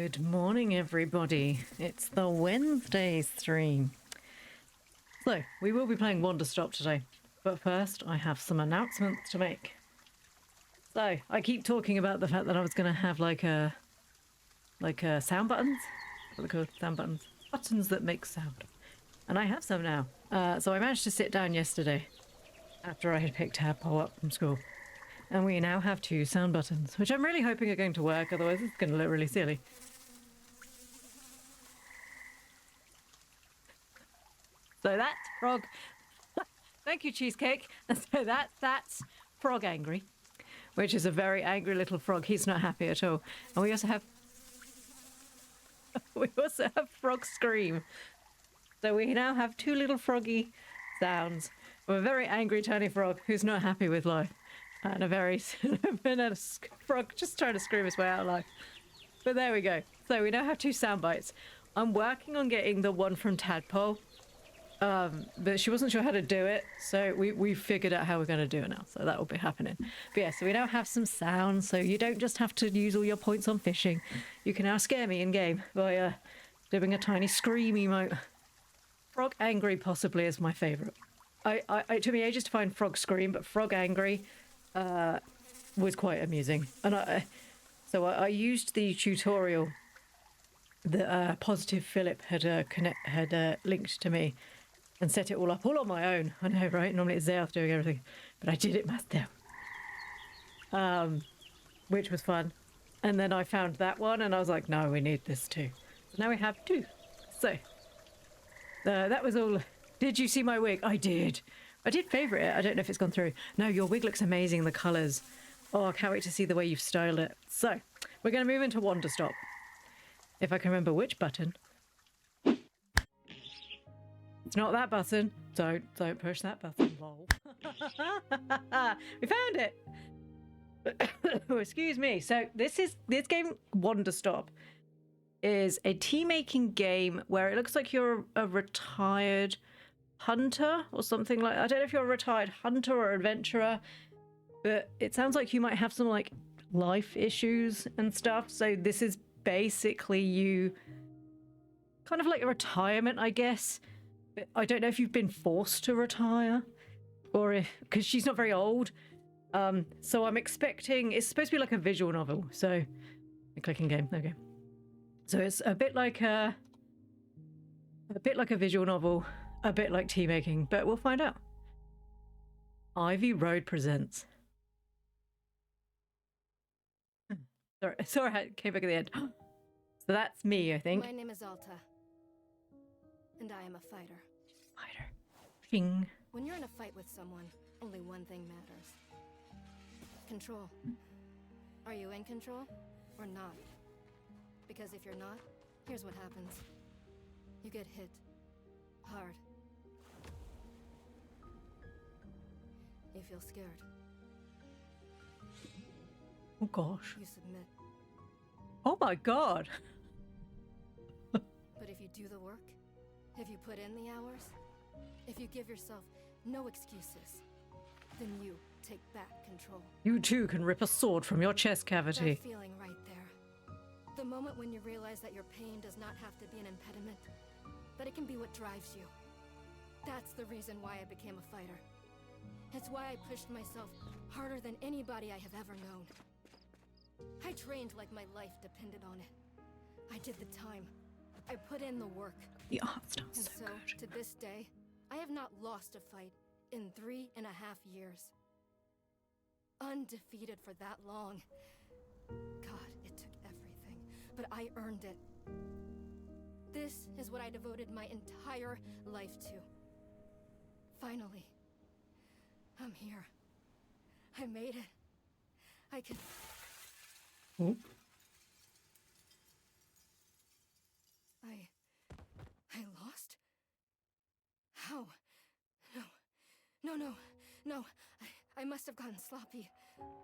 Good morning, everybody. It's the Wednesday stream. So, we will be playing Wanderstop today. But first, I have some announcements to make. So, I keep talking about the fact that I was going to have like sound buttons. What are they called? Sound buttons. Buttons that make sound. And I have some now. So I managed to sit down yesterday after I had picked Tadpole up from school. And we now have 2 sound buttons, which I'm really hoping are going to work, otherwise it's going to look really silly. So that's Frog. Thank you, Cheesecake. So that's Frog Angry, which is a very angry little frog. He's not happy at all. And we also have Frog Scream. So we now have 2 little froggy sounds of a very angry tiny frog who's not happy with life, and a frog just trying to scream his way out of life. But there we go. So we now have 2 sound bites. I'm working on getting the one from Tadpole, but she wasn't sure how to do it, so we figured out how we're going to do it now. So that will be happening. But yeah, so we now have some sounds, so you don't just have to use all your points on fishing. You can now scare me in game by doing a tiny scream emote. Frog Angry possibly is my favourite. It took me ages to find Frog Scream, but Frog Angry was quite amusing. And I used the tutorial that Positive Philip had linked to me and set it all up all on my own. I know, right? Normally it's Zeoth doing everything, but I did it myself, which was fun. And then I found that one and I was like, no, we need this too. So now we have 2. So that was all. Did you see my wig? I did. I did favourite it. I don't know if it's gone through. No, your wig looks amazing, the colours. Oh, I can't wait to see the way you've styled it. So, we're going to move into Wanderstop. If I can remember which button. It's not that button. Don't push that button, lol. We found it! Oh, excuse me. So, this game, Wanderstop, is a tea-making game where it looks like you're a retired hunter or something like that. I don't know if you're a retired hunter or adventurer, but it sounds like you might have some like life issues and stuff. So this is basically you kind of like a retirement, I guess. But I don't know if you've been forced to retire or if, because she's not very old. So I'm expecting, it's supposed to be like a visual novel. So clicking game, okay. So it's a bit like a visual novel, a bit like tea making, but we'll find out. Ivy Road presents. Sorry, I came back at the end. So that's me, I think. My name is Alta, and I am a fighter. Fighter. Ping. When you're in a fight with someone, only one thing matters. Control. Are you in control or not? Because if you're not, here's what happens. You get hit. Hard. You feel scared. Oh gosh. You submit. Oh my god. But if you do the work, if you put in the hours, if you give yourself no excuses, then you take back control. You too can rip a sword from your chest cavity. That feeling right there. The moment when you realize that your pain does not have to be an impediment, that it can be what drives you. That's the reason why I became a fighter. It's why I pushed myself harder than anybody I have ever known. I trained like my life depended on it. I did the time. I put in the work. The art style's And so good. to this day, I have not lost a fight in 3.5 years. Undefeated for that long. God, it took everything, but I earned it. This is what I devoted my entire life to. Finally, I'm here. I made it. I can... Ooh. I lost? How? No. I must have gotten sloppy,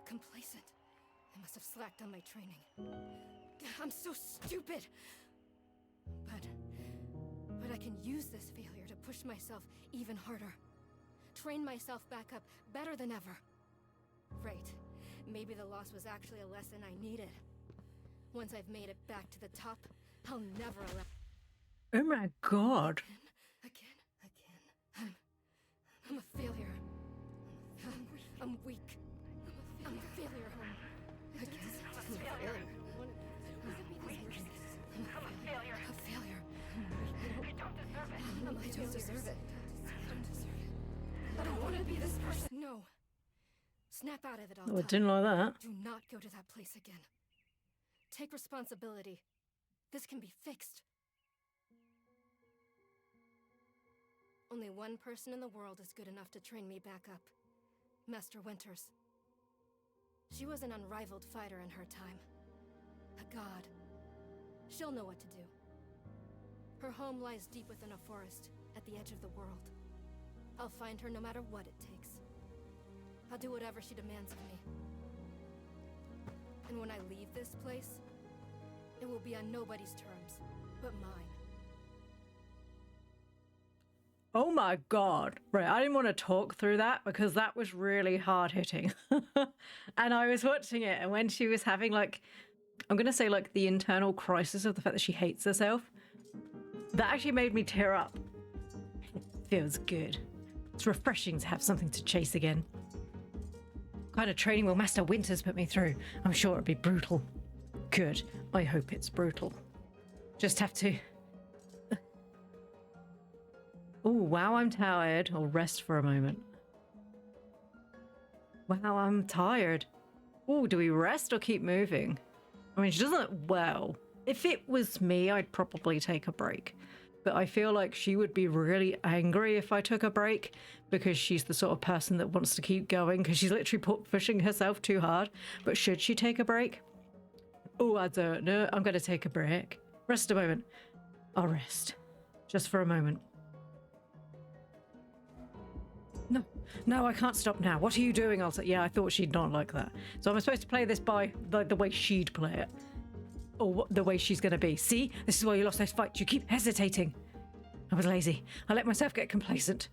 complacent. I must have slacked on my training. I'm so stupid. But I can use this failure to push myself even harder. Train myself back up better than ever. Right. Maybe the loss was actually a lesson I needed. Once I've made it back to the top, I'll never allow. Oh my god. Again. I'm a failure. I'm weak. I'm a failure. I'm a failure. A failure. I don't deserve it. I don't want to be this person. No. Snap out of it all. Oh, I didn't like that. Do not go to that place again. Take responsibility. This can be fixed. Only one person in the world is good enough to train me back up. Master Winters. She was an unrivaled fighter in her time. A god. She'll know what to do. Her home lies deep within a forest, at the edge of the world. I'll find her no matter what it takes. I'll do whatever she demands of me. And when I leave this place, it will be on nobody's terms, but mine. Oh my god. Right, I didn't want to talk through that because that was really hard hitting. And I was watching it, and when she was having like, I'm going to say like the internal crisis of the fact that she hates herself, that actually made me tear up. It feels good. It's refreshing to have something to chase again. What kind of training will Master Winters put me through? I'm sure it'll be brutal. Good. I hope it's brutal. Just have to... Oh, wow, I'm tired. I'll rest for a moment. Wow, I'm tired. Oh, do we rest or keep moving? I mean, she doesn't look well. If it was me, I'd probably take a break. But I feel like she would be really angry if I took a break because she's the sort of person that wants to keep going because she's literally pushing herself too hard. But should she take a break? Oh, I don't know. I'm going to take a break. Rest a moment. I'll rest. Just for a moment. No, I can't stop now. What are you doing? I'll say, yeah, I thought she'd not like that. So I'm supposed to play this by the way she'd play it. Or the way she's going to be. See? This is why you lost those fights. You keep hesitating. I was lazy. I let myself get complacent.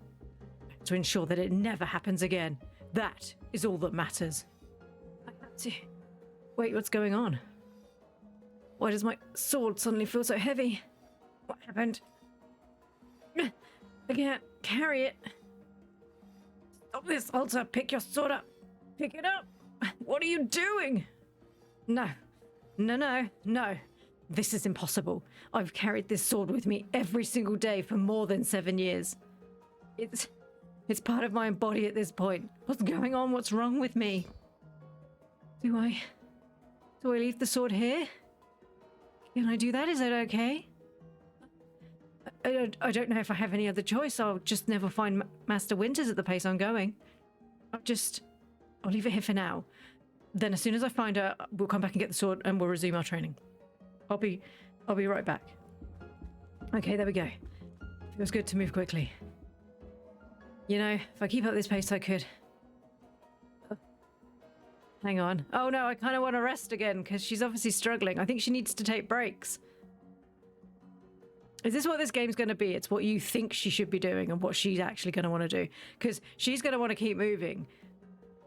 To ensure that it never happens again. That is all that matters. I had to... Wait, what's going on? Why does my sword suddenly feel so heavy? What happened? I can't carry it. Stop this, Alta. Pick your sword up. Pick it up. What are you doing? No. No. This is impossible. I've carried this sword with me every single day for more than 7 years. It's part of my body at this point. What's going on? What's wrong with me? Do I leave the sword here? Can I do that? Is that okay? I don't know if I have any other choice. I'll just never find Master Winters at the pace I'm going. I'll leave it here for now. Then as soon as I find her, we'll come back and get the sword and we'll resume our training. I'll be right back. Okay, there we go. Feels good to move quickly. You know, if I keep up this pace, I could... Hang on. Oh no, I kind of want to rest again because she's obviously struggling. I think she needs to take breaks. Is this what this game's going to be? It's what you think she should be doing and what she's actually going to want to do. Because she's going to want to keep moving.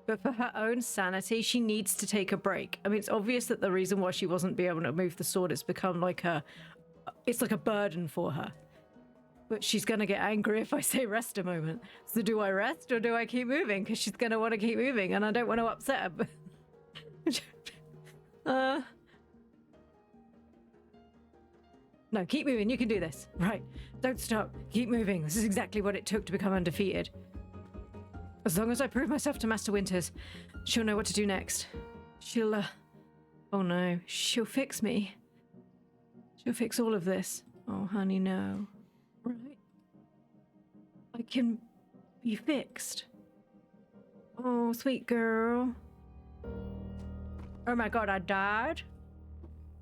But for her own sanity, she needs to take a break. I mean, it's obvious that the reason why she wasn't able to move the sword has become like it's like a burden for her. But she's going to get angry if I say rest a moment. So do I rest or do I keep moving? Because she's going to want to keep moving and I don't want to upset her. No, keep moving. You can do this. Right. Don't stop. Keep moving. This is exactly what it took to become undefeated. As long as I prove myself to Master Winters, she'll know what to do next. She'll, oh no. She'll fix me. She'll fix all of this. Oh, honey, no. Right. I can be fixed. Oh, sweet girl. Oh my god, I died?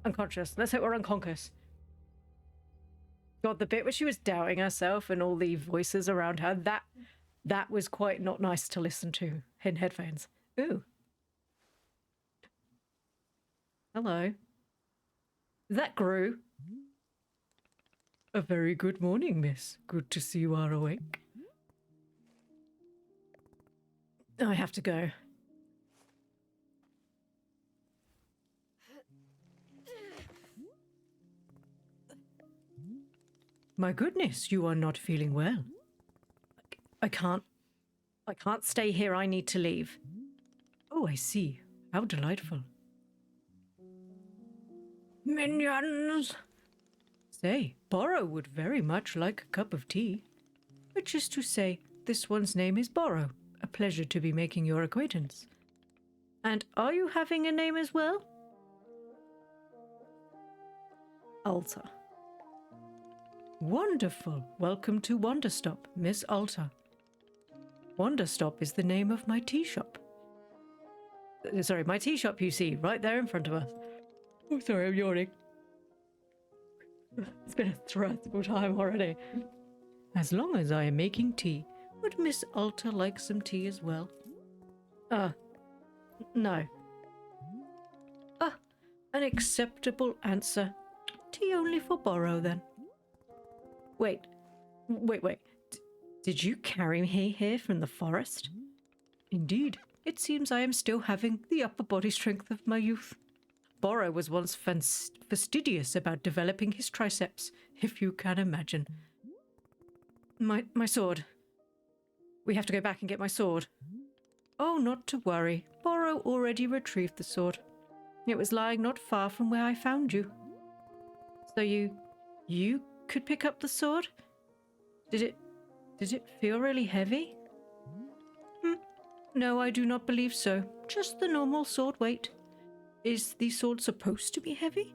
Unconscious. Let's hope we're unconscious. God, the bit where she was doubting herself and all the voices around her, that was quite not nice to listen to in headphones. Ooh. Hello. Is that Gru? A very good morning, miss. Good to see you are awake. I have to go. My goodness, you are not feeling well. I can't stay here. I need to leave. Oh, I see. How delightful. Minions! Say, Borrow would very much like a cup of tea. Which is to say, this one's name is Borrow. A pleasure to be making your acquaintance. And are you having a name as well? Alta. Wonderful. Welcome to Wanderstop, Miss Alta. Wanderstop is the name of my tea shop. Sorry, my tea shop you see, right there in front of us. Oh, sorry, I'm yawning. It's been a stressful time already. As long as I am making tea, would Miss Alta like some tea as well? No. An acceptable answer. Tea only for Borrow, then. Wait. Did you carry me here from the forest? Indeed. It seems I am still having the upper body strength of my youth. Borrow was once fastidious about developing his triceps, if you can imagine. My sword. We have to go back and get my sword. Oh, not to worry. Borrow already retrieved the sword. It was lying not far from where I found you. So you could pick up the sword? Did it feel really heavy? No, I do not believe so. Just the normal sword weight. Is the sword supposed to be heavy?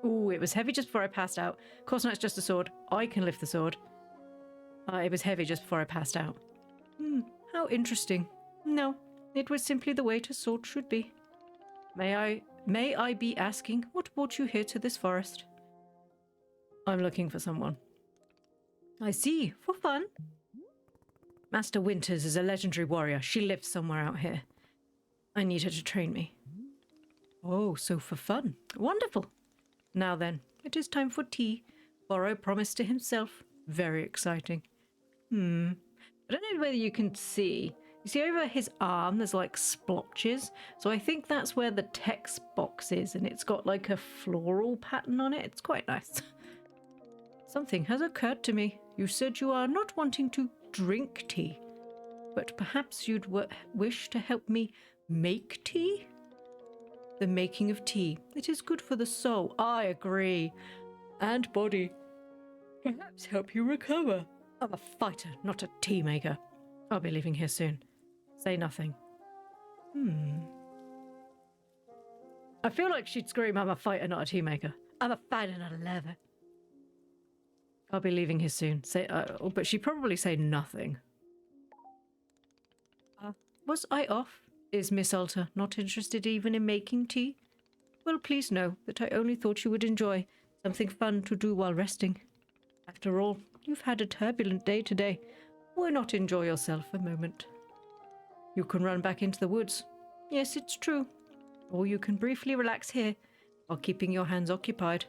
Ooh, it was heavy just before I passed out. Of course not, it's just a sword. I can lift the sword. It was heavy just before I passed out. How interesting. No, it was simply the way a sword should be. May I be asking what brought you here to this forest? I'm looking for someone. I see, for fun. Master Winters is a legendary warrior. She lives somewhere out here. I need her to train me. Oh, so for fun. Wonderful. Now then, it is time for tea. Borrow promised to himself. Very exciting. I don't know whether you can see. You see over his arm, there's like splotches. So I think that's where the text box is, and it's got like a floral pattern on it. It's quite nice. Something has occurred to me. You said you are not wanting to drink tea, but perhaps you'd wish to help me make tea? The making of tea. It is good for the soul. I agree. And body. Perhaps help you recover. I'm a fighter, not a tea maker. I'll be leaving here soon. Say nothing. I feel like she'd scream, I'm a fighter, not a tea maker. I'm a fighter, not a lover. I'll be leaving here soon. But she'd probably say nothing. Was I off? Is Miss Alta not interested even in making tea? Well, please know that I only thought you would enjoy something fun to do while resting. After all, you've had a turbulent day today. Why not enjoy yourself a moment? You can run back into the woods. Yes, it's true. Or you can briefly relax here while keeping your hands occupied.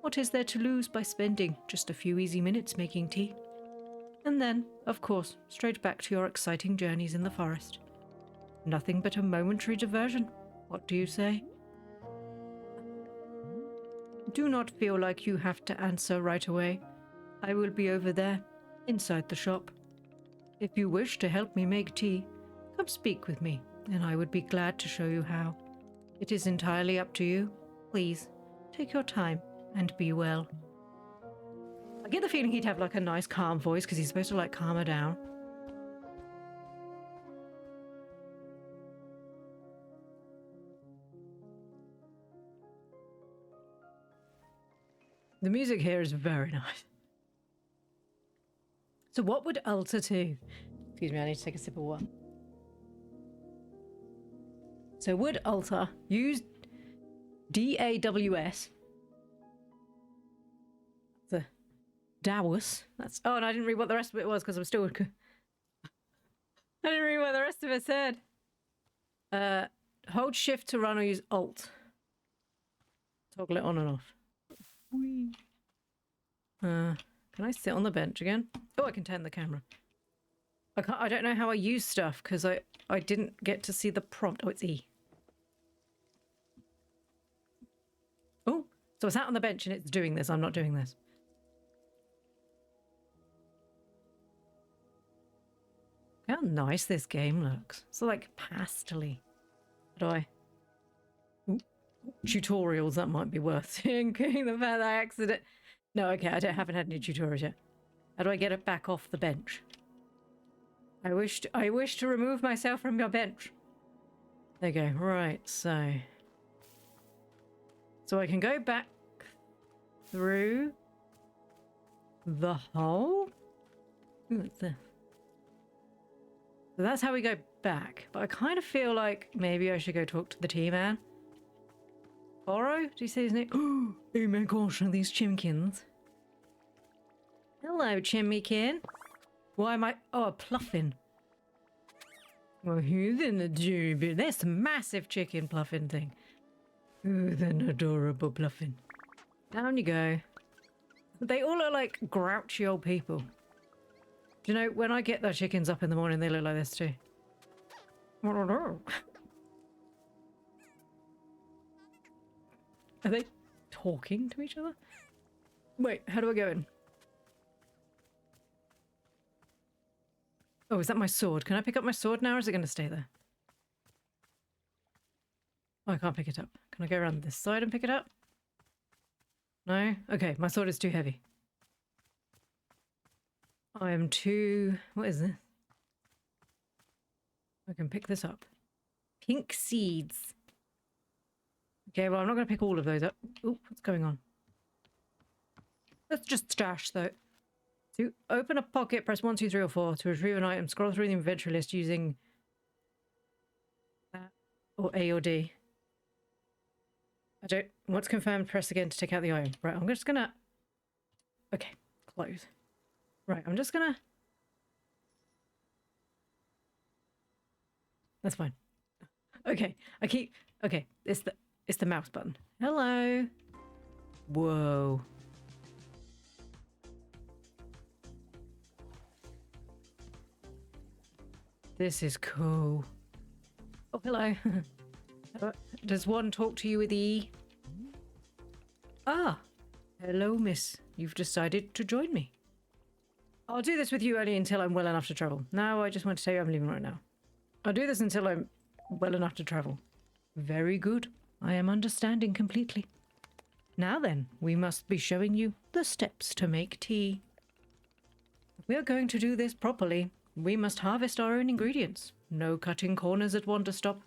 What is there to lose by spending just a few easy minutes making tea? And then, of course, straight back to your exciting journeys in the forest. Nothing but a momentary diversion. What do you say? Do not feel like you have to answer right away. I will be over there, inside the shop. If you wish to help me make tea, come speak with me, and I would be glad to show you how. It is entirely up to you. Please, take your time and be well. I get the feeling he'd have like a nice calm voice because he's supposed to like calm her down. The music here is very nice. So what would Alta do? Excuse me, I need to take a sip of water. So would Alta use DAWS? The Dawes. That's. Oh, and I didn't read what the rest of it was because I'm still. I didn't read what the rest of it said. Hold Shift to run or use Alt. Toggle it on and off. Whee. Can I sit on the bench again? Oh, I can turn the camera. I don't know how I use stuff because I didn't get to see the prompt. Oh, it's E. Oh, So I sat on the bench and it's doing this. I'm not doing this. How nice this game looks. It's like pastel-y. How do I... Ooh, tutorials, that might be worth thinking. The fact that I accident... No, okay, haven't had any tutorials yet. How do I get it back off the bench? I wish to remove myself from your bench. There you go. Right, so I can go back through the hole. Ooh, what's this? So that's how we go back. But I kind of feel like maybe I should go talk to the tea man. Borrow? Do you say his name? Oh my gosh, are these chimkins? Hello, Chimmikin. Why am I... Oh, a pluffin. Well, who's in the jury? There's a massive chicken pluffin thing. Who's an adorable pluffin? Down you go. They all look like grouchy old people. Do you know, when I get the chickens up in the morning, they look like this too. Are they talking to each other? Wait, how do I go in? Oh, is that my sword? Can I pick up my sword now, or is it going to stay there? Oh, I can't pick it up. Can I go around this side and pick it up? No? Okay, my sword is too heavy. I am too... What is this? I can pick this up. Pink seeds. Okay, well, I'm not going to pick all of those up. Oh, what's going on? Let's just stash, though. To open a pocket, press 1, 2, 3, or 4. To retrieve an item, scroll through the inventory list using that or A or D. I don't... Once confirmed, press again to take out the item. Right, I'm just gonna... Okay, close. Right, I'm just gonna... That's fine. Okay, I keep... Okay, it's the mouse button. Hello. Whoa. This is cool. Oh, hello. Does one talk to you with E? Ah. Hello, miss. You've decided to join me. I'll do this with you only until I'm well enough to travel. Now I just want to tell you I'm leaving right now. I'll do this until I'm well enough to travel. Very good. I am understanding completely. Now then, we must be showing you the steps to make tea. If we are going to do this properly, we must harvest our own ingredients. No cutting corners at Wanderstop.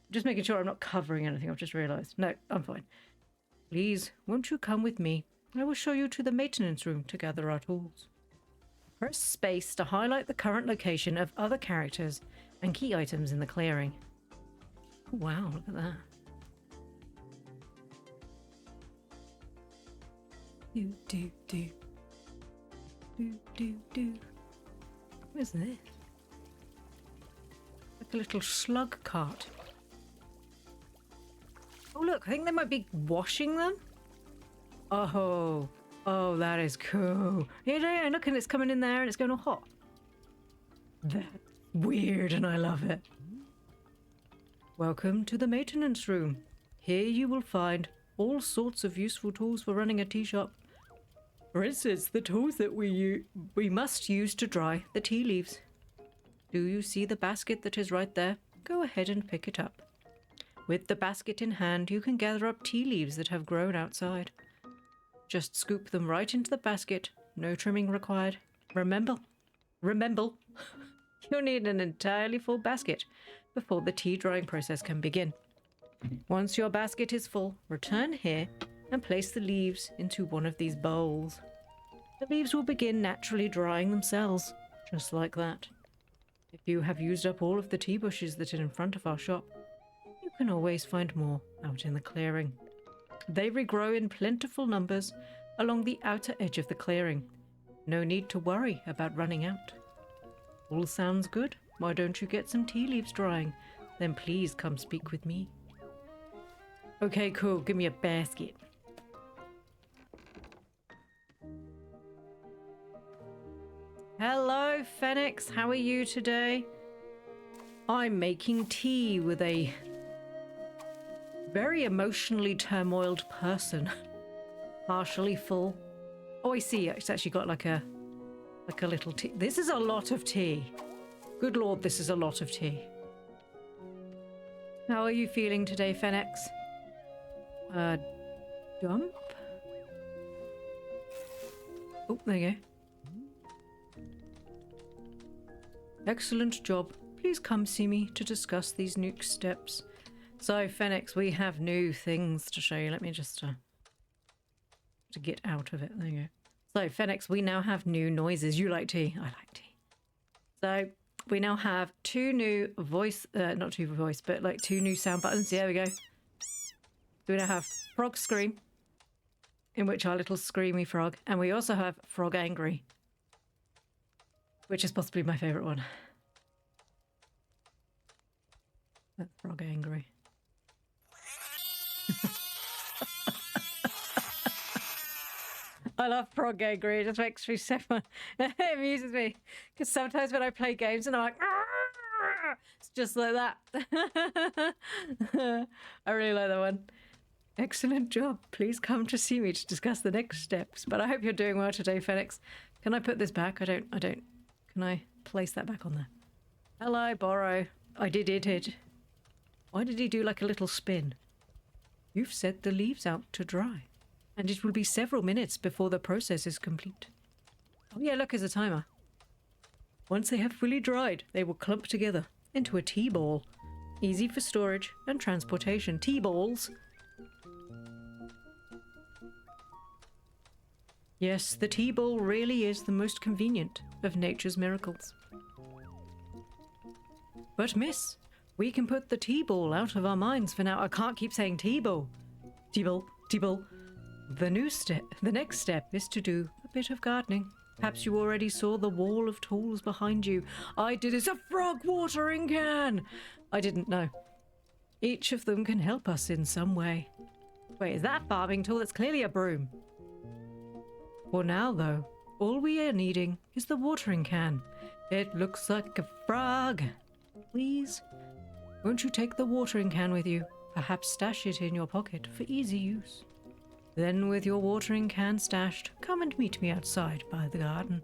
Just making sure I'm not covering anything, I've just realised. No, I'm fine. Please, won't you come with me? I will show you to the maintenance room to gather our tools. Press space to highlight the current location of other characters and key items in the clearing. Wow, look at that. Do, do, do. Do, do, do. What is this? Like a little slug cart. Oh look, I think they might be washing them. Oh, that is cool. Yeah, look, and it's coming in there and it's going all hot. That's weird and I love it. Welcome to the maintenance room. Here you will find all sorts of useful tools for running a tea shop. For instance, the tools that we must use to dry the tea leaves. Do you see the basket that is right there? Go ahead and pick it up. With the basket in hand, you can gather up tea leaves that have grown outside. Just scoop them right into the basket. No trimming required. Remember, you'll need an entirely full basket before the tea drying process can begin. Once your basket is full, return here and place the leaves into one of these bowls. The leaves will begin naturally drying themselves, just like that. If you have used up all of the tea bushes that are in front of our shop, you can always find more out in the clearing. They regrow in plentiful numbers along the outer edge of the clearing. No need to worry about running out. All sounds good. Why don't you get some tea leaves drying? Then please come speak with me. Okay, cool. Give me a basket. Hello, Phoenix. How are you today? I'm making tea with a very emotionally turmoiled person. Partially full. Oh, I see. It's actually got like a little tea. This is a lot of tea. Good Lord, this is a lot of tea. How are you feeling today, Fenix? Dump? Oh, there you go. Excellent job. Please come see me to discuss these nuke steps. So, Fenix, we have new things to show you. Let me just to get out of it. There you go. So, Fenix, we now have new noises. You like tea? I like tea. So, we now have two new voice, not two voice, but like two new sound buttons. There we go. We now have Frog Scream, in which our little screamy frog, and we also have Frog Angry, which is possibly my favourite one. That's Frog Angry. I love Frog Angry. It just makes me so fun. It amuses me because sometimes when I play games and I'm like, it's just like that. I really like that one. Excellent job. Please come to see me to discuss the next steps. But I hope you're doing well today, Fenix. Can I put this back? I don't. Can I place that back on there? Hello, Borrow. I did it. Why did he do like a little spin? You've set the leaves out to dry, and it will be several minutes before the process is complete. Oh yeah, look, there's a timer. Once they have fully dried, they will clump together into a tea ball. Easy for storage and transportation. Tea balls. Yes, the tea ball really is the most convenient of nature's miracles. But miss, we can put the tea ball out of our minds for now. I can't keep saying tea ball. Tea ball, tea ball. The next step is to do a bit of gardening. Perhaps you already saw the wall of tools behind you. I did. It's a frog watering can! I didn't know. Each of them can help us in some way. Wait, is that a farming tool? That's clearly a broom. For now, though, all we are needing is the watering can. It looks like a frog. Please, won't you take the watering can with you? Perhaps stash it in your pocket for easy use. Then, with your watering can stashed, come and meet me outside by the garden.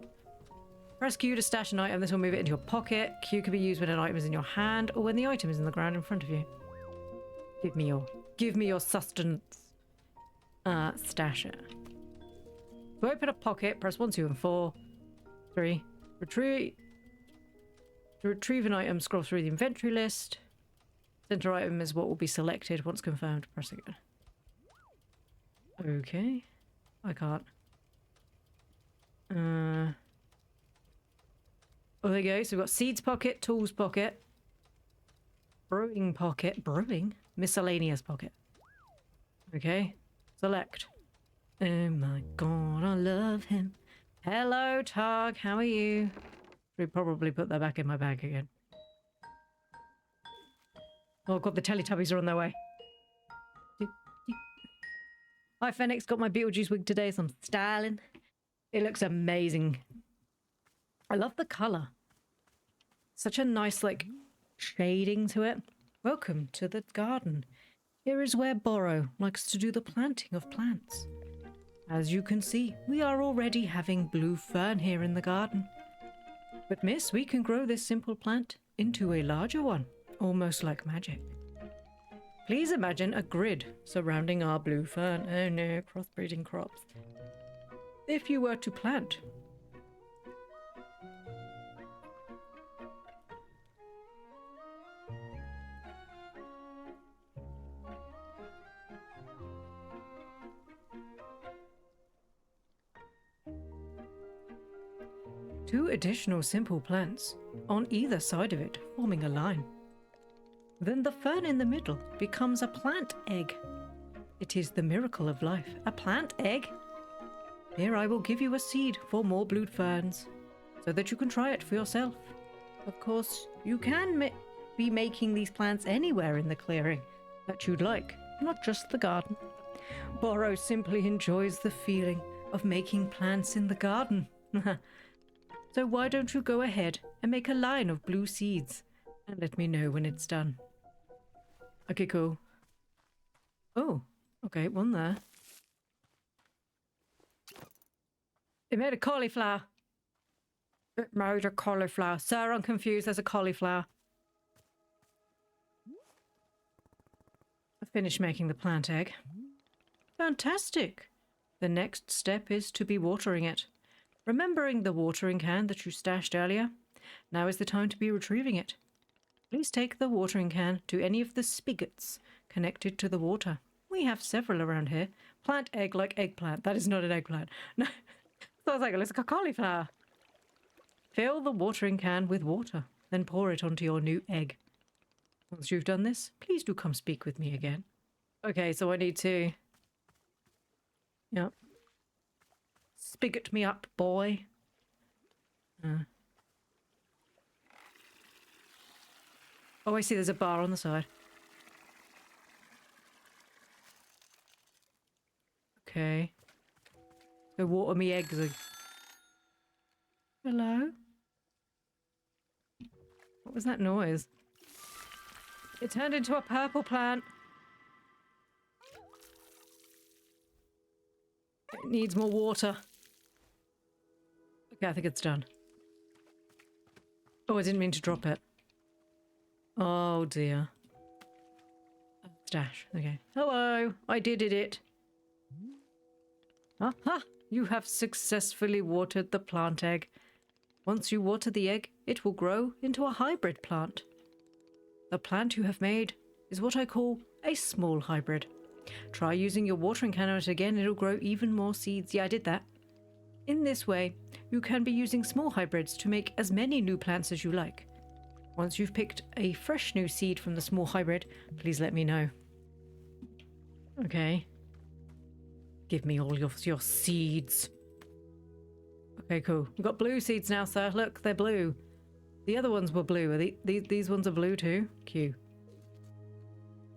Press Q to stash an item. This will move it into your pocket. Q can be used when an item is in your hand or when the item is in the ground in front of you. Give me your sustenance. Stash it. To open a pocket, press 1, 2, and 4. 3. To retrieve an item, scroll through the inventory list. Center item is what will be selected. Once confirmed, press again. Okay. I can't. Oh, there you go. So we've got seeds pocket, tools pocket, brewing pocket, miscellaneous pocket. Okay. Select. Oh my god, I love him. Hello, Targ. How are you? Should probably put that back in my bag again. Oh god, the Teletubbies are on their way. Hi, Fenix. Got my Beetlejuice wig today, so I'm styling. It looks amazing. I love the colour. Such a nice, like, shading to it. Welcome to the garden. Here is where Borrow likes to do the planting of plants. As you can see, we are already having blue fern here in the garden. But miss, we can grow this simple plant into a larger one, almost like magic. Please imagine a grid surrounding our blue fern. Oh no, crossbreeding crops. If you were to plant two additional simple plants on either side of it, forming a line, then the fern in the middle becomes a plant egg. It is the miracle of life. A plant egg? Here I will give you a seed for more blue ferns, so that you can try it for yourself. Of course, you can be making these plants anywhere in the clearing that you'd like, not just the garden. Borrow simply enjoys the feeling of making plants in the garden. So why don't you go ahead and make a line of blue seeds and let me know when it's done. Okay, cool. Oh, okay, one there. It made a cauliflower. It made a cauliflower. Sir, I'm confused. There's a cauliflower. I finished making the plant egg. Fantastic. The next step is to be watering it. Remembering the watering can that you stashed earlier, now is the time to be retrieving it. Please take the watering can to any of the spigots connected to the water. We have several around here. Plant egg like eggplant. That is not an eggplant. No, sounds like a cauliflower. Fill the watering can with water, then pour it onto your new egg. Once you've done this, please do come speak with me again. Okay, so I need to... Yeah. Spigot me up, boy. Oh, I see there's a bar on the side. Okay. Go water me eggs. Hello? What was that noise? It turned into a purple plant. It needs more water. Okay, I think it's done. Oh, I didn't mean to drop it. Oh dear. Stash. Okay. Hello. I did it. Aha! You have successfully watered the plant egg. Once you water the egg, it will grow into a hybrid plant. The plant you have made is what I call a small hybrid. Try using your watering can on it again, it'll grow even more seeds. Yeah, I did that. In this way, you can be using small hybrids to make as many new plants as you like. Once you've picked a fresh new seed from the small hybrid, please let me know. Okay. Give me all your seeds. Okay, cool. We've got blue seeds now, sir. Look, they're blue. The other ones were blue. Are these ones are blue too? Cute.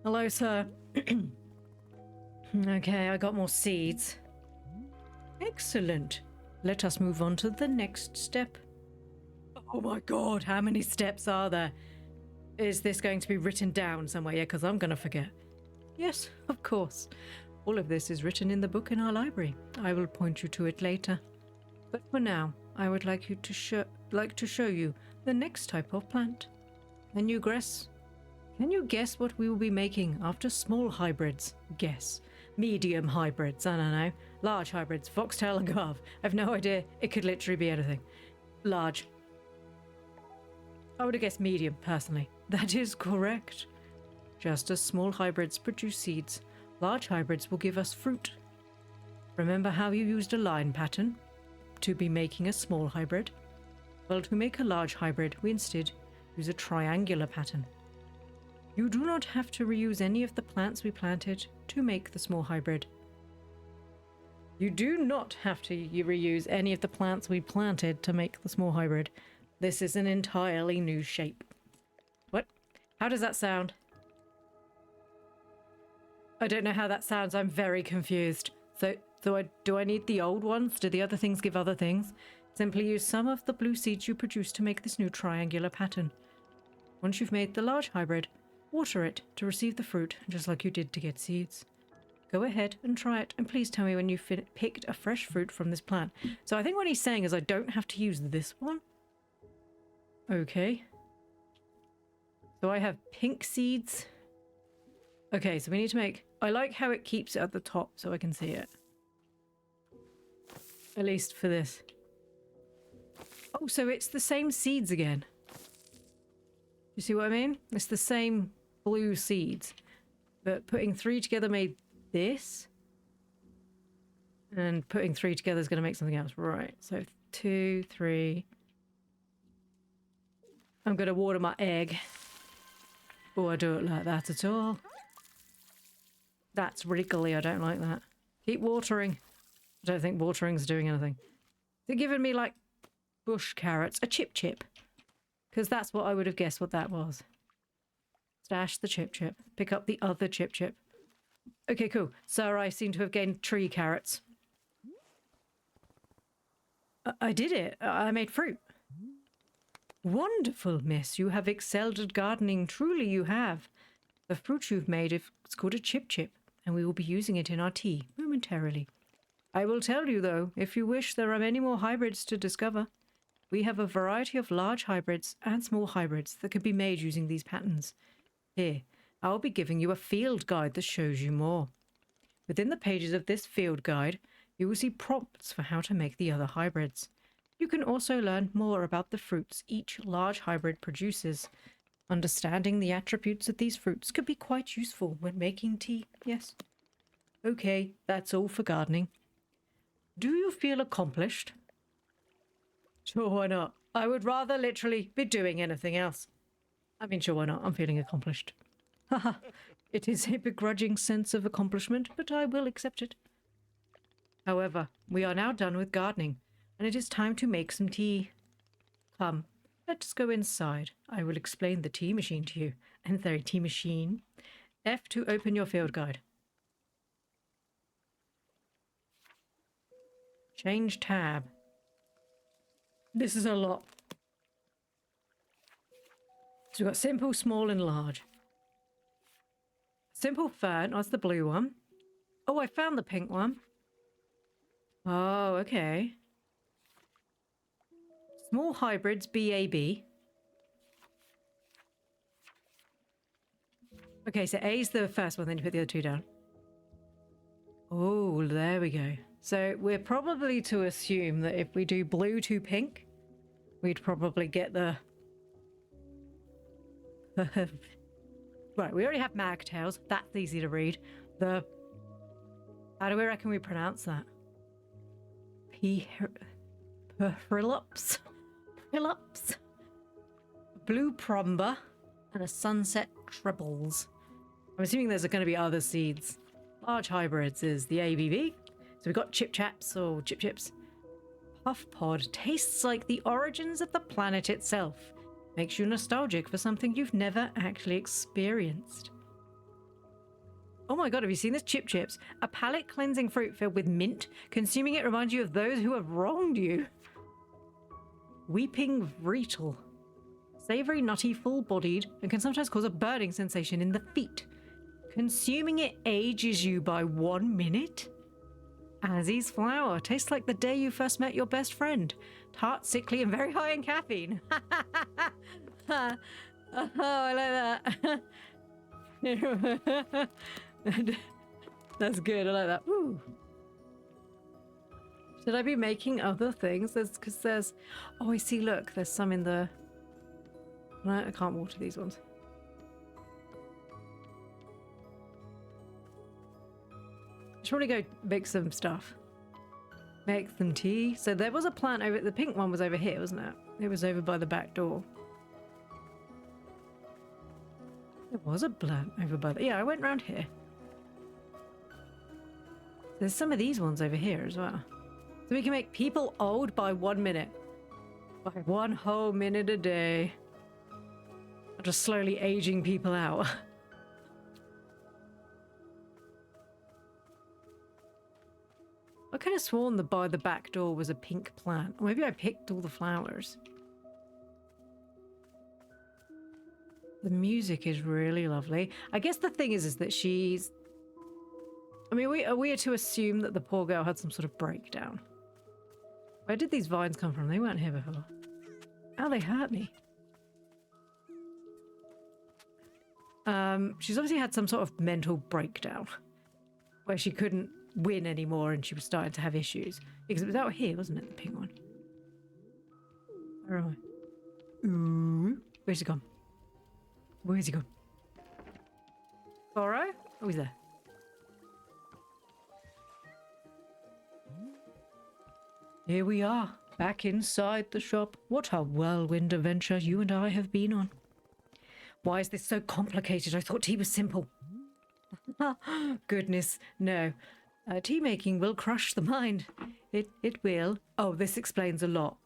Hello, sir. Okay, I got more seeds. Excellent. Let us move on to the next step. Oh my god, how many steps are there? Is this going to be written down somewhere? Yeah, because I'm going to forget. Yes, of course. All of this is written in the book in our library. I will point you to it later. But for now, I would like to show you the next type of plant. Can you guess what we will be making after small hybrids? Guess. Medium hybrids, I don't know. Large hybrids, foxtail and garv. I've no idea. It could literally be anything. Large. I would have guessed medium, personally. That is correct. Just as small hybrids produce seeds, large hybrids will give us fruit. Remember how you used a line pattern to be making a small hybrid? Well, to make a large hybrid, we instead use a triangular pattern. You do not have to reuse any of the plants we planted to make the small hybrid. You do not have to reuse any of the plants we planted to make the small hybrid. This is an entirely new shape. What? How does that sound? I don't know how that sounds. I'm very confused. So do I need the old ones? Do the other things give other things? Simply use some of the blue seeds you produced to make this new triangular pattern. Once you've made the large hybrid, water it to receive the fruit, just like you did to get seeds. Go ahead and try it, and please tell me when you've picked a fresh fruit from this plant. So I think what he's saying is I don't have to use this one. Okay. So I have pink seeds. Okay, so we need to make... I like how it keeps it at the top so I can see it. At least for this. Oh, so it's the same seeds again. You see what I mean? It's the same blue seeds. But putting 3 together made this. And putting 3 together is going to make something else. Right, so 2, 3... I'm going to water my egg. Oh, I don't like that at all. That's wriggly. I don't like that. Keep watering. I don't think watering's doing anything. They're giving me, like, bush carrots. A chip. Because that's what I would have guessed what that was. Stash the chip. Pick up the other chip. Okay, cool. So I seem to have gained tree carrots. I did it. I made fruit. Wonderful, miss. You have excelled at gardening. Truly you have. The fruit you've made, it's called a chip, and we will be using it in our tea momentarily. I will tell you, though, if you wish, there are many more hybrids to discover. We have a variety of large hybrids and small hybrids that can be made using these patterns. Here, I will be giving you a field guide that shows you more. Within the pages of this field guide, you will see prompts for how to make the other hybrids. You can also learn more about the fruits each large hybrid produces. Understanding the attributes of these fruits could be quite useful when making tea, yes. Okay, that's all for gardening. Do you feel accomplished? Sure, why not? I would rather literally be doing anything else. I mean, sure, why not? I'm feeling accomplished. Haha, it is a begrudging sense of accomplishment, but I will accept it. However, we are now done with gardening, and it is time to make some tea. Come, let's go inside. I will explain the tea machine to you. And there, tea machine. F to open your field guide. Change tab. This is a lot. So we've got simple, small, and large. Simple fern, that's the blue one. Oh, I found the pink one. Oh, okay. Small hybrids, BAB. Okay, so A is the first one, then you put the other two down. Oh, there we go. So we're probably to assume that if we do blue to pink, we'd probably get the... Right, we already have magtails. That's easy to read. The... How do we reckon we pronounce that? Prilops? Prilops? Blue Promba and a sunset tribbles. I'm assuming there's going to be other seeds. Large hybrids is the ABB. So we've got Chip Chaps or Chip Chips. Puff Pod tastes like the origins of the planet itself. Makes you nostalgic for something you've never actually experienced. Oh my god, have you seen this? Chip Chips. A palate cleansing fruit filled with mint. Consuming it reminds you of those who have wronged you. Weeping Vreetle. Savory, nutty, full-bodied, and can sometimes cause a burning sensation in the feet. Consuming it ages you by 1 minute. Azzy's Flower. Tastes like the day you first met your best friend. Tart, sickly, and very high in caffeine. Oh, I like that. That's good. I like that. Ooh. Should I be making other things? Because there's... Oh, I see. Look, there's some in the... No, I can't water these ones. I should probably go make some stuff. Make some tea. So there was a plant over... The pink one was over here, wasn't it? It was over by the back door. There was a plant over by the... Yeah, I went round here. There's some of these ones over here as well. So we can make people old by 1 minute. By 1 whole minute a day. Just slowly aging people out. I could have sworn that by the back door was a pink plant. Or maybe I picked all the flowers. The music is really lovely. I guess the thing is that she's... I mean, are we to assume that the poor girl had some sort of breakdown? Where did these vines come from? They weren't here before. Ow, they hurt me. She's obviously had some sort of mental breakdown where she couldn't win anymore and she was starting to have issues. Because it was out here, wasn't it? The pink one. Where am I? Ooh. Where's he gone? Where's he gone? Borrow? Oh, he's there. Here we are, back inside the shop. What a whirlwind adventure you and I have been on. Why is this so complicated? I thought tea was simple. Goodness, no. Tea making will crush the mind. It will. Oh, this explains a lot.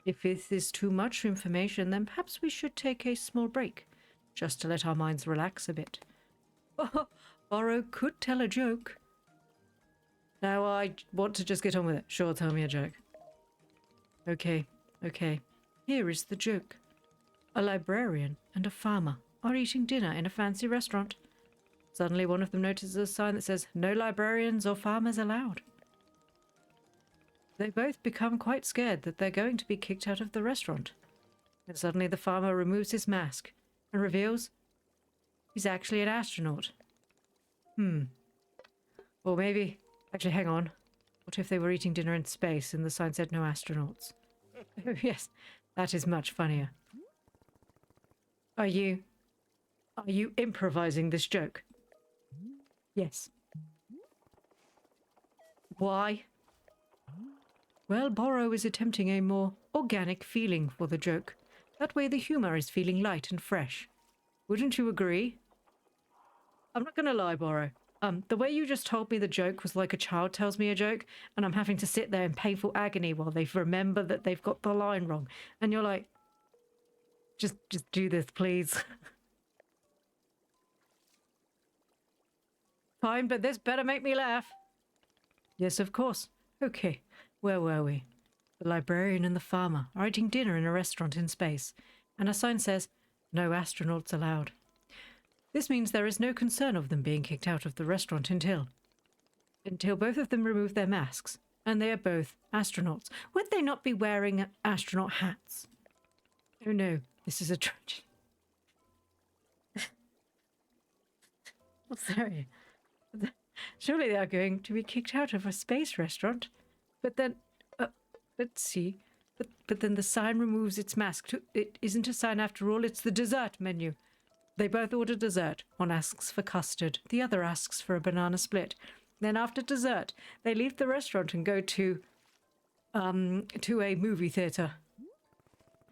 If this is too much information, then perhaps we should take a small break, just to let our minds relax a bit. Oh, Borrow could tell a joke. Now I want to just get on with it. Sure, tell me a joke. Okay, okay. Here is the joke. A librarian and a farmer are eating dinner in a fancy restaurant. Suddenly, one of them notices a sign that says, "No librarians or farmers allowed." They both become quite scared that they're going to be kicked out of the restaurant. And suddenly the farmer removes his mask and reveals he's actually an astronaut. Or maybe... Actually, hang on. What if they were eating dinner in space and the sign said no astronauts? Oh, yes, that is much funnier. Are you improvising this joke? Yes. Why? Well, Borrow is attempting a more organic feeling for the joke. That way the humor is feeling light and fresh. Wouldn't you agree? I'm not gonna lie, Borrow. The way you just told me the joke was like a child tells me a joke, and I'm having to sit there in painful agony while they remember that they've got the line wrong. And you're like, just do this, please. Fine, but this better make me laugh. Yes, of course. Okay, where were we? The librarian and the farmer are eating dinner in a restaurant in space, and a sign says, "No astronauts allowed." This means there is no concern of them being kicked out of the restaurant until both of them remove their masks, and they are both astronauts. Would they not be wearing astronaut hats? Oh no, this is a tragedy. Sorry. Surely they are going to be kicked out of a space restaurant. But then, let's see. But then the sign removes its mask. It isn't a sign after all, it's the dessert menu. They both order dessert. One asks for custard. The other asks for a banana split. Then after dessert, they leave the restaurant and go to a movie theatre.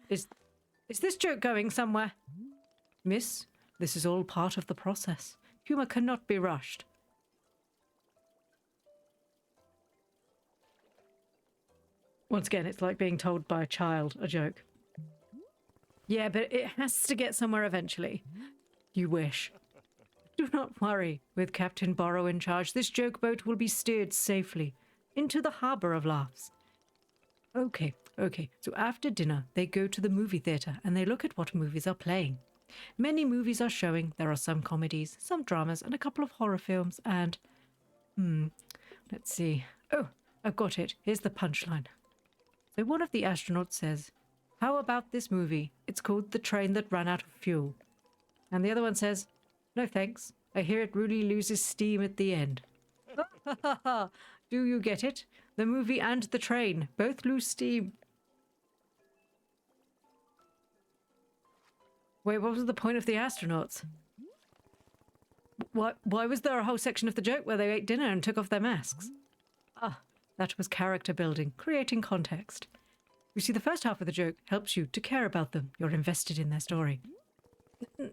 Is this joke going somewhere? Miss, this is all part of the process. Humor cannot be rushed. Once again, it's like being told by a child a joke. Yeah, but it has to get somewhere eventually. You wish. Do not worry. With Captain Borrow in charge, this joke boat will be steered safely into the harbour of laughs. Okay. So after dinner, they go to the movie theatre and they look at what movies are playing. Many movies are showing. There are some comedies, some dramas, and a couple of horror films, and... let's see. Oh, I've got it. Here's the punchline. So one of the astronauts says, "How about this movie? It's called The Train That Ran Out of Fuel." And the other one says, "No thanks. I hear it really loses steam at the end." Do you get it? The movie and the train both lose steam. Wait, what was the point of the astronauts? Why was there a whole section of the joke where they ate dinner and took off their masks? That was character building, creating context. You see, the first half of the joke helps you to care about them. You're invested in their story.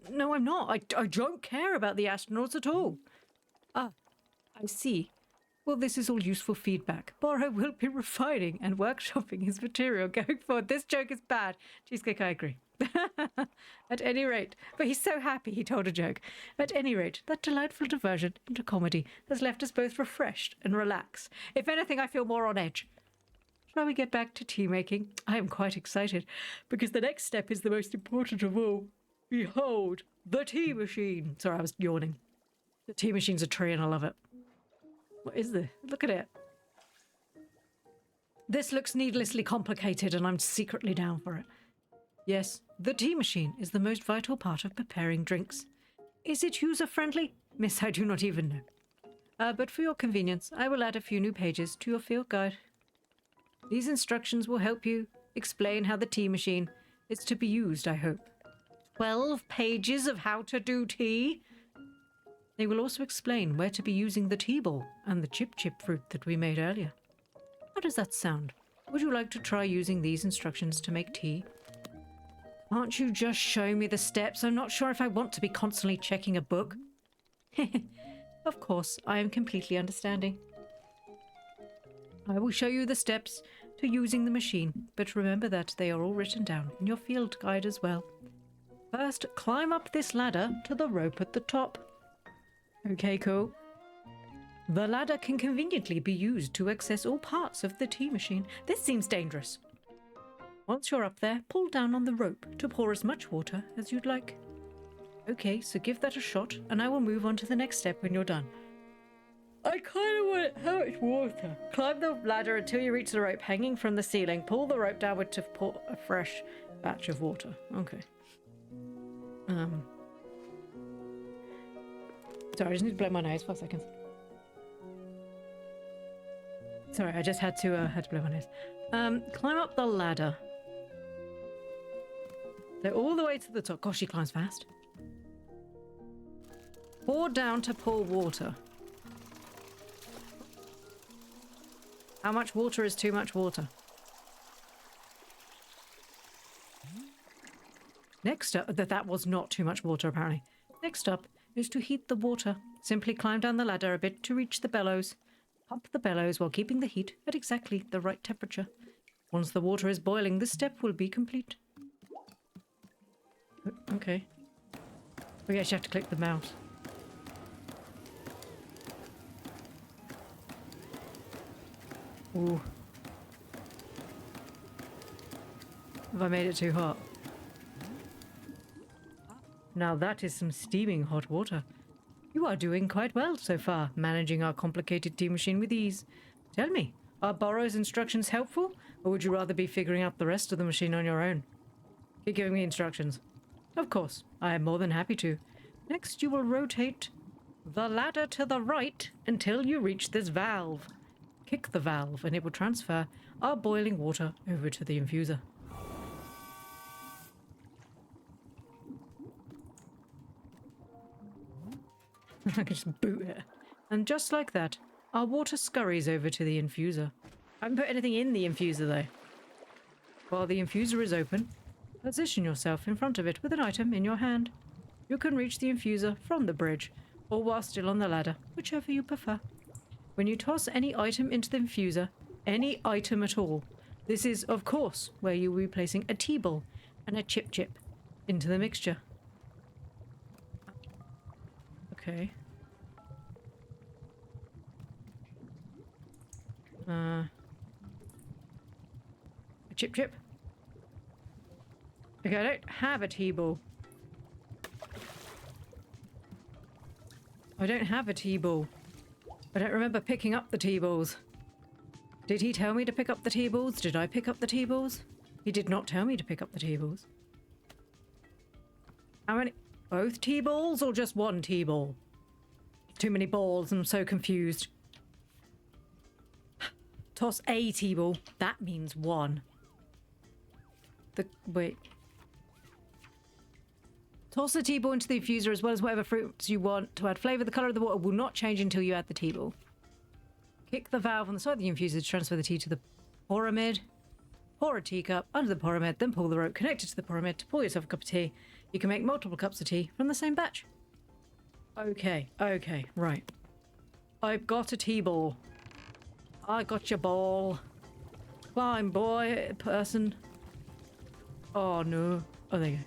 No, I'm not. I don't care about the astronauts at all. I see. Well, this is all useful feedback. Borrow will be refining and workshopping his material going forward. This joke is bad. Cheesecake, I agree. At any rate, but he's so happy he told a joke. At any rate, that delightful diversion into comedy has left us both refreshed and relaxed. If anything, I feel more on edge. Shall we get back to tea making? I am quite excited, because the next step is the most important of all. Behold, the tea machine. Sorry, I was yawning. The tea machine's a tree and I love it. What is this? Look at it. This looks needlessly complicated and I'm secretly down for it. Yes, the tea machine is the most vital part of preparing drinks. Is it user-friendly? Miss, I do not even know. But for your convenience, I will add a few new pages to your field guide. These instructions will help you explain how the tea machine is to be used, I hope. 12 pages of how to do tea? They will also explain where to be using the tea ball and the chip fruit that we made earlier. How does that sound? Would you like to try using these instructions to make tea? Aren't you just showing me the steps? I'm not sure if I want to be constantly checking a book. Of course, I am completely understanding. I will show you the steps to using the machine, but remember that they are all written down in your field guide as well. First, climb up this ladder to the rope at the top. Okay, cool. The ladder can conveniently be used to access all parts of the tea machine. This seems dangerous. Once you're up there, pull down on the rope to pour as much water as you'd like. Okay, so give that a shot, and I will move on to the next step when you're done. I kind of want how much water. Climb the ladder until you reach the rope hanging from the ceiling. Pull the rope downward to pour a fresh batch of water. Okay. Sorry, I just need to blow my nose for a second. Sorry, I just had to blow my nose. Climb up the ladder. So all the way to the top. Gosh, she climbs fast. Pour down to pour water. How much water is too much water? Next up, that was not too much water apparently. Next up is to heat the water. Simply climb down the ladder a bit to reach the bellows. Pump the bellows while keeping the heat at exactly the right temperature. Once the water is boiling, this step will be complete. Okay. We actually have to click the mouse. Ooh. Have I made it too hot? Now that is some steaming hot water. You are doing quite well so far, managing our complicated tea machine with ease. Tell me, are Borrow's instructions helpful, or would you rather be figuring out the rest of the machine on your own? Keep giving me instructions. Of course, I am more than happy to. Next, you will rotate the ladder to the right until you reach this valve. Kick the valve and it will transfer our boiling water over to the infuser. I can just boot it. And just like that, our water scurries over to the infuser. I haven't put anything in the infuser though. While the infuser is open, position yourself in front of it with an item in your hand. You can reach the infuser from the bridge, or while still on the ladder, whichever you prefer. When you toss any item into the infuser, any item at all, this is, of course, where you will be placing a tea ball and a chip into the mixture. Okay. A chip. Okay, I don't have a tea ball. I don't have a tea ball. I don't remember picking up the tea balls. Did he tell me to pick up the tea balls? Did I pick up the tea balls? He did not tell me to pick up the tea balls. How many? Both tea balls or just one tea ball? Too many balls, I'm so confused. Toss a tea ball. That means one. Wait. Toss the tea ball into the infuser as well as whatever fruits you want to add flavour. The colour of the water will not change until you add the tea ball. Kick the valve on the side of the infuser to transfer the tea to the pyramid. Pour a teacup under the pyramid, then pull the rope connected to the pyramid to pour yourself a cup of tea. You can make multiple cups of tea from the same batch. Okay, right. I've got a tea ball. I got your ball. Climb, boy, person. Oh, no. Oh, there you go.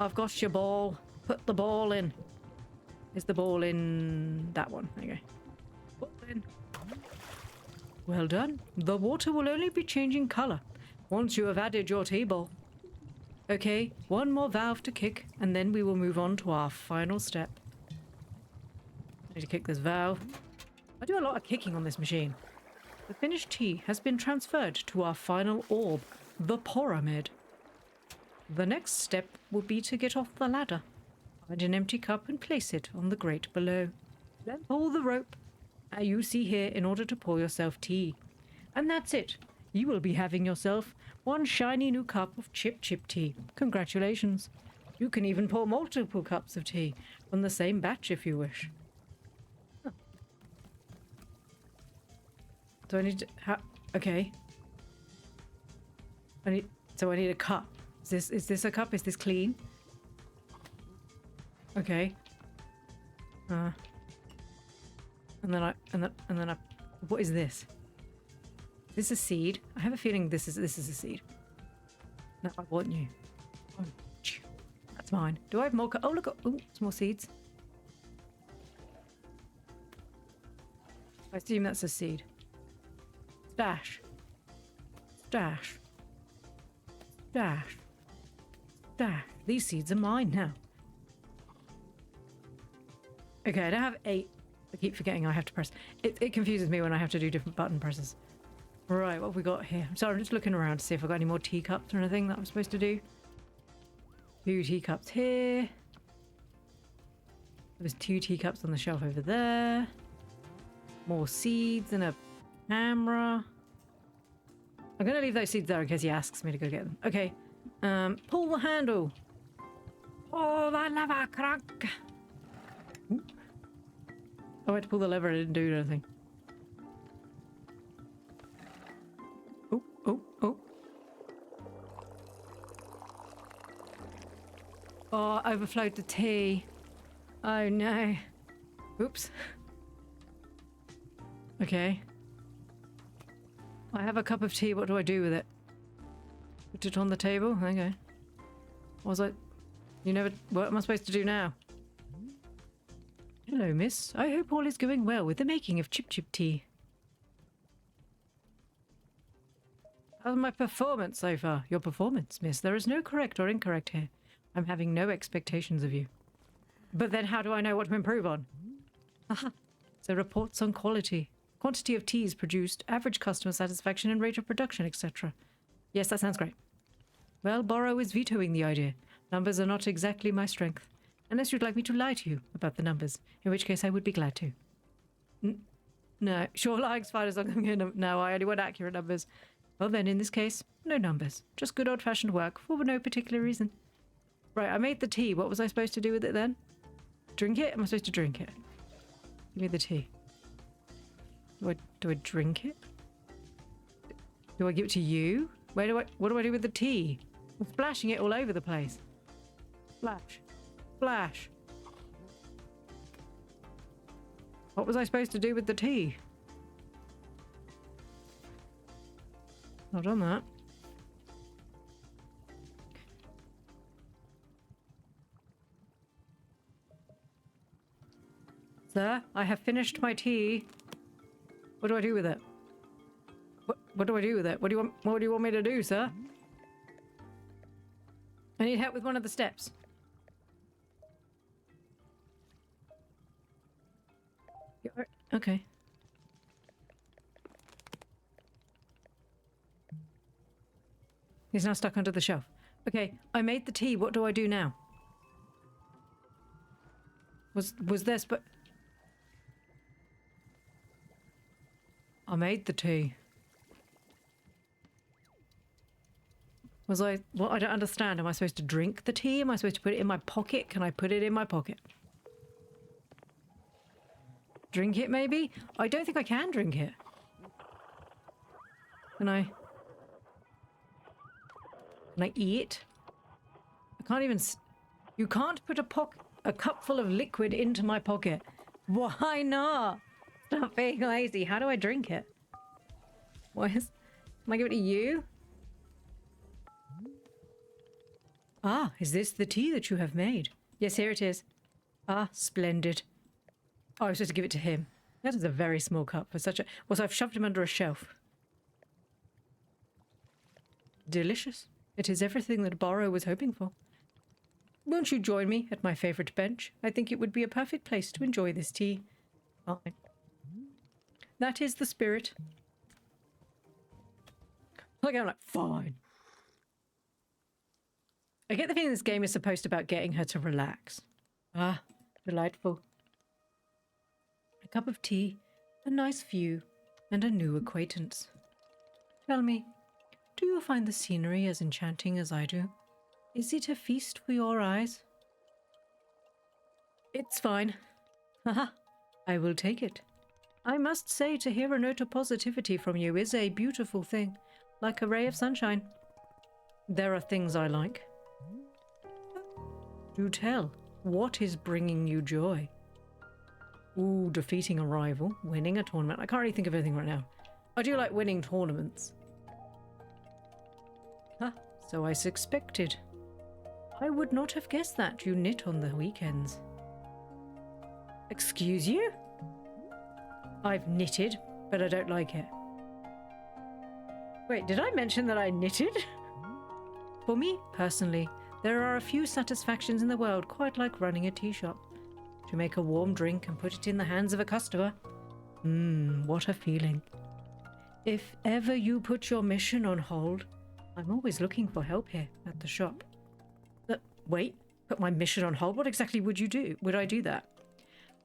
I've got your ball. Put the ball in. Is the ball in that one? There you go. Put it in. Well done. The water will only be changing colour once you have added your tea ball. Okay, one more valve to kick, and then we will move on to our final step. I need to kick this valve. I do a lot of kicking on this machine. The finished tea has been transferred to our final orb, the pyramid. The next step will be to get off the ladder, find an empty cup and place it on the grate below. Then pull the rope, as you see here, in order to pour yourself tea. And that's it. You will be having yourself one shiny new cup of chip tea. Congratulations. You can even pour multiple cups of tea from the same batch if you wish. Huh. So I need to... okay. I need a cup. Is this a cup? Is this clean? Okay. And then I what is this? Is this a seed? I have a feeling this is a seed. No, I want you. Oh, that's mine. Do I have more? Oh, look! Oh, some more seeds. I assume that's a seed. Stash. Stash. Dash. Dash. These seeds are mine now. Okay, I don't have 8. I keep forgetting I have to press. It confuses me when I have to do different button presses. Right, what have we got here? So I'm just looking around to see if I've got any more teacups or anything that I'm supposed to do. 2 teacups here. There's 2 teacups on the shelf over there. More seeds and a camera. I'm going to leave those seeds there in case he asks me to go get them. Okay. Pull the handle. Oh, the lever crank. I went to pull the lever and it didn't do anything. Oh, oh, oh. Oh, I overflowed the tea. Oh no. Oops. Okay. I have a cup of tea. What do I do with it? Put it on the table? Okay. What was I? You never... What am I supposed to do now? Hello, miss. I hope all is going well with the making of chip tea. How's my performance so far? Your performance, miss. There is no correct or incorrect here. I'm having no expectations of you. But then how do I know what to improve on? Aha. So reports on quality. Quantity of teas produced, average customer satisfaction and rate of production, etc. Yes, that sounds great. Well, Borrow is vetoing the idea. Numbers are not exactly my strength. Unless you'd like me to lie to you about the numbers, in which case I would be glad to. No, sure, lying's fine as long as I'm getting... No, I only want accurate numbers. Well then, in this case, no numbers. Just good old-fashioned work for no particular reason. Right, I made the tea. What was I supposed to do with it then? Drink it? Am I supposed to drink it? Give me the tea. Do I drink it? Do I give it to you? What do I do with the tea? I'm splashing it all over the place. Splash. Splash. What was I supposed to do with the tea? Not done that. Sir, I have finished my tea. What do I do with it? What do I do with it? What do you want me to do, sir? I need help with one of the steps. Okay. He's now stuck under the shelf. Okay, I made the tea. What do I do now? Was this but I made the tea. Was I... Well, I don't understand. Am I supposed to drink the tea? Am I supposed to put it in my pocket? Can I put it in my pocket? Drink it, maybe? I don't think I can drink it. Can I eat? I can't even... You can't put a cup full of liquid into my pocket. Why not? Stop being lazy. How do I drink it? Can I give it to you? Ah, is this the tea that you have made? Yes, here it is. Ah, splendid. Oh, I was supposed to give it to him. That is a very small cup for such a... Well, so I've shoved him under a shelf. Delicious. It is everything that Borrow was hoping for. Won't you join me at my favourite bench? I think it would be a perfect place to enjoy this tea. Fine. That is the spirit. Like, I'm like, fine. I get the feeling this game is supposed to be about getting her to relax. Ah, delightful. A cup of tea, a nice view, and a new acquaintance. Tell me, do you find the scenery as enchanting as I do? Is it a feast for your eyes? It's fine. Haha, I will take it. I must say, to hear a note of positivity from you is a beautiful thing, like a ray of sunshine. There are things I like. Do tell, what is bringing you joy? Ooh, defeating a rival, winning a tournament. I can't really think of anything right now. I do like winning tournaments. Huh, so I suspected. I would not have guessed that you knit on the weekends. Excuse you? I've knitted, but I don't like it. Wait, did I mention that I knitted? For me, personally, there are a few satisfactions in the world, quite like running a tea shop. To make a warm drink and put it in the hands of a customer. What a feeling. If ever you put your mission on hold, I'm always looking for help here at the shop. Wait, put my mission on hold? What exactly would you do? Would I do that?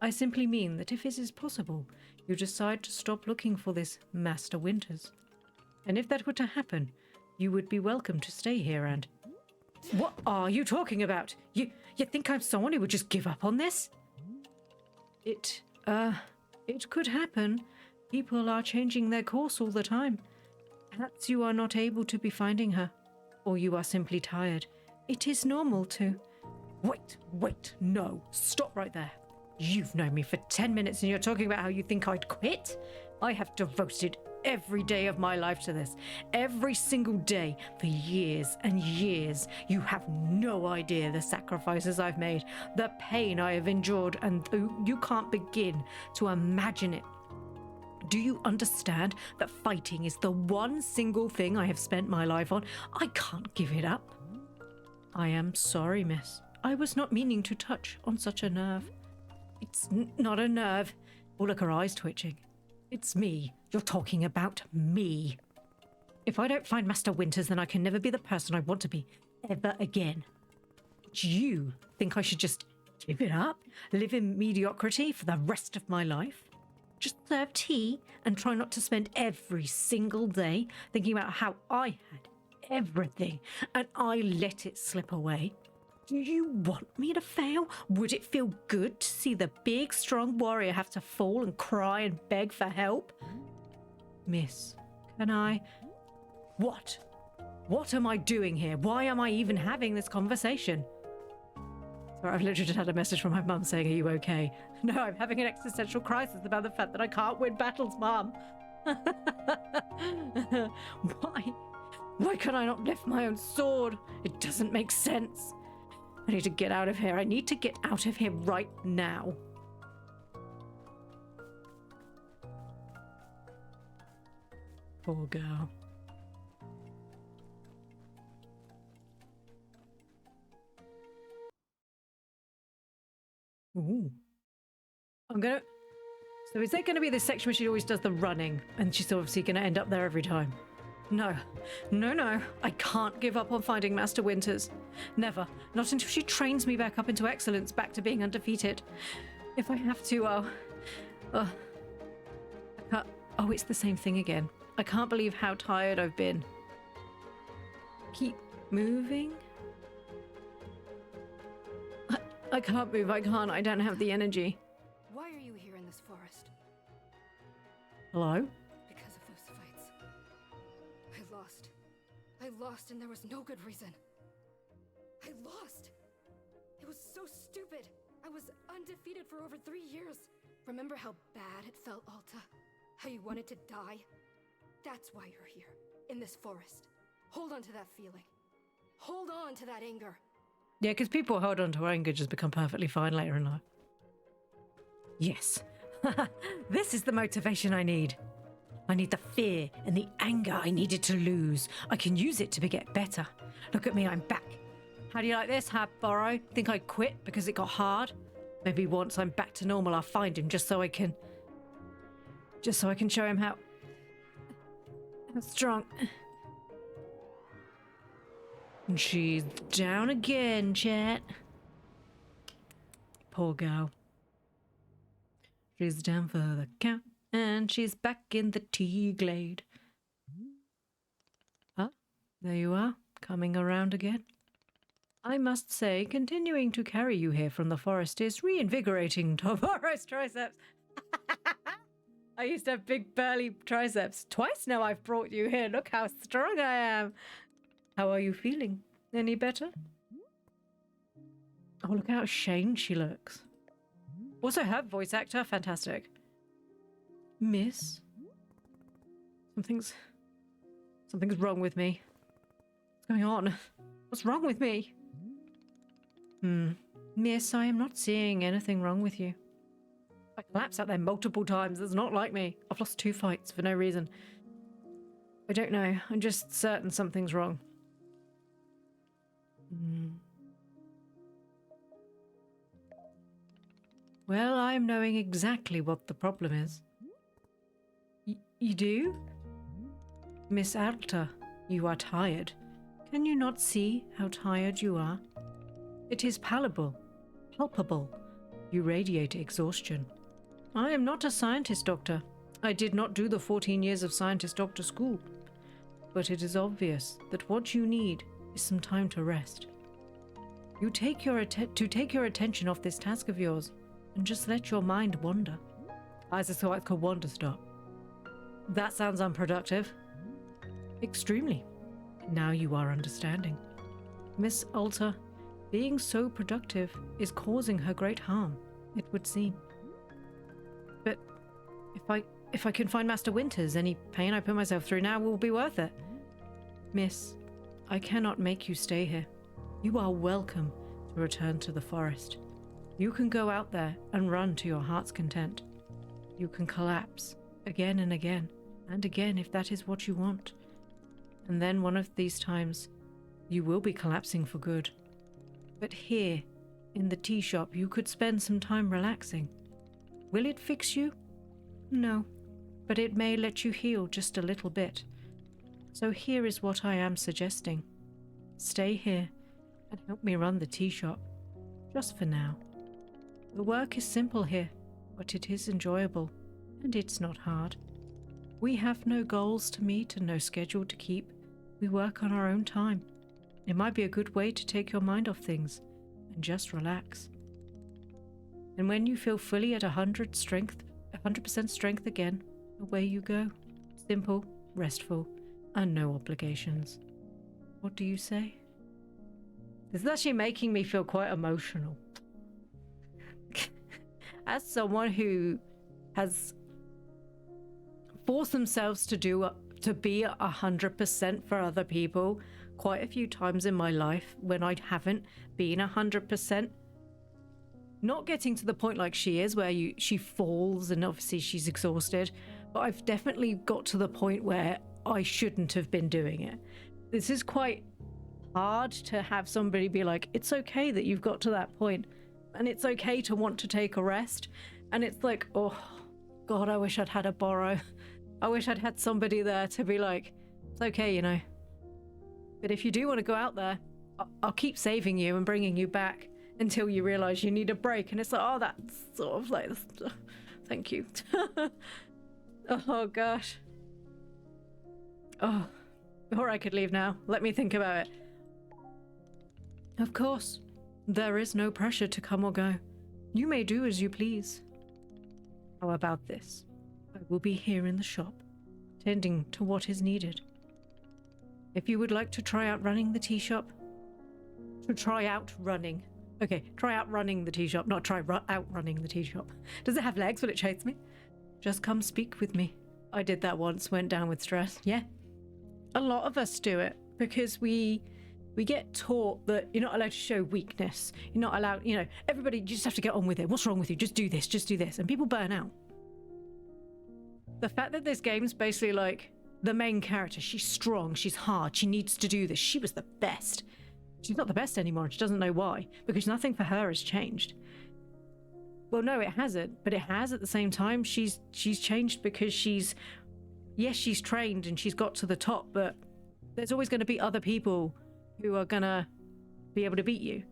I simply mean that if it is possible, you decide to stop looking for this Master Winters. And if that were to happen, you would be welcome to stay here and... What are you talking about? You think I'm someone who would just give up on this? It could happen. People are changing their course all the time. Perhaps you are not able to be finding her, or you are simply tired. It is normal to... Wait, no, stop right there. You've known me for 10 minutes and you're talking about how you think I'd quit? I have devoted every day of my life to this. Every single day for years and years. You have no idea the sacrifices I've made, the pain I have endured, and you can't begin to imagine it. Do you understand that fighting is the one single thing I have spent my life on? I can't give it up. I am sorry, miss. I was not meaning to touch on such a nerve. It's not a nerve. Oh, look, her eyes twitching. It's me. You're talking about me. If I don't find Master Winters, then I can never be the person I want to be ever again. Do you think I should just give it up? Live in mediocrity for the rest of my life? Just serve tea and try not to spend every single day thinking about how I had everything and I let it slip away? Do you want me to fail? Would it feel good to see the big, strong warrior have to fall and cry and beg for help? Miss, can I... What? What am I doing here? Why am I even having this conversation? Sorry, I've literally just had a message from my mum saying, are you okay? No, I'm having an existential crisis about the fact that I can't win battles, Mum. Why? Why can I not lift my own sword? It doesn't make sense. I need to get out of here. I need to get out of here right now. Poor girl. Ooh. So is there going to be this section where she always does the running and she's obviously going to end up there every time? No. I can't give up on finding Master Winters. Never. Not until she trains me back up into excellence, back to being undefeated. If I have to, I can't... Oh, it's the same thing again. I can't believe how tired I've been. Keep moving? I can't move. I can't. I don't have the energy. Why are you here in this forest? Hello? Because of those fights. I lost and there was no good reason. I lost! It was so stupid. I was undefeated for over 3 years. Remember how bad it felt, Alta? How you wanted to die? That's why you're here, in this forest. Hold on to that feeling. Hold on to that anger. Yeah, because people hold on to anger just become perfectly fine later in life. Yes. This is the motivation I need. I need the fear and the anger I needed to lose. I can use it to get better. Look at me, I'm back. How do you like this, Borrow? Think I quit because it got hard? Maybe once I'm back to normal, I'll find him just so I can show him how strong. And she's down again, chat. Poor girl. She's down for the count, and she's back in the tea glade. Ah, there you are, coming around again. I must say, continuing to carry you here from the forest is reinvigorating Tomorrow's triceps. I used to have big burly triceps. Twice now I've brought you here. Look how strong I am. How are you feeling? Any better? Oh, look how ashamed she looks. Also, her voice actor, fantastic. Miss? Something's wrong with me. What's going on? What's wrong with me? Miss, I am not seeing anything wrong with you. I collapsed out there multiple times. That's not like me. I've lost 2 fights for no reason. I don't know. I'm just certain something's wrong. Well, I'm knowing exactly what the problem is. You do? Miss Alta, you are tired. Can you not see how tired you are? It is palpable. You radiate exhaustion. I am not a scientist, Doctor. I did not do the 14 years of scientist doctor school. But it is obvious that what you need is some time to rest. You take your attention off this task of yours and just let your mind wander. As it's called Wanderstop. That sounds unproductive. Extremely. Now you are understanding. Miss Alta, being so productive is causing her great harm, it would seem. But if I can find Master Winters, any pain I put myself through now will be worth it. Miss, I cannot make you stay here. You are welcome to return to the forest. You can go out there and run to your heart's content. You can collapse again and again and again if that is what you want. And then one of these times, you will be collapsing for good. But here, in the tea shop, you could spend some time relaxing. Will it fix you? No, but it may let you heal just a little bit. So here is what I am suggesting. Stay here and help me run the tea shop, just for now. The work is simple here, but it is enjoyable, and it's not hard. We have no goals to meet and no schedule to keep. We work on our own time. It might be a good way to take your mind off things and just relax. And when you feel fully at 100% strength again, away you go. Simple, restful, and no obligations. What do you say? This is actually making me feel quite emotional. As someone who has forced themselves to be 100% for other people quite a few times in my life when I haven't been 100%, not getting to the point like she is where she falls and obviously she's exhausted, but I've definitely got to the point where I shouldn't have been doing it. This is quite hard to have somebody be like, it's okay that you've got to that point and it's okay to want to take a rest. And it's like, oh God, I wish I'd had a borrow. I wish I'd had somebody there to be like, it's okay, you know. But if you do want to go out there, I'll keep saving you and bringing you back until you realize you need a break. And it's like, oh, that's sort of like, thank you. Oh gosh. Oh, or I could leave now. Let me think about it. Of course, there is no pressure to come or go. You may do as you please. How about this? I will be here in the shop, tending to what is needed. If you would like to try out running the tea shop, try out running the tea shop, not out running the tea shop. Does it have legs? Will it chase me? Just come speak with me. I did that once, went down with stress. Yeah. A lot of us do it because we get taught that you're not allowed to show weakness. You're not allowed, you know, everybody, you just have to get on with it. What's wrong with you? Just do this, just do this. And people burn out. The fact that this game's basically like the main character, she's strong, she's hard, she needs to do this. She was the best. She's not the best anymore. She doesn't know why, because nothing for her has changed. Well, no, it hasn't, but it has at the same time. She's changed because she's trained and she's got to the top, but there's always going to be other people who are gonna be able to beat you,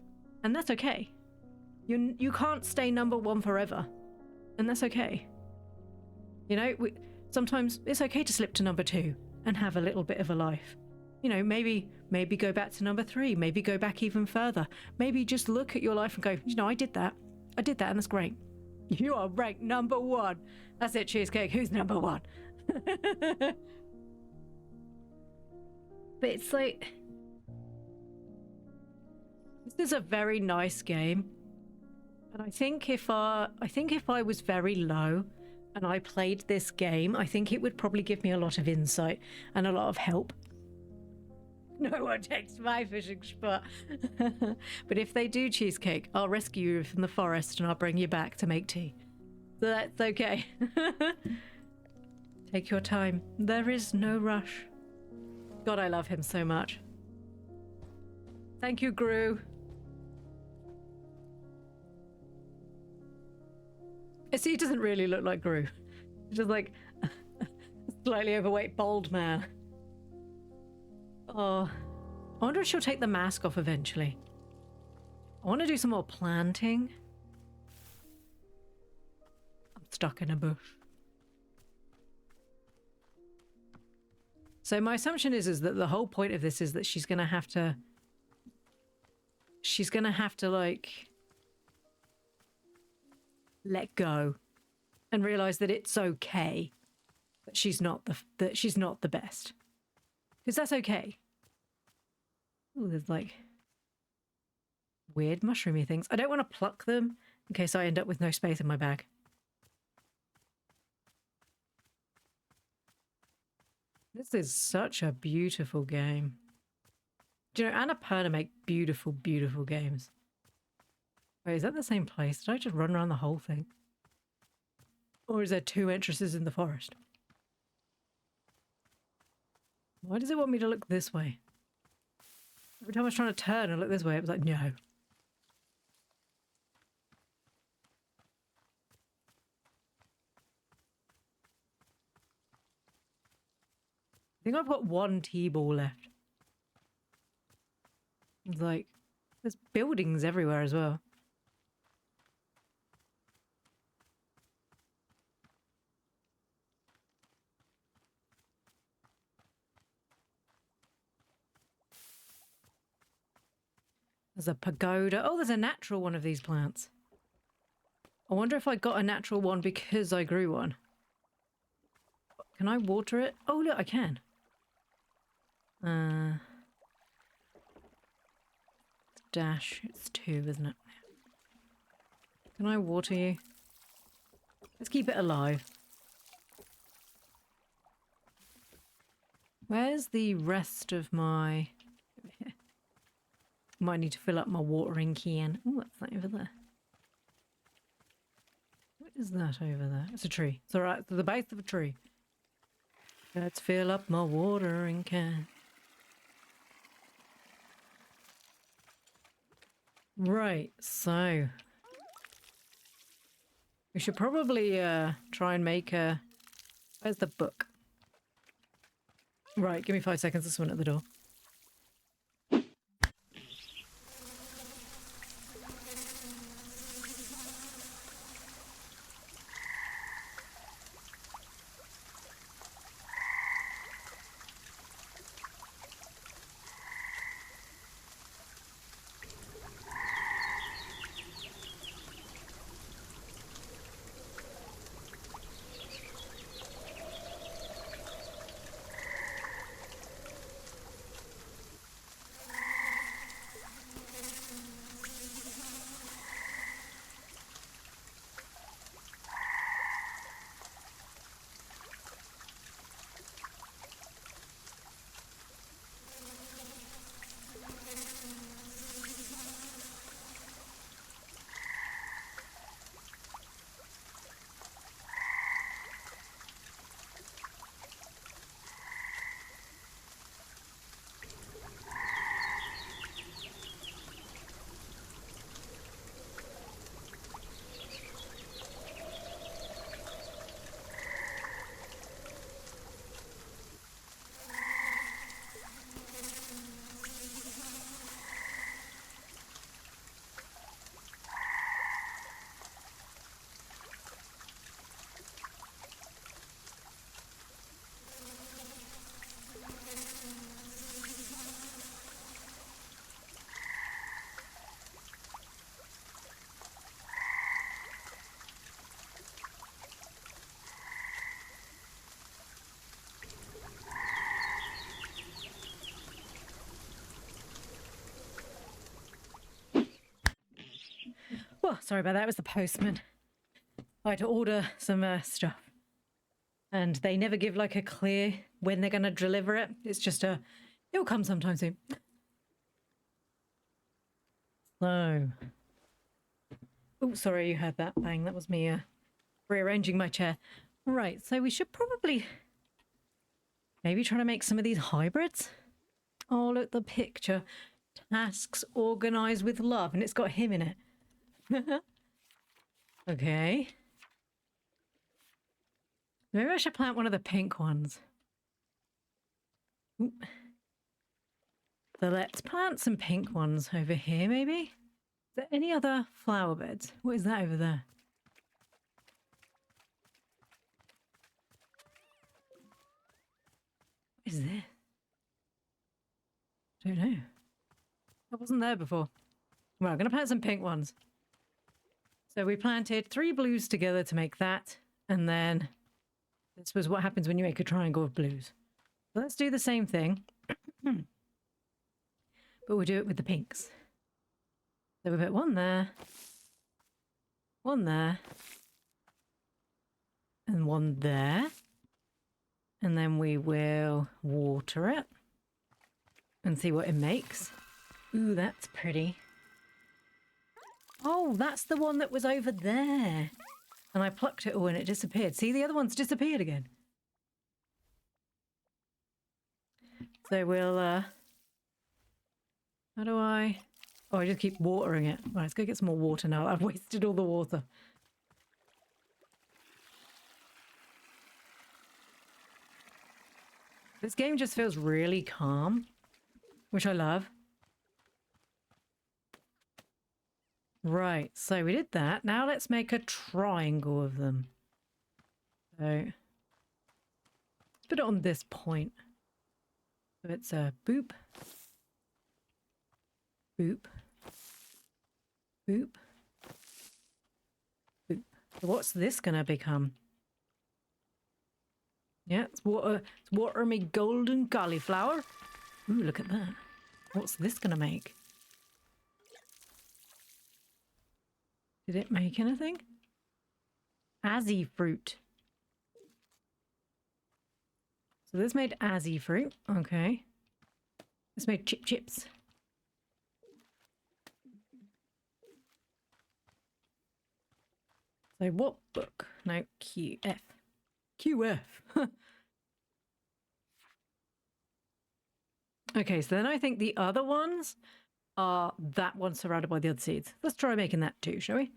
and that's okay. You can't stay number one forever, and that's okay. You know, sometimes it's okay to slip to number 2 and have a little bit of a life. You know, maybe go back to number 3, maybe go back even further. Maybe just look at your life and go, you know, I did that, and that's great. You are ranked number 1. That's it, Cheesecake. Who's number 1? But it's like, this is a very nice game, and I think if I was very low and I played this game, I think it would probably give me a lot of insight and a lot of help. No one takes my fishing spot. But if they do, Cheesecake, I'll rescue you from the forest and I'll bring you back to make tea. So that's okay. Take your time. There is no rush. God, I love him so much. Thank you, Gru. See, he doesn't really look like Gru. He's just like a slightly overweight, bald man. Oh, I wonder if she'll take the mask off eventually. I want to do some more planting. I'm stuck in a bush. So my assumption is that the whole point of this is that she's going to have to... She's going to have to, like... let go. And realise that it's okay. That she's not the best. Because that's okay. Ooh, there's like... weird mushroomy things. I don't want to pluck them in case I end up with no space in my bag. This is such a beautiful game. Do you know, Annapurna make beautiful, beautiful games. Wait, is that the same place? Did I just run around the whole thing? Or is there two entrances in the forest? Why does it want me to look this way? Every time I was trying to turn and look this way, it was like, no. I think I've got one T-ball left. It's like, there's buildings everywhere as well. There's a pagoda. Oh, there's a natural one of these plants. I wonder if I got a natural one because I grew one. Can I water it? Oh, look, I can. Dash. It's 2, isn't it? Can I water you? Let's keep it alive. Where's the rest of my... over here. Might need to fill up my watering can. Oh, what's that over there? What is that over there? It's a tree. It's alright. It's the base of a tree. Let's fill up my watering can. Right, so... we should probably try and make a... Where's the book? Right, give me 5 seconds. There's someone at the door. Oh, sorry about that. It was the postman. I had to order some stuff. And they never give like a clear when they're going to deliver it. It's just it'll come sometime soon. So. Oh, sorry you heard that bang. That was me rearranging my chair. Right, so we should probably maybe try to make some of these hybrids. Oh, look, the picture. Tasks organized with love. And it's got him in it. Okay. Maybe I should plant one of the pink ones. Oop. So let's plant some pink ones over here, maybe? Is there any other flower beds? What is that over there? What is this? Don't know. That wasn't there before. Well, I'm going to plant some pink ones. So we planted 3 blues together to make that. And then this was what happens when you make a triangle of blues. So let's do the same thing. But we'll do it with the pinks. So we put one there. One there. And one there. And then we will water it. And see what it makes. Ooh, that's pretty. Oh, that's the one that was over there. And I plucked it all and it disappeared. See, the other one's disappeared again. So we'll, how do I... Oh, I just keep watering it. Right, let's go get some more water now. I've wasted all the water. This game just feels really calm, which I love. Right, so we did that. Now let's make a triangle of them. So, let's put it on this point. So it's a boop, boop, boop, boop. So what's this gonna become? Yeah, it's water me golden cauliflower. Ooh, look at that. What's this gonna make? Did it make anything? Azzy fruit. So this made azzy fruit. Okay. This made chips. So what book? No, QF. QF. Okay, so then I think the other ones are that one surrounded by the other seeds. Let's try making that too, shall we?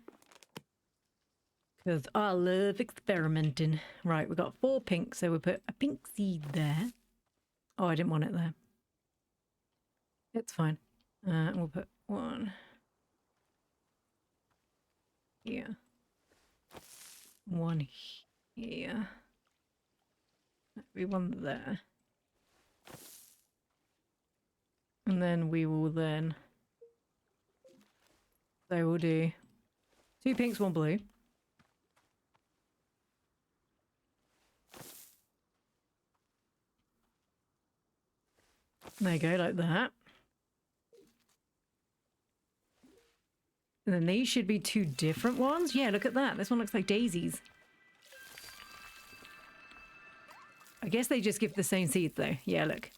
Because I love experimenting. Right, we've got 4 pink, so we'll put a pink seed there. Oh, I didn't want it there. It's fine. We'll put 1 here. 1 here. Maybe 1 there. And then we will then... So we'll do 2 pinks, 1 blue. There you go, like that. And then these should be 2 different ones. Yeah, look at that. This one looks like daisies. I guess they just give the same seeds though. Yeah, look.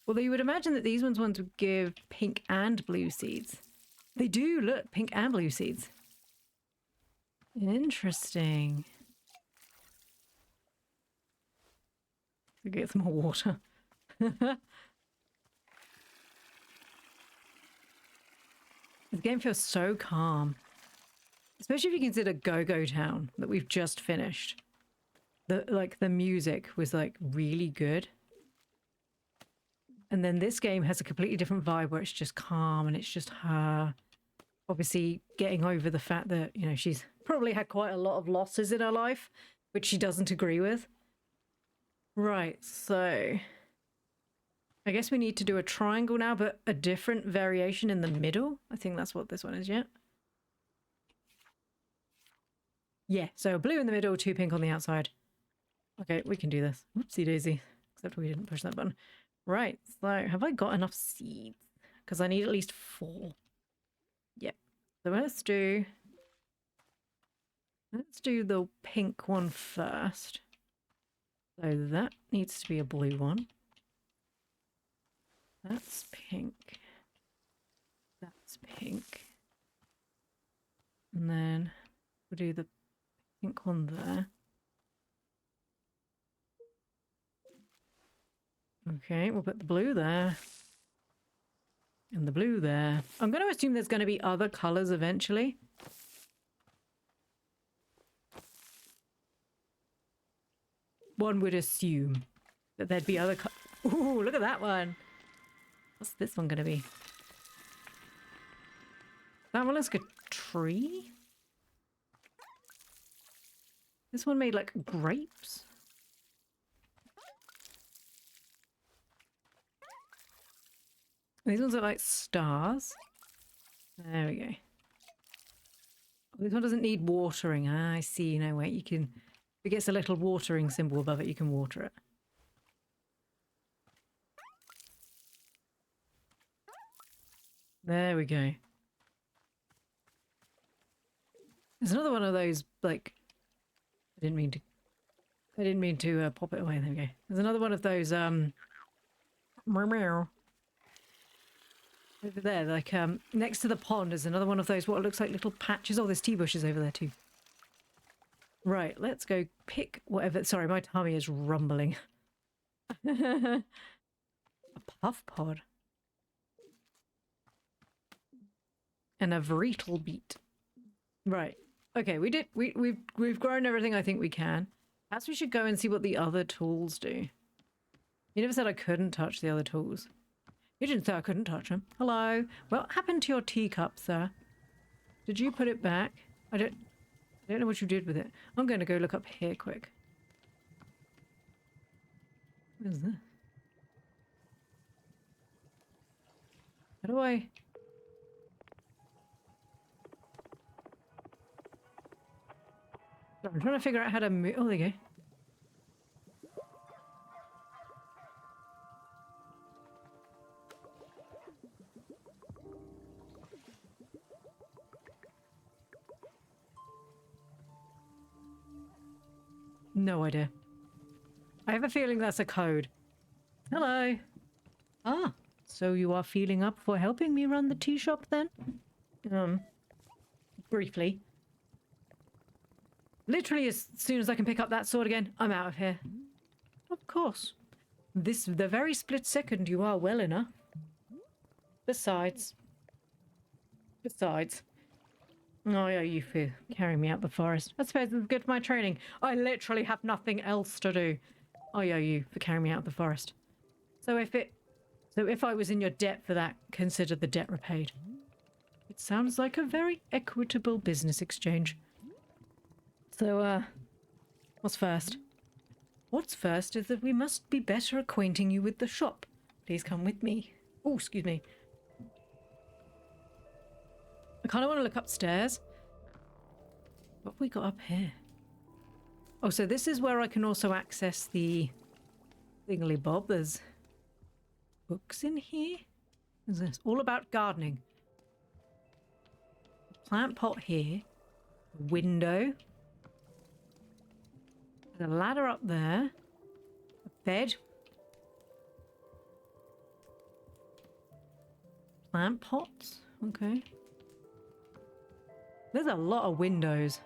Although you would imagine that these ones would give pink and blue seeds. They do, look, pink and blue seeds. Interesting. We get some more water. This game feels so calm. Especially if you consider Go-Go Town that we've just finished. The music was like really good. And then this game has a completely different vibe where it's just calm and it's just her obviously getting over the fact that, you know, she's probably had quite a lot of losses in her life, which she doesn't agree with. Right, so I guess we need to do a triangle now, but a different variation in the middle. I think that's what this one is, yeah. Yeah, so a blue in the middle, 2 pink on the outside. Okay, we can do this. Whoopsie daisy. Except we didn't push that button. Right, so have I got enough seeds? Because I need at least 4. Yep. So let's do the pink one first. So that needs to be a blue one. That's pink. That's pink. And then we'll do the pink one there. Okay, we'll put the blue there. And the blue there. I'm going to assume there's going to be other colours eventually. one would assume that there'd be other... Ooh, look at that one. What's this one going to be? That one looks like a tree. This one made like grapes. These ones are like stars. There we go. This one doesn't need watering. Ah, I see. No, wait, you can... If it gets a little watering symbol above it, you can water it. There we go. There's another one of those, like... I didn't mean to pop it away. There we go. There's another one of those, meow. Over there, like, next to the pond is another one of those, what looks like little patches. Oh, there's tea bushes over there too. Right, let's go pick whatever... Sorry, my tummy is rumbling. A puff pod. And a vreetle beet. Right. Okay, we've grown everything I think we can. Perhaps we should go and see what the other tools do. You never said I couldn't touch the other tools. You didn't say I couldn't touch them. Hello. What happened to your teacup, sir? Did you put it back? I don't know what you did with it. I'm going to go look up here quick. What is this? How do I... I'm trying to figure out how to move... Oh, there you go. No idea. I have a feeling that's a code. Hello. Ah, so you are feeling up for helping me run the tea shop then? Briefly. Literally as soon as I can pick up that sword again, I'm out of here. Of course. The very split second you are well enough. Besides. Oh, yeah, you for carrying me out the forest. I suppose it's good for my training. I literally have nothing else to do. Oh, yeah, you for carrying me out the forest. So if I was in your debt for that, consider the debt repaid. It sounds like a very equitable business exchange. So, what's first? What's first is that we must be better acquainting you with the shop. Please come with me. Oh, excuse me. I kind of want to look upstairs. What have we got up here? Oh, so this is where I can also access the thingy-bob. There's books in here. What's this? All about gardening. Plant pot here. Window. There's a ladder up there. A bed. Plant pots. Okay. There's a lot of windows.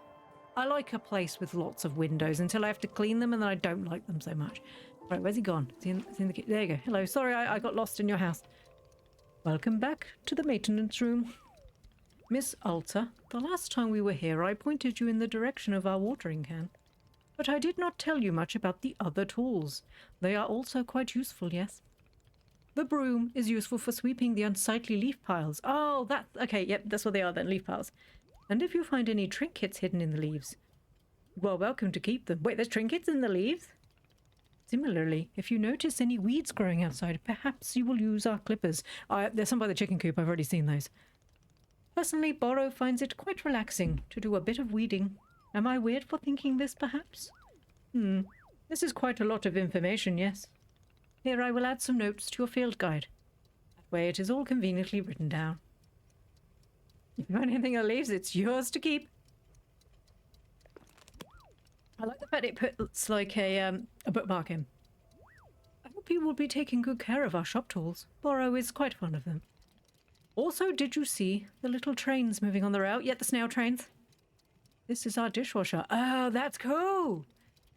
I like a place with lots of windows until I have to clean them, and then I don't like them so much. Right, where's he gone? Is he in the kitchen? There you go. Hello, sorry I got lost in your house. Welcome back to the maintenance room. Miss Alta, the last time we were here I pointed you in the direction of our watering can. But I did not tell you much about the other tools. They are also quite useful, yes? The broom is useful for sweeping the unsightly leaf piles. Oh, okay, yep, that's what they are then, leaf piles. And if you find any trinkets hidden in the leaves, you are welcome to keep them. Wait, there's trinkets in the leaves? Similarly, if you notice any weeds growing outside, perhaps you will use our clippers. There's some by the chicken coop, I've already seen those. Personally, Borrow finds it quite relaxing to do a bit of weeding. Am I weird for thinking this, perhaps? This is quite a lot of information, yes. Here I will add some notes to your field guide. That way it is all conveniently written down. If you find anything that leaves, it's yours to keep. I like the fact it puts like a bookmark in. I hope you will be taking good care of our shop tools. Borrow is quite fond of them. Also, did you see the little trains moving on the rail? Yeah, the snail trains. This is our dishwasher. Oh, that's cool.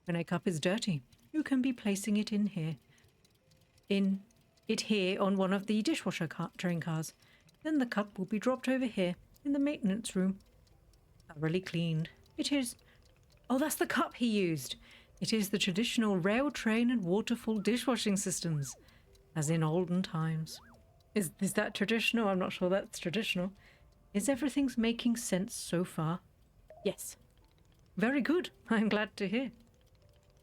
When a cup is dirty, you can be placing it in here. Here on one of the dishwasher train cars. Then the cup will be dropped over here in the maintenance room. Thoroughly cleaned. It is... Oh, that's the cup he used. It is the traditional rail train and waterfall dishwashing systems, as in olden times. Is that traditional? I'm not sure that's traditional. Is everything's making sense so far? Yes. Very good. I'm glad to hear.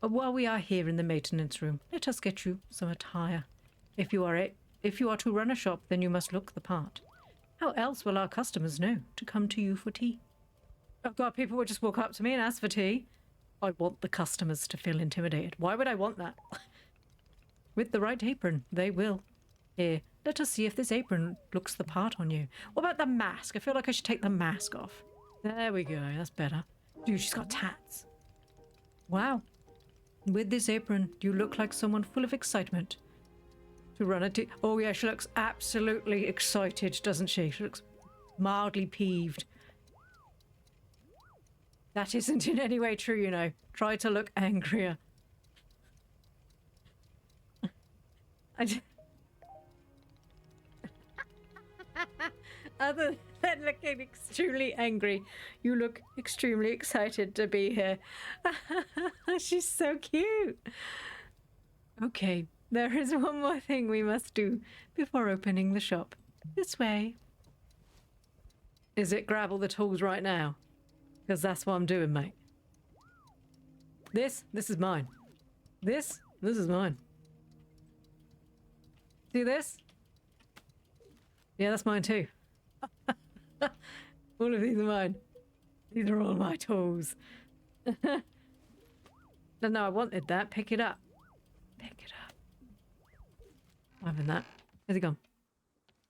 While we are here in the maintenance room, let us get you some attire. If you are to run a shop, then you must look the part. How else will our customers know to come to you for tea? Oh God, people would just walk up to me and ask for tea. I want the customers to feel intimidated. Why would I want that? With the right apron, they will. Here, let us see if this apron looks the part on you. What about the mask? I feel like I should take the mask off. There we go, that's better. Dude, she's got tats. Wow. With this apron, you look like someone full of excitement. To run a tea. Oh yeah, she looks absolutely excited, doesn't she? She looks mildly peeved. That isn't in any way true, you know. Try to look angrier. Other than looking extremely angry, you look extremely excited to be here. She's so cute. Okay, there is one more thing we must do before opening the shop. This way. Is it grab all the tools right now? Because that's what I'm doing, mate. This is mine. This is mine. See this? Yeah, that's mine too. All of these are mine. These are all my tools. No, I wanted that. Pick it up. Pick it up. I'm having that. Where's he gone?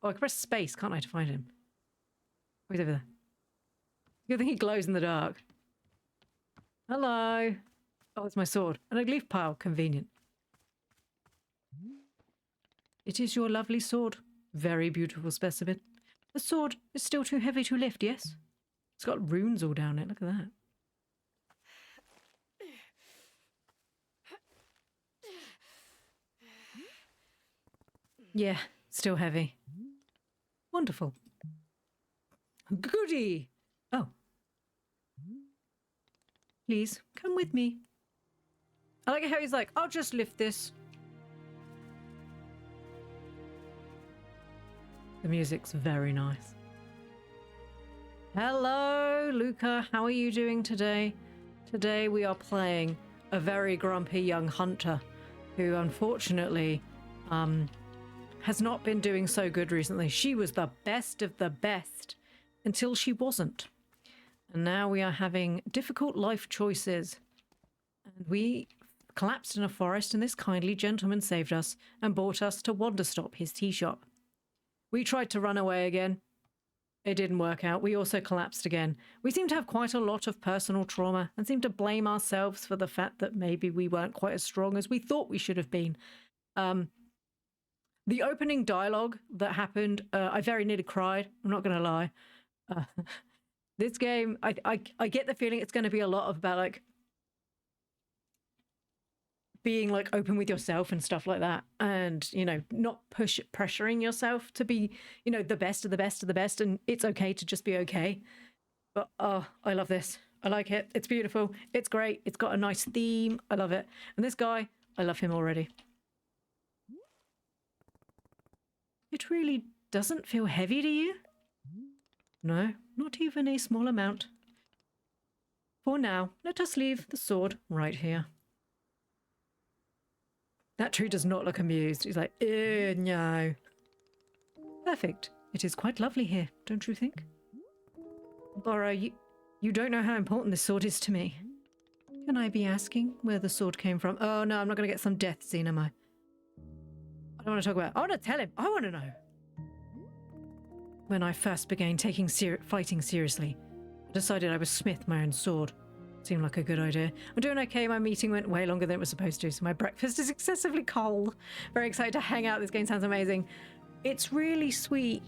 Oh, I can press space, can't I, to find him? Oh, he's over there. Good thing he glows in the dark. Hello. Oh, it's my sword. And a leaf pile. Convenient. It is your lovely sword. Very beautiful specimen. The sword is still too heavy to lift, yes? It's got runes all down it. Look at that. Yeah, still heavy. Wonderful. Goody! Oh. Please, come with me. I like how he's like, I'll just lift this. The music's very nice. Hello, Luca. How are you doing today? Today we are playing a very grumpy young hunter who unfortunately has not been doing so good recently. She was the best of the best until she wasn't. And now we are having difficult life choices. And we collapsed in a forest and this kindly gentleman saved us and brought us to Wanderstop, his tea shop. We tried to run away again. It didn't work out. We also collapsed again. We seem to have quite a lot of personal trauma and seem to blame ourselves for the fact that maybe we weren't quite as strong as we thought we should have been. The opening dialogue that happened, I very nearly cried. I'm not going to lie. This game, I get the feeling it's going to be a lot of about like being like open with yourself and stuff like that, and you know, not pressuring yourself to be, you know, the best of the best of the best, and it's okay to just be okay. But oh, I love this. I like it. It's beautiful. It's great. It's got a nice theme. I love it. And this guy, I love him already. It really doesn't feel heavy to you? No, not even a small amount. For now, let us leave the sword right here. That tree does not look amused. He's like, no. Perfect. It is quite lovely here, don't you think? Bora, you don't know how important this sword is to me. Can I be asking where the sword came from? Oh no, I'm not going to get some death scene, am I? I don't want to talk about it. I want to tell him. I want to know. When I first began taking fighting seriously, I decided I would smith my own sword. Seemed like a good idea. I'm doing okay. My meeting went way longer than it was supposed to, so my breakfast is excessively cold. Very excited to hang out. This game sounds amazing. It's really sweet.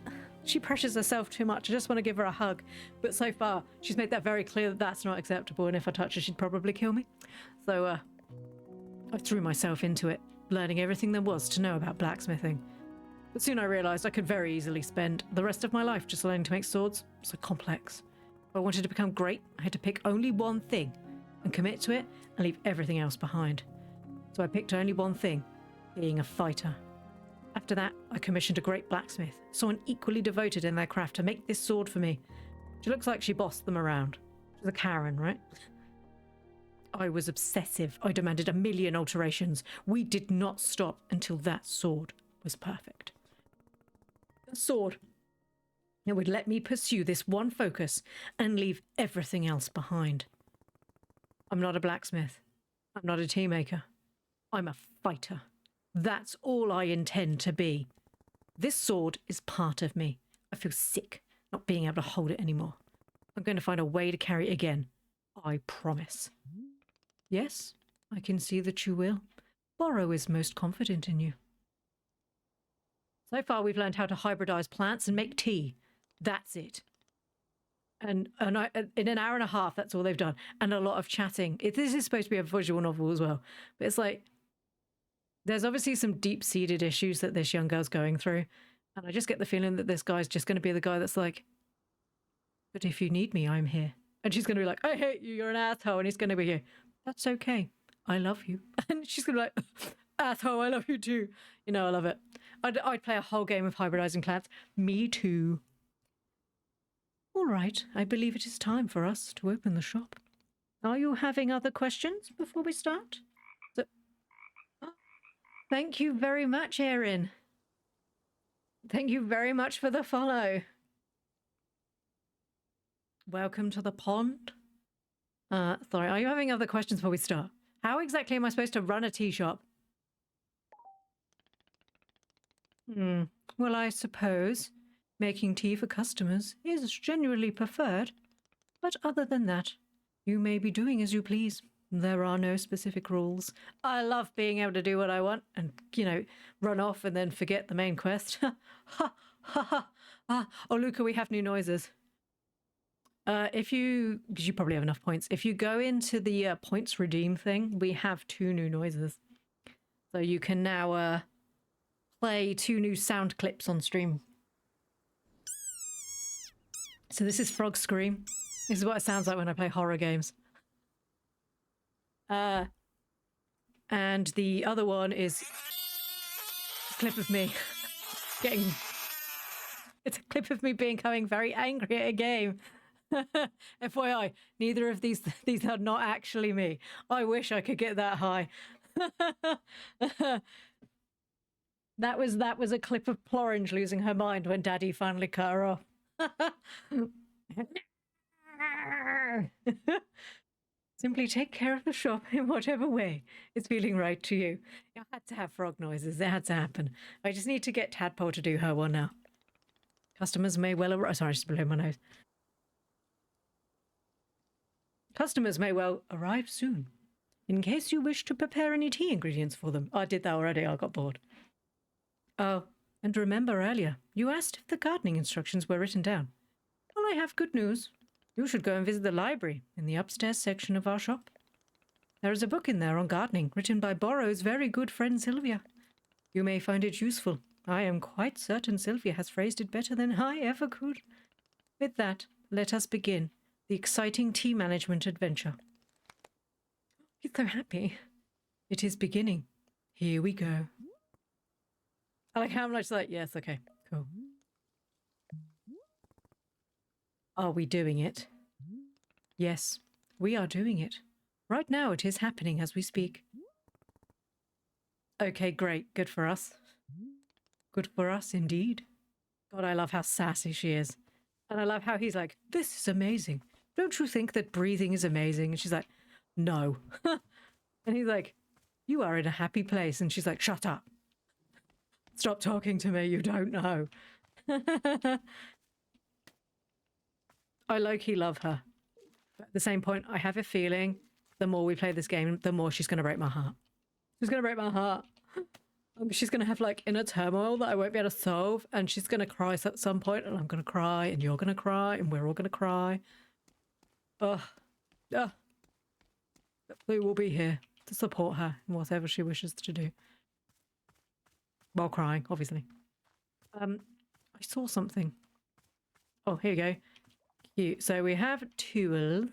She pressures herself too much. I just want to give her a hug. But so far, she's made that very clear that that's not acceptable, and if I touch her, she'd probably kill me. So, I threw myself into it, learning everything there was to know about blacksmithing. But soon I realised I could very easily spend the rest of my life just learning to make swords. So complex. If I wanted to become great, I had to pick only one thing. and commit to it and leave everything else behind. So I picked only one thing, being a fighter. After that, I commissioned a great blacksmith, someone equally devoted in their craft, to make this sword for me. She looks like she bossed them around. She's a Karen, right? I was obsessive. I demanded 1,000,000 alterations. We did not stop until that sword was perfect. A sword that would let me pursue this one focus and leave everything else behind. I'm not a blacksmith. I'm not a tea maker. I'm a fighter. That's all I intend to be. This sword is part of me. I feel sick not being able to hold it anymore. I'm going to find a way to carry it again. I promise. Yes, I can see that you will. Borrow is most confident in you. So far, we've learned how to hybridize plants and make tea. That's it. And in an hour and a half, that's all they've done. And a lot of chatting. This is supposed to be a visual novel as well. But it's like, there's obviously some deep-seated issues that this young girl's going through. And I just get the feeling that this guy's just going to be the guy that's like, but if you need me, I'm here. And she's going to be like, I hate you, you're an asshole. And he's going to be here. That's okay. I love you. And she's going to be like, asshole, I love you too. You know, I love it. I'd play a whole game of hybridizing plants. Me too. All right, I believe it is time for us to open the shop. Are you having other questions before we start? Thank you very much, Erin. Thank you very much for the follow. Welcome to the pond. Sorry, are you having other questions before we start? How exactly am I supposed to run a tea shop? Well, I suppose making tea for customers is genuinely preferred. But other than that, you may be doing as you please. There are no specific rules. I love being able to do what I want and, you know, run off and then forget the main quest. Ha, ha, ha. Oh, Luca, we have new noises. Because you probably have enough points. If you go into the points redeem thing, we have 2 new noises. So you can now play 2 new sound clips on stream. So this is Frog Scream. This is what it sounds like when I play horror games. And the other one is a clip of me getting... It's a clip of me becoming very angry at a game. FYI, neither of these are not actually me. I wish I could get that high. That was a clip of Plorange losing her mind when Daddy finally cut her off. Simply take care of the shop in whatever way is feeling right to you. I had to have frog noises. It had to happen. I just need to get Tadpole to do her one now. Customers may well arrive. Sorry, I just blew my nose. Customers may well arrive soon. In case you wish to prepare any tea ingredients for them. I did that already. I got bored. Oh, and remember earlier, you asked if the gardening instructions were written down. Well, I have good news. You should go and visit the library in the upstairs section of our shop. There is a book in there on gardening written by Borrow's very good friend Sylvia. You may find it useful. I am quite certain Sylvia has phrased it better than I ever could. With that, let us begin the exciting tea management adventure. He's so happy. It is beginning. Here we go. I like how much like, yes, okay, cool. Are we doing it? Yes, we are doing it. Right now it is happening as we speak. Okay, great. Good for us. Good for us indeed. God, I love how sassy she is. And I love how he's like, this is amazing. Don't you think that breathing is amazing? And she's like, no. And he's like, you are in a happy place. And she's like, shut up. Stop talking to me. You don't know. I low-key love her. But at the same point, I have a feeling the more we play this game, the more she's going to break my heart. She's going to break my heart. She's going to have like inner turmoil that I won't be able to solve. And she's going to cry at some point, and I'm going to cry, and you're going to cry, and we're all going to cry. Ugh. Ugh. But Ploo will be here to support her in whatever she wishes to do. While crying, obviously. I saw something. Oh, here you go. Cute. So we have tools.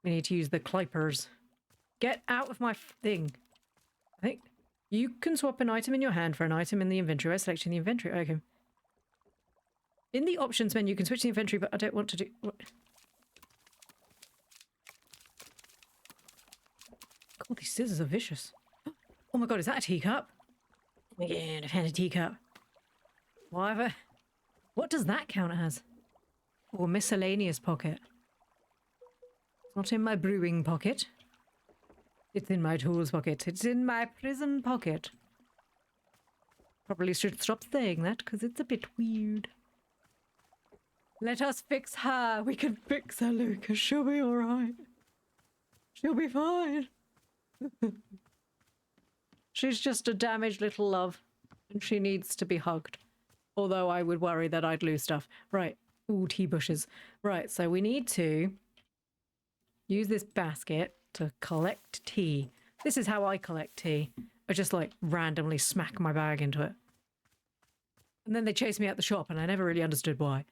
We need to use the clippers. Get out of my thing. I think you can swap an item in your hand for an item in the inventory by selecting the inventory. Okay. In the options menu, you can switch the inventory, but I don't want to do... What? God, these scissors are vicious. Oh my god, is that a teacup? Oh my god, I found a teacup. Whatever. What does that count as? Or miscellaneous pocket? It's not in my brewing pocket. It's in my tools pocket. It's in my prison pocket. Probably should stop saying that because it's a bit weird. Let us fix her. We can fix her, Lucas. She'll be alright. She'll be fine. She's just a damaged little love. And she needs to be hugged. Although I would worry that I'd lose stuff. Right. Ooh, tea bushes. Right, so we need to use this basket to collect tea. This is how I collect tea. I just like randomly smack my bag into it. And then they chase me out the shop and I never really understood why.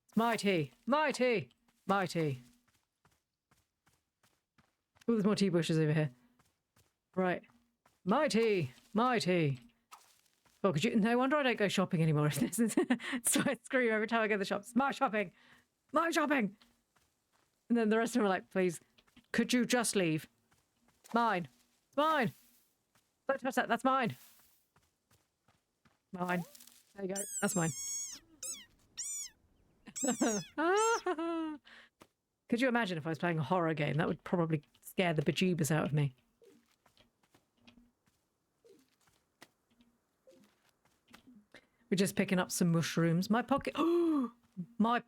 It's my tea. My tea. My tea. Oh, there's more tea bushes over here. Right. My tea. My tea. Oh, could you? No wonder I don't go shopping anymore. This is so I scream every time I go to the shops. My shopping. My shopping. And then the rest of them are like, please, could you just leave? Mine. Mine. Don't touch that. That's mine. Mine. There you go. That's mine. Could you imagine if I was playing a horror game? That would probably scare the bejeebus out of me. We're just picking up some mushrooms. My pocket. Oh, my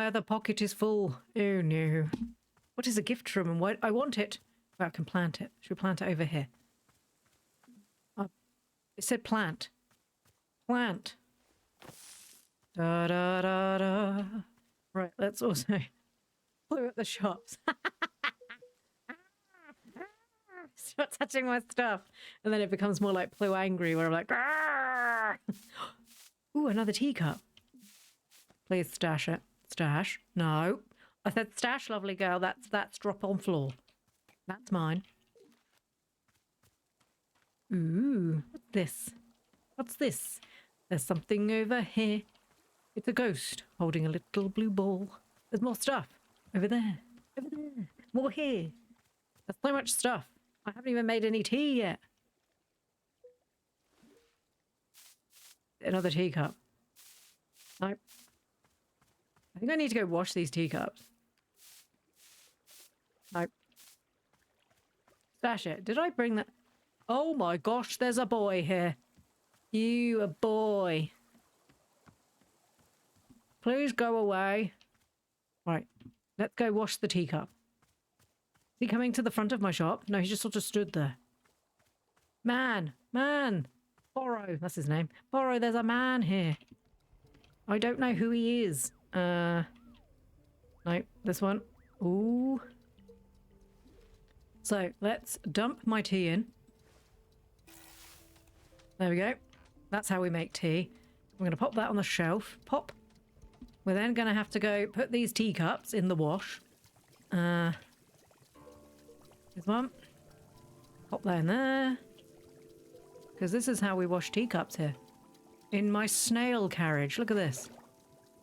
other pocket is full. Oh no. What is a gift from and why I want it? Well, I can plant it. Should we plant it over here? It said plant. Plant. Da da da da. Right, let's also Ploo at the shops. Stop touching my stuff. And then it becomes more like Ploo angry where I'm like, ooh, another teacup. Please stash it. Stash. No. I said stash, lovely girl. That's drop on floor. That's mine. Ooh, what's this? What's this? There's something over here. It's a ghost holding a little blue ball. There's more stuff. Over there. Over there. More here. There's so much stuff. I haven't even made any tea yet. Another teacup. Nope. I think I need to go wash these teacups. Nope. Stash it. Did I bring that? Oh my gosh, there's a boy here. You a boy. Please go away. Right. Let's go wash the teacup. Is he coming to the front of my shop? No, he just sort of stood there. Man. Man. Borrow. That's his name. Borrow, there's a man here. I don't know who he is. No, this one. Ooh. So, let's dump my tea in. There we go. That's how we make tea. I'm going to pop that on the shelf. Pop. We're then going to have to go put these teacups in the wash. There's one. Pop that in there. Because this is how we wash teacups here. In my snail carriage. Look at this.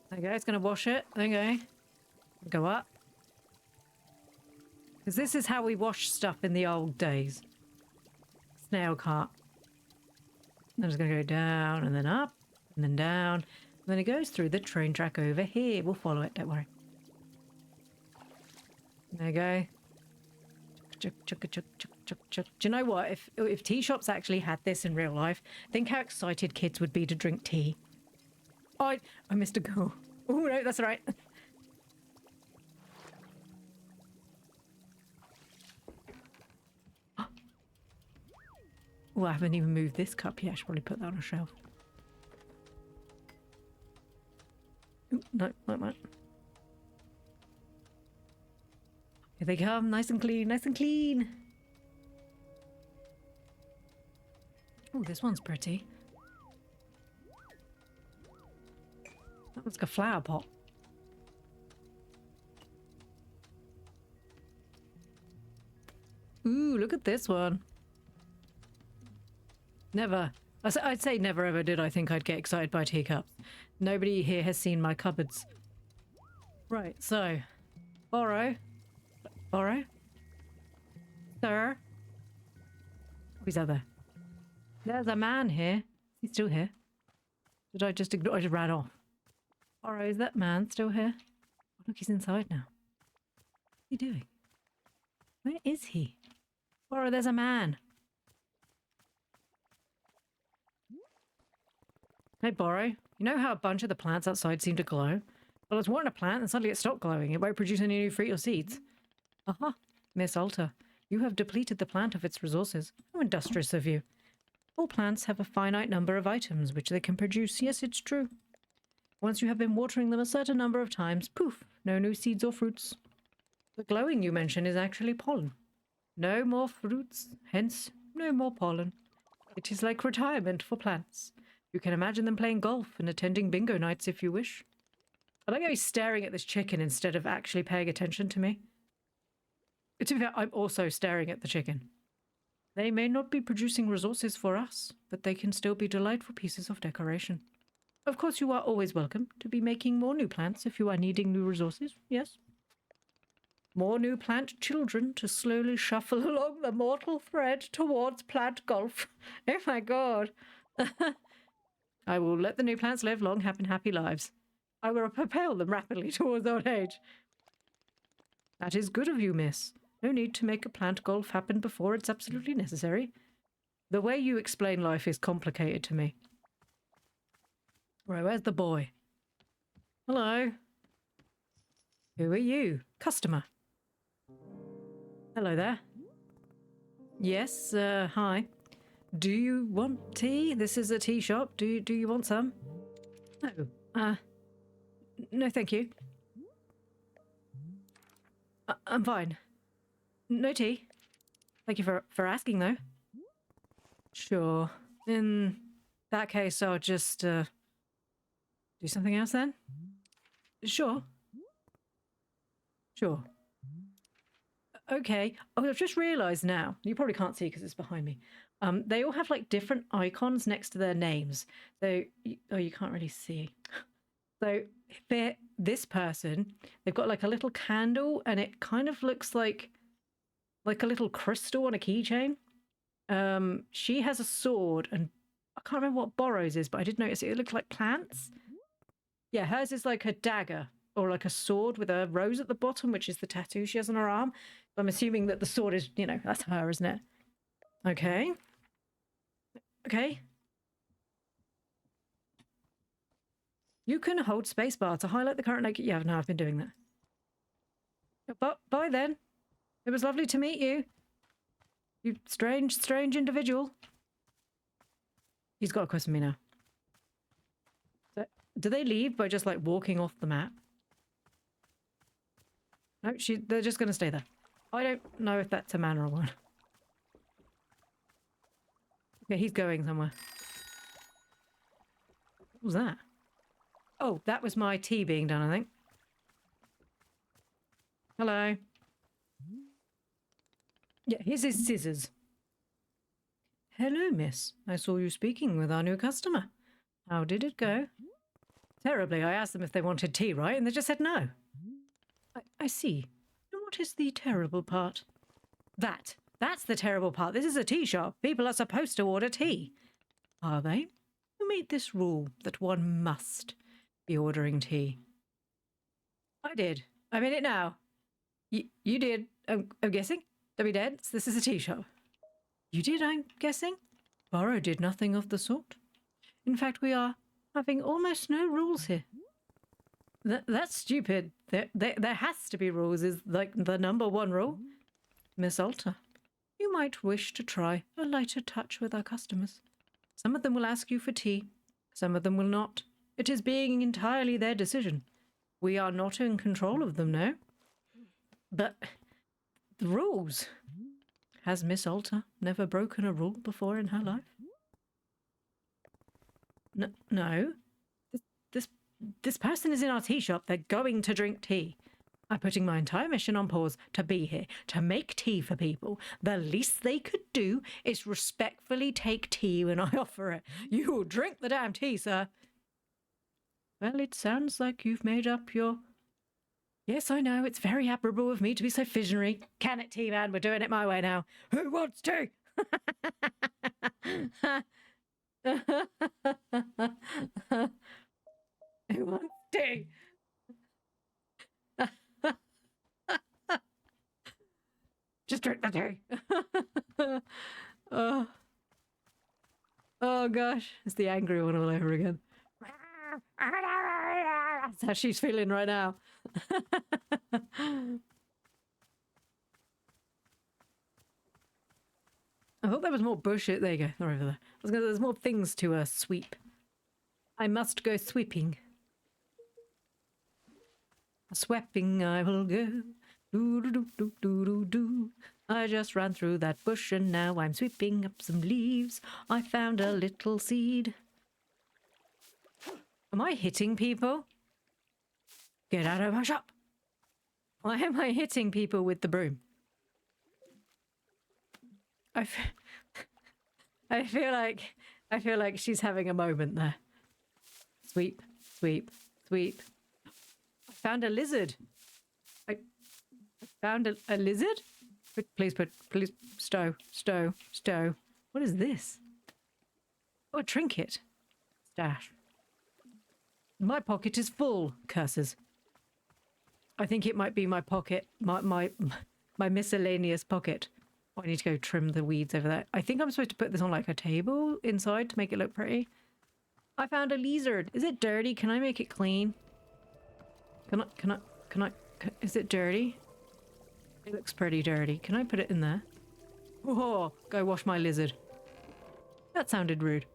There you go. It's going to wash it. There you go. Go up. Because this is how we wash stuff in the old days. Snail cart. I'm just going to go down and then up and then down. And then it goes through the train track over here. We'll follow it. Don't worry. There you go. Chuck, chuck, chuck, chuck, chuck, chuck. Do you know what? If tea shops actually had this in real life, think how excited kids would be to drink tea. Oh, I missed a goal. Oh, no, that's all right. Oh, I haven't even moved this cup yet. I should probably put that on a shelf. Ooh, no, like that. Here they come, nice and clean, nice and clean. Oh, this one's pretty. That one's like a flower pot. Ooh, look at this one. Never. I'd say never ever did I think I'd get excited by teacups. Nobody here has seen my cupboards. Right, so. Borrow. Borrow. Sir. Who's out there? There's a man here. He's still here. Did I just ignore? I just ran off. Borrow, is that man still here? Oh, look, he's inside now. What's he doing? Where is he? Borrow, there's a man. Hey, Borrow. You know how a bunch of the plants outside seem to glow? Well, it's watering a plant and suddenly it stopped glowing. It won't produce any new fruit or seeds. Aha, Miss Alta. You have depleted the plant of its resources. How industrious of you. All plants have a finite number of items which they can produce. Yes, it's true. Once you have been watering them a certain number of times, poof, no new seeds or fruits. The glowing you mention is actually pollen. No more fruits, hence no more pollen. It is like retirement for plants. You can imagine them playing golf and attending bingo nights if you wish. I like how he's staring at this chicken instead of actually paying attention to me. To be fair, I'm also staring at the chicken. They may not be producing resources for us, but they can still be delightful pieces of decoration. Of course, you are always welcome to be making more new plants if you are needing new resources, yes? More new plant children to slowly shuffle along the mortal thread towards plant golf. Oh my god. I will let the new plants live long, happy lives. I will propel them rapidly towards old age. That is good of you, miss. No need to make a plant golf happen before it's absolutely necessary. The way you explain life is complicated to me. Right, where's the boy? Hello? Who are you? Customer. Hello there. Yes, hi. Do you want tea? This is a tea shop. Do you want some? No. No, thank you. I'm fine. No tea. Thank you for asking, though. Sure. In that case, I'll just, do something else then? Sure. Sure. Okay. Oh, I've just realised now. You probably can't see because it's behind me. They all have, like, different icons next to their names. So, oh, you can't really see. So, for this person, they've got, like, a little candle, and it kind of looks like a little crystal on a keychain. She has a sword, and I can't remember what Borrow's is, but I did notice it looks like plants. Yeah, hers is like a dagger, or like a sword with a rose at the bottom, which is the tattoo she has on her arm. I'm assuming that the sword is, you know, that's her, isn't it? Okay. Okay. You can hold spacebar to highlight the current location. Yeah, no, I've been doing that. But bye then. It was lovely to meet you. You strange individual. He's got a question me now. So, do they leave by just, like, walking off the map? No, they're just going to stay there. I don't know if that's a man or a woman. Okay, he's going somewhere. What was that? Oh, that was my tea being done, I think. Hello. Yeah, here's his scissors. Hello, miss. I saw you speaking with our new customer. How did it go? Terribly. I asked them if they wanted tea, right? And they just said no. I see. And what is the terrible part? That's the terrible part. This is a tea shop. People are supposed to order tea. Are they? Who made this rule that one must be ordering tea? I did. I'm in it now. You did. I'm guessing? Don't be dead. This is a tea shop. You did, I'm guessing? Borrow did nothing of the sort. In fact, we are having almost no rules here. That's stupid. There has to be rules, is like the number one rule. Miss Alta, you might wish to try a lighter touch with our customers. Some of them will ask you for tea. Some of them will not. It is being entirely their decision. We are not in control of them, no? But the rules. Has Miss Alta never broken a rule before in her life? No. This person is in our tea shop. They're going to drink tea. I'm putting my entire mission on pause to be here, to make tea for people. The least they could do is respectfully take tea when I offer it. You will drink the damn tea, sir. Well, it sounds like you've made up your... Yes, I know, it's very admirable of me to be so visionary. Can it, tea man? We're doing it my way now. Who wants tea? Who wants tea? Just drink the tea. Oh. Oh gosh, it's the angry one all over again. That's how she's feeling right now. I thought there was more bush. There you go. They're over there. I was gonna. There's more things to sweep. I must go sweeping. Sweeping I will go. Do do do do do do do. I just ran through that bush and now I'm sweeping up some leaves. I found a little seed. Am I hitting people? Get out of my shop. Why am I hitting people with the broom? I feel like she's having a moment there. Sweep, sweep, sweep. I found a lizard. I found a lizard? Please stow. What is this? Oh, a trinket. Stash. My pocket is full, curses. I think it might be my pocket, my miscellaneous pocket. Oh, I need to go trim the weeds over there. I think I'm supposed to put this on like a table inside to make it look pretty. I found a lizard. Is it dirty? Can I make it clean? Can I, is it dirty? It looks pretty dirty. Can I put it in there? Oh, go wash my lizard. That sounded rude.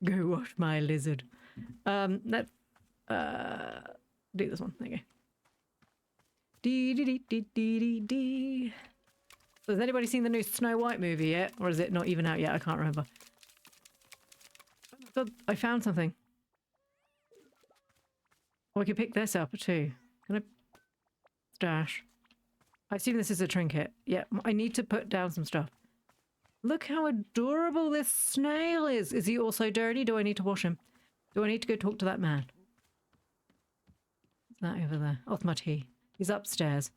Go wash my lizard. Do this one. There you go. Dee dee dee dee dee dee dee. So has anybody seen the new Snow White movie yet? Or is it not even out yet? I can't remember. Oh my god, I found something. Oh, I can pick this up too. Can I... Stash. I assume this is a trinket. Yeah, I need to put down some stuff. Look how adorable this snail is. Is he also dirty? Do I need to wash him? Do I need to go talk to that man? What's that over there? Oh, it's my tea. He's upstairs.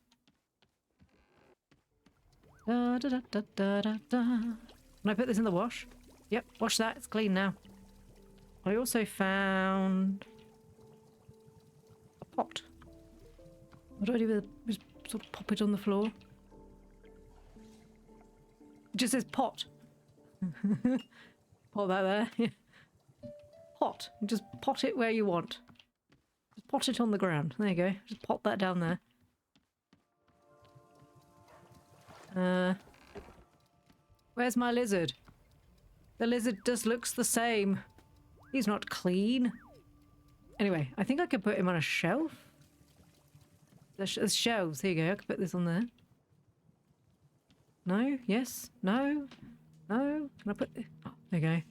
Da, da, da, da, da, da, da. Can I put this in the wash? Yep, wash that. It's clean now. I also found a pot. What do I do with it? Just sort of pop it on the floor. It just says pot. Put that there. Pot. Just pot it where you want. Just pot it on the ground. There you go. Just pop that down there. Where's my lizard? The lizard just looks the same. He's not clean. Anyway, I think I could put him on a shelf. There's shelves. Here you go. I could put this on there. No? Yes? No? No? Can I put... Oh, there you go. I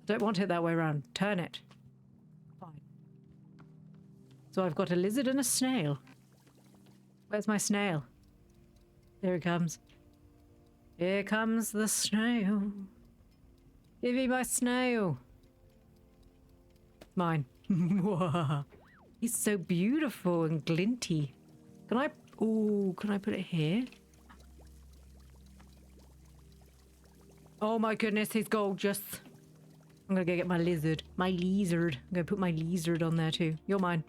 don't want it that way around. Turn it. Fine. So I've got a lizard and a snail. Where's my snail? There it comes. Here comes the snail. Give me my snail. Mine. He's so beautiful and glinty. Can I... Ooh, can I put it here? Oh my goodness, he's gorgeous. I'm gonna go get my lizard. My lizard. I'm gonna put my lizard on there too. You're mine.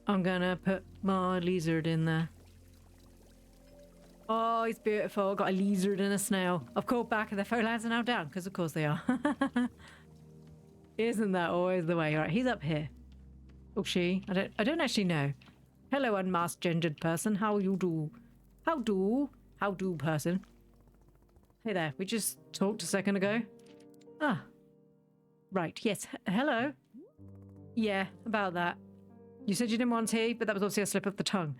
I'm gonna put my lizard in there. Oh, he's beautiful. Got a lizard and a snail. I've called back and their phone lines are now down, because of course they are. Isn't that always the way? Alright, he's up here. Or she. I don't actually know. Hello, unmasked gendered person. How you do? How do, person? Hey there, we just talked a second ago. Ah. Right, yes. Hello. Yeah, about that. You said you didn't want tea, but that was obviously a slip of the tongue.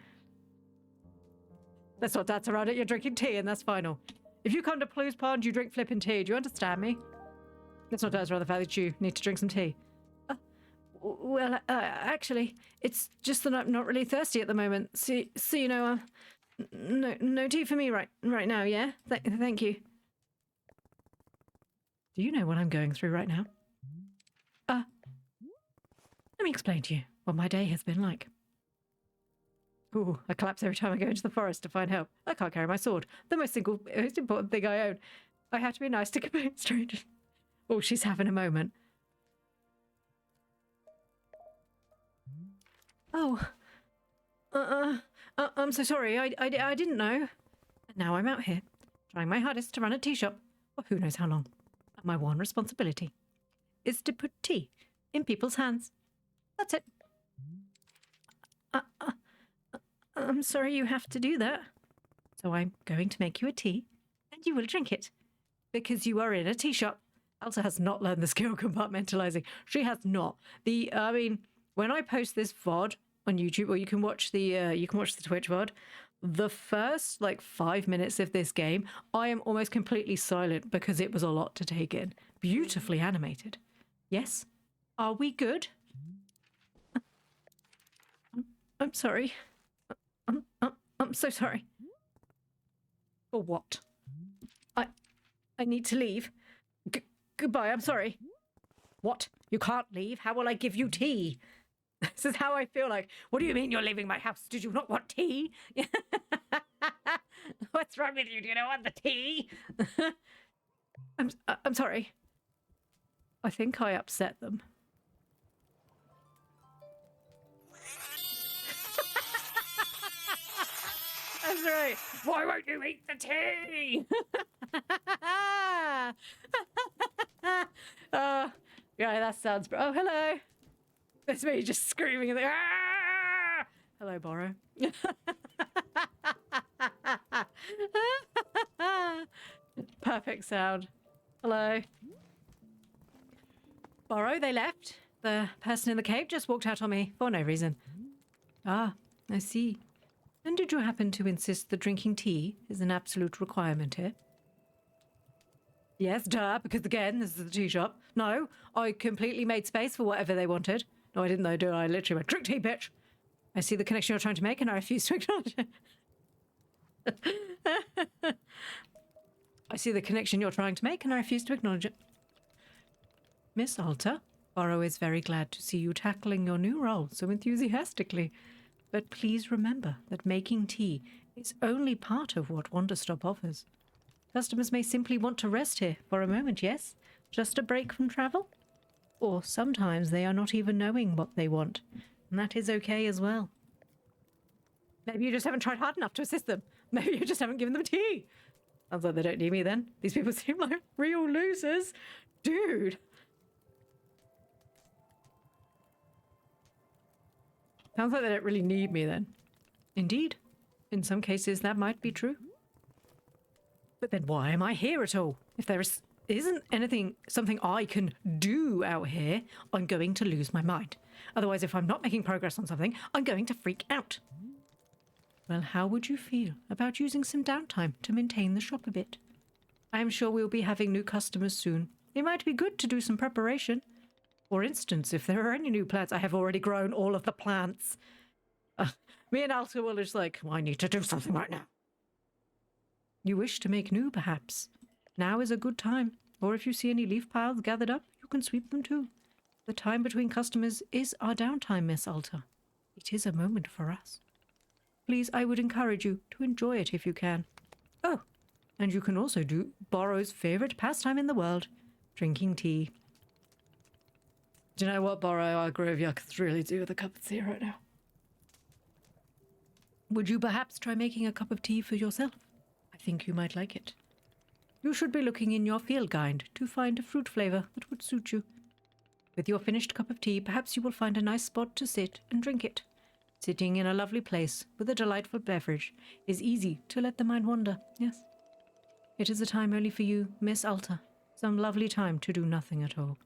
Let's not dance around it. You're drinking tea, and that's final. If you come to Ploo's Pond, you drink flipping tea. Do you understand me? Let's not dance around the fact that you need to drink some tea. Well, actually, it's just that I'm not really thirsty at the moment. So you know, no tea for me right now. Yeah, thank you. Do you know what I'm going through right now? Let me explain to you what my day has been like. Ooh, I collapse every time I go into the forest to find help. I can't carry my sword, the most important thing I own. I have to be nice to complete strangers. Oh, she's having a moment. Oh, I'm so sorry. I didn't know. And now I'm out here, trying my hardest to run a tea shop for who knows how long. And my one responsibility is to put tea in people's hands. That's it. I'm sorry you have to do that. So I'm going to make you a tea, and you will drink it. Because you are in a tea shop. Elsa has not learned the skill of compartmentalizing. She has not. When I post this VOD on YouTube, or you can watch the Twitch VOD, the first 5 minutes of this game, I am almost completely silent because it was a lot to take in. Beautifully animated. Yes? Are we good? I'm sorry. I'm so sorry. For what? I need to leave. Goodbye, I'm sorry. What? You can't leave? How will I give you tea? This is how I feel like. What do you mean you're leaving my house? Did you not want tea? What's wrong with you? Do you not want the tea? I'm sorry. I think I upset them. That's right. Why won't you eat the tea? Yeah, that sounds. Oh, hello. That's me just screaming in the. Ah! Hello, Borrow. Perfect sound. Hello. Borrow, they left. The person in the cave just walked out on me for no reason. Ah, I see. And did you happen to insist that drinking tea is an absolute requirement here? Yes, duh, because again, this is the tea shop. No, I completely made space for whatever they wanted. No, I didn't though, do I? I literally went, drink tea, bitch. I see the connection you're trying to make and I refuse to acknowledge it. I see the connection you're trying to make and I refuse to acknowledge it. Miss Alta, Borrow is very glad to see you tackling your new role so enthusiastically. But please remember that making tea is only part of what Wanderstop offers. Customers may simply want to rest here for a moment, yes? Just a break from travel? Or sometimes they are not even knowing what they want, and that is okay as well. Maybe you just haven't tried hard enough to assist them. Maybe you just haven't given them tea. Sounds like they don't need me then. These people seem like real losers. Dude. Sounds like they don't really need me then. Indeed. In some cases, that might be true. But then why am I here at all? If there isn't something I can do out here, I'm going to lose my mind. Otherwise, if I'm not making progress on something, I'm going to freak out. Well, how would you feel about using some downtime to maintain the shop a bit? I am sure we'll be having new customers soon. It might be good to do some preparation. For instance, if there are any new plants, I have already grown all of the plants. Me and Alta will just I need to do something right now. You wish to make new, perhaps? Now is a good time. Or if you see any leaf piles gathered up, you can sweep them too. The time between customers is our downtime, Miss Alta. It is a moment for us. Please, I would encourage you to enjoy it if you can. Oh, and you can also do Borrow's favourite pastime in the world, drinking tea. Do you know what, Borrow? I agree with you. I could really do with a cup of tea right now. Would you perhaps try making a cup of tea for yourself? I think you might like it. You should be looking in your field guide to find a fruit flavour that would suit you. With your finished cup of tea, perhaps you will find a nice spot to sit and drink it. Sitting in a lovely place with a delightful beverage is easy to let the mind wander, yes. It is a time only for you, Miss Alta. Some lovely time to do nothing at all.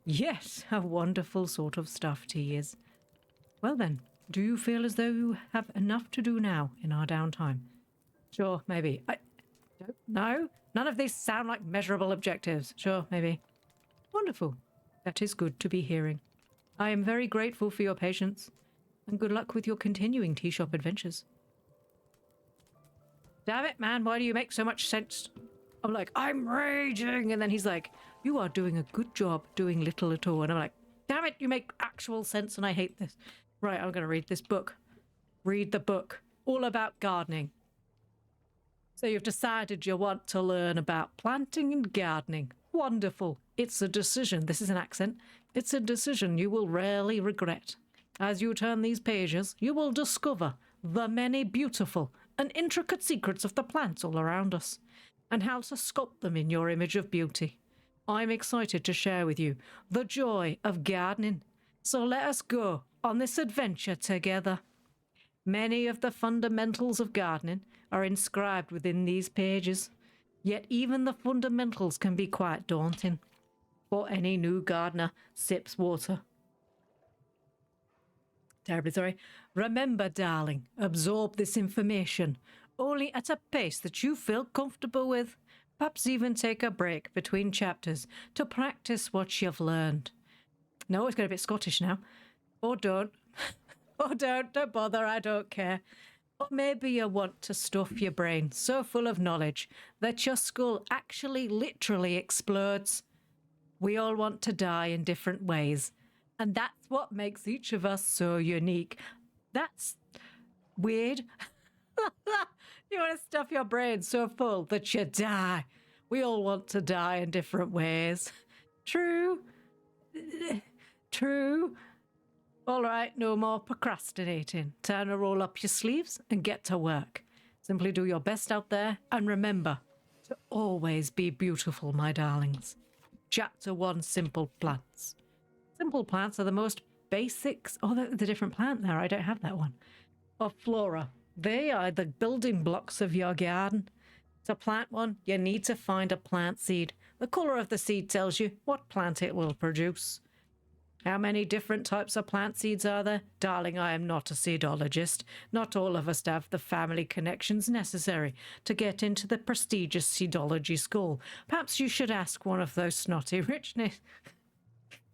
Yes, a wonderful sort of stuff tea is. Well then, do you feel as though you have enough to do now in our downtime? Sure, maybe. I don't know. None of these sound like measurable objectives. Sure, maybe. Wonderful. That is good to be hearing. I am very grateful for your patience, and good luck with your continuing tea shop adventures. Damn it, man, why do you make so much sense? I'm like, I'm raging, and then he's like, you are doing a good job doing little at all. And I'm like, damn it, you make actual sense, and I hate this. Right, I'm going to read this book. Read the book. All about gardening. So you've decided you want to learn about planting and gardening. Wonderful. It's a decision. This is an accent. It's a decision you will rarely regret. As you turn these pages, you will discover the many beautiful and intricate secrets of the plants all around us, and how to sculpt them in your image of beauty. I'm excited to share with you the joy of gardening. So let us go on this adventure together. Many of the fundamentals of gardening are inscribed within these pages, yet even the fundamentals can be quite daunting for any new gardener sips water. Terribly sorry. Remember, darling, absorb this information only at a pace that you feel comfortable with. Perhaps even take a break between chapters to practice what you've learned. No, it's going to be Scottish now. Or don't. Or don't bother, I don't care. Or maybe you want to stuff your brain so full of knowledge that your skull actually literally explodes. We all want to die in different ways, and that's what makes each of us so unique. That's weird. You want to stuff your brain so full that you die. We all want to die in different ways. True. True. All right, no more procrastinating. Time to roll up your sleeves and get to work. Simply do your best out there, and remember to always be beautiful, my darlings. Chapter 1, Simple Plants. Simple plants are the most basics. Oh, the different plant there. I don't have that one. Of flora. They are the building blocks of your garden. To plant one, you need to find a plant seed. The colour of the seed tells you what plant it will produce. How many different types of plant seeds are there? Darling, I am not a seedologist. Not all of us have the family connections necessary to get into the prestigious seedology school. Perhaps you should ask one of those snotty richness.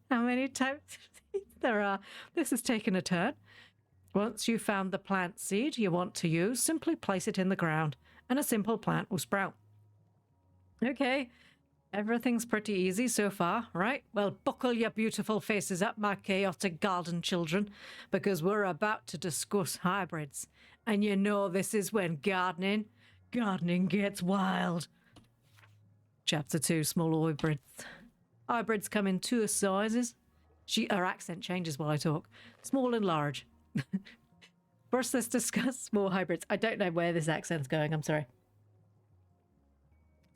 How many types of seeds there are? This has taken a turn. Once you've found the plant seed you want to use, simply place it in the ground, and a simple plant will sprout. Okay. Everything's pretty easy so far, right? Well, buckle your beautiful faces up, my chaotic garden children, because we're about to discuss hybrids. And you know this is when gardening gets wild. Chapter 2, Small Hybrids. Hybrids come in two sizes. Her accent changes while I talk. Small and large. First, let's discuss small hybrids. I don't know where this accent's going, I'm sorry.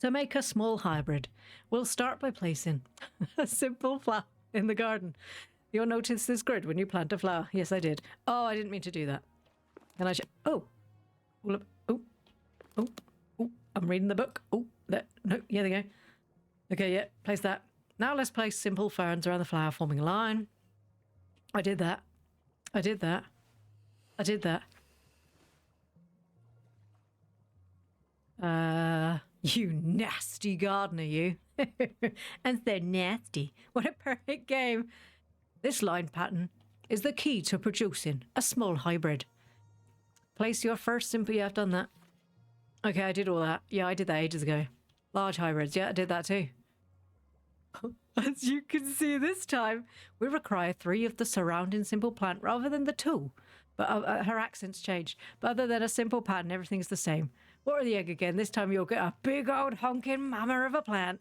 To make a small hybrid, we'll start by placing a simple flower in the garden. You'll notice this grid when you plant a flower. Yes, I did. Oh, I didn't mean to do that. And I should... Oh. Oh. I'm reading the book. Oh, there. No, here they go. Okay, yeah, place that. Now let's place simple ferns around the flower, forming a line. I did that. You nasty gardener, you. And so nasty. What a perfect game. This line pattern is the key to producing a small hybrid. Place your first simple... Yeah, I've done that. Okay, I did all that. Yeah, I did that ages ago. Large hybrids. Yeah, I did that too. As you can see this time, we require 3 of the surrounding simple plant rather than the 2. But her accent's changed. But other than a simple pattern, everything's the same. What are the egg again? This time you'll get a big old honking mama of a plant.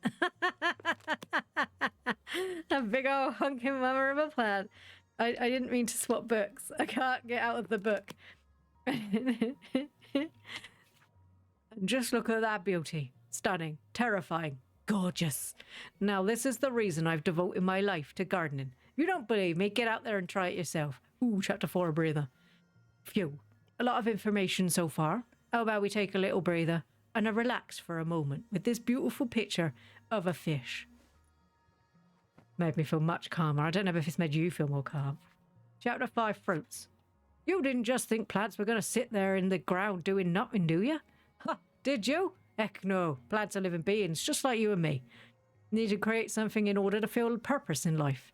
A big old honking mama of a plant. I didn't mean to swap books. I can't get out of the book. Just look at that beauty. Stunning. Terrifying. Gorgeous. Now, this is the reason I've devoted my life to gardening. If you don't believe me, get out there and try it yourself. Ooh, chapter 4, a breather. Phew. A lot of information so far. How about we take a little breather and relax for a moment with this beautiful picture of a fish. Made me feel much calmer. I don't know if it's made you feel more calm. Chapter 5, fruits. You didn't just think plants were going to sit there in the ground doing nothing, do you? Huh, did you? Heck no. Plants are living beings, just like you and me. Need to create something in order to feel purpose in life.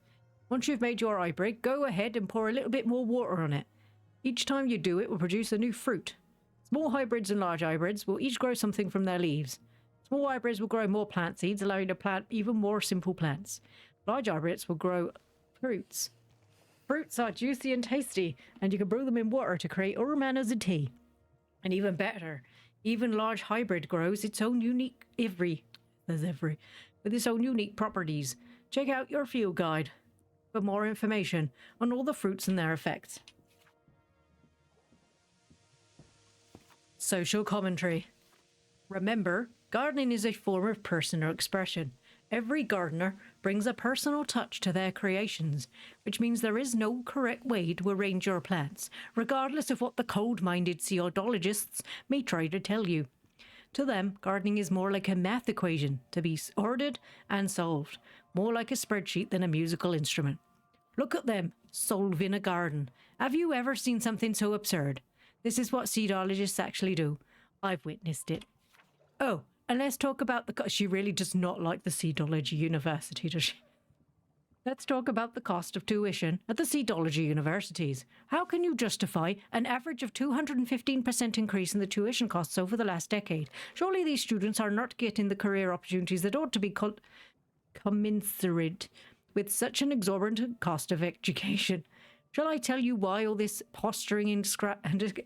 Once you've made your eye break, go ahead and pour a little bit more water on it. Each time you do it will produce a new fruit. Small hybrids and large hybrids will each grow something from their leaves. Small hybrids will grow more plant seeds, allowing you to plant even more simple plants. Large hybrids will grow fruits. Fruits are juicy and tasty, and you can brew them in water to create all manner of tea. And even better, even large hybrid grows its own unique with its own unique properties. Check out your field guide for more information on all the fruits and their effects. Social commentary. Remember, gardening is a form of personal expression. Every gardener brings a personal touch to their creations, which means there is no correct way to arrange your plants, regardless of what the cold-minded theodologists may try to tell you. To them, gardening is more like a math equation to be ordered and solved, more like a spreadsheet than a musical instrument. Look at them, solving a garden. Have you ever seen something so absurd? This is what seedologists actually do. I've witnessed it. Oh, and let's talk about she really does not like the Seedology University, does she? Let's talk about the cost of tuition at the Seedology universities. How can you justify an average of 215% increase in the tuition costs over the last decade? Surely these students are not getting the career opportunities that ought to be commensurate with such an exorbitant cost of education. Shall I tell you why all this posturing and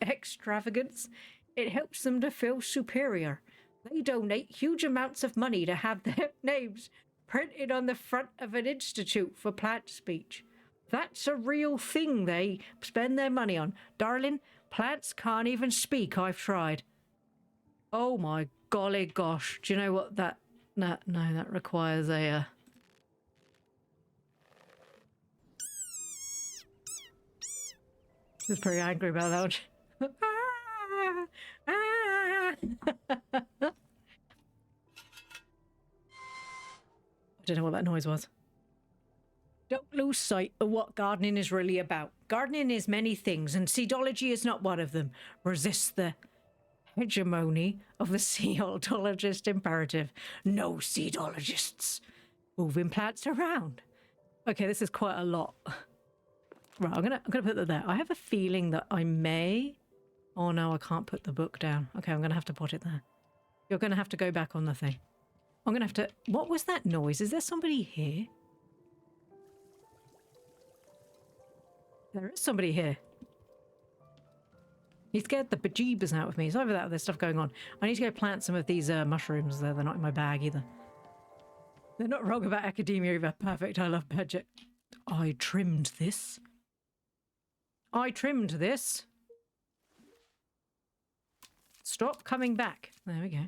extravagance? It helps them to feel superior. They donate huge amounts of money to have their names printed on the front of an institute for plant speech. That's a real thing they spend their money on. Darling, plants can't even speak. I've tried. Oh my golly gosh. Do you know what that... No, that requires a... I was pretty angry about that one. I don't know what that noise was. Don't lose sight of what gardening is really about. Gardening is many things, and seedology is not one of them. Resist the hegemony of the seedologist imperative. No seedologists. Moving plants around. Okay, this is quite a lot. Right, I'm gonna put that there. I have a feeling that I may... Oh no, I can't put the book down. Okay, I'm gonna have to put it there. You're gonna have to go back on the thing. I'm gonna have to... What was that noise? Is there somebody here? There is somebody here. He scared the bejeebers out of me. It's over that there's stuff going on. I need to go plant some of these mushrooms there. They're not in my bag either. They're not wrong about academia either. Perfect, I love budget. I trimmed this. I trimmed this. Stop coming back. There we go.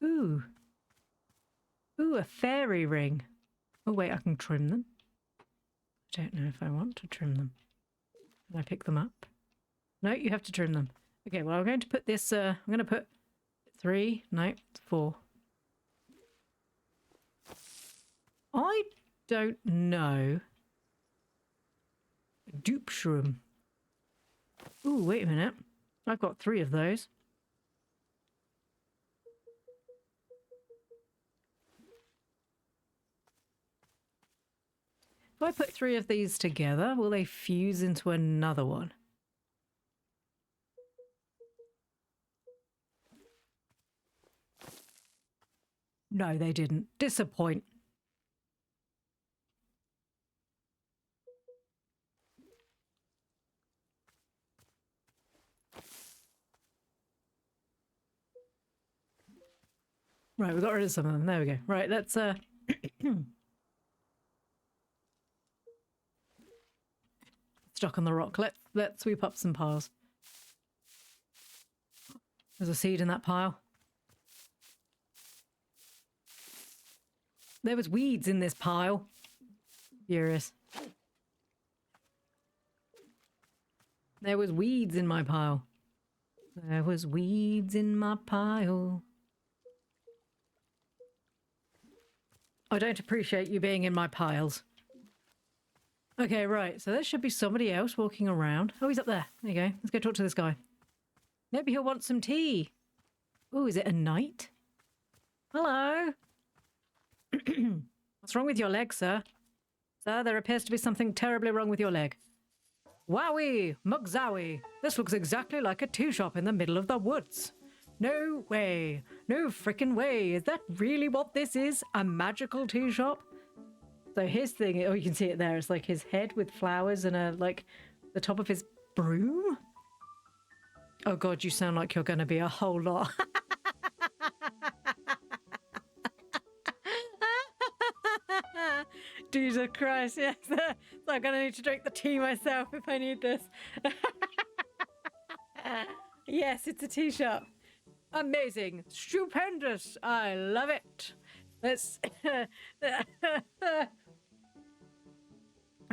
Ooh. Ooh, a fairy ring. Oh wait, I can trim them. I don't know if I want to trim them. Can I pick them up? No, you have to trim them. Okay, well I'm going to put this, I'm going to put 3, no, 4. I don't know. Dupe shroom. Ooh, wait a minute. I've got 3 of those. If I put 3 of these together, will they fuse into another one? No, they didn't. Disappoint. Right, we got rid of some of them. There we go. Right, let's stuck on the rock. Let's sweep up some piles. There's a seed in that pile. There was weeds in this pile. Furious. There was weeds in my pile. There was weeds in my pile. I don't appreciate you being in my piles. Okay, right. So there should be somebody else walking around. Oh, he's up there. There you go. Let's go talk to this guy. Maybe he'll want some tea. Oh, is it a knight? Hello? What's wrong with your leg, sir? Sir, there appears to be something terribly wrong with your leg. Wowie! Mugzowie! This looks exactly like a tea shop in the middle of the woods. No way. No frickin' way. Is that really what this is? A magical tea shop? So his thing, oh, you can see it there. It's like his head with flowers and like the top of his broom. Oh God, you sound like you're going to be a whole lot. Jesus Christ, yes. So I'm going to need to drink the tea myself if I need this. Yes, it's a tea shop. Amazing. Stupendous. I love it. Let's...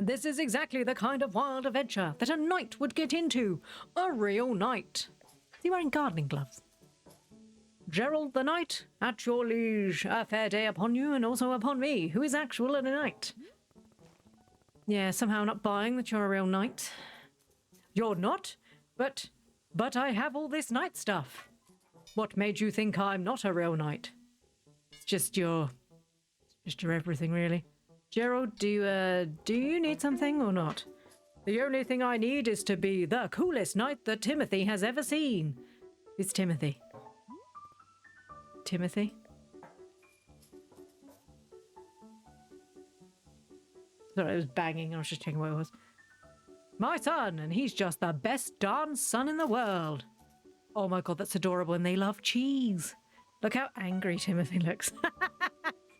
This is exactly the kind of wild adventure that a knight would get into. A real knight. Is he wearing gardening gloves? Gerald the knight, at your liege. A fair day upon you and also upon me, who is actual and a knight. Yeah, somehow not buying that you're a real knight. You're not, but I have all this knight stuff. What made you think I'm not a real knight? It's just your everything, really. Gerald, do you need something or not? The only thing I need is to be the coolest knight that Timothy has ever seen. It's Timothy. Timothy? Sorry, I was banging. I was just checking what it was. My son, and he's just the best darn son in the world. Oh my God, that's adorable, and they love cheese. Look how angry Timothy looks.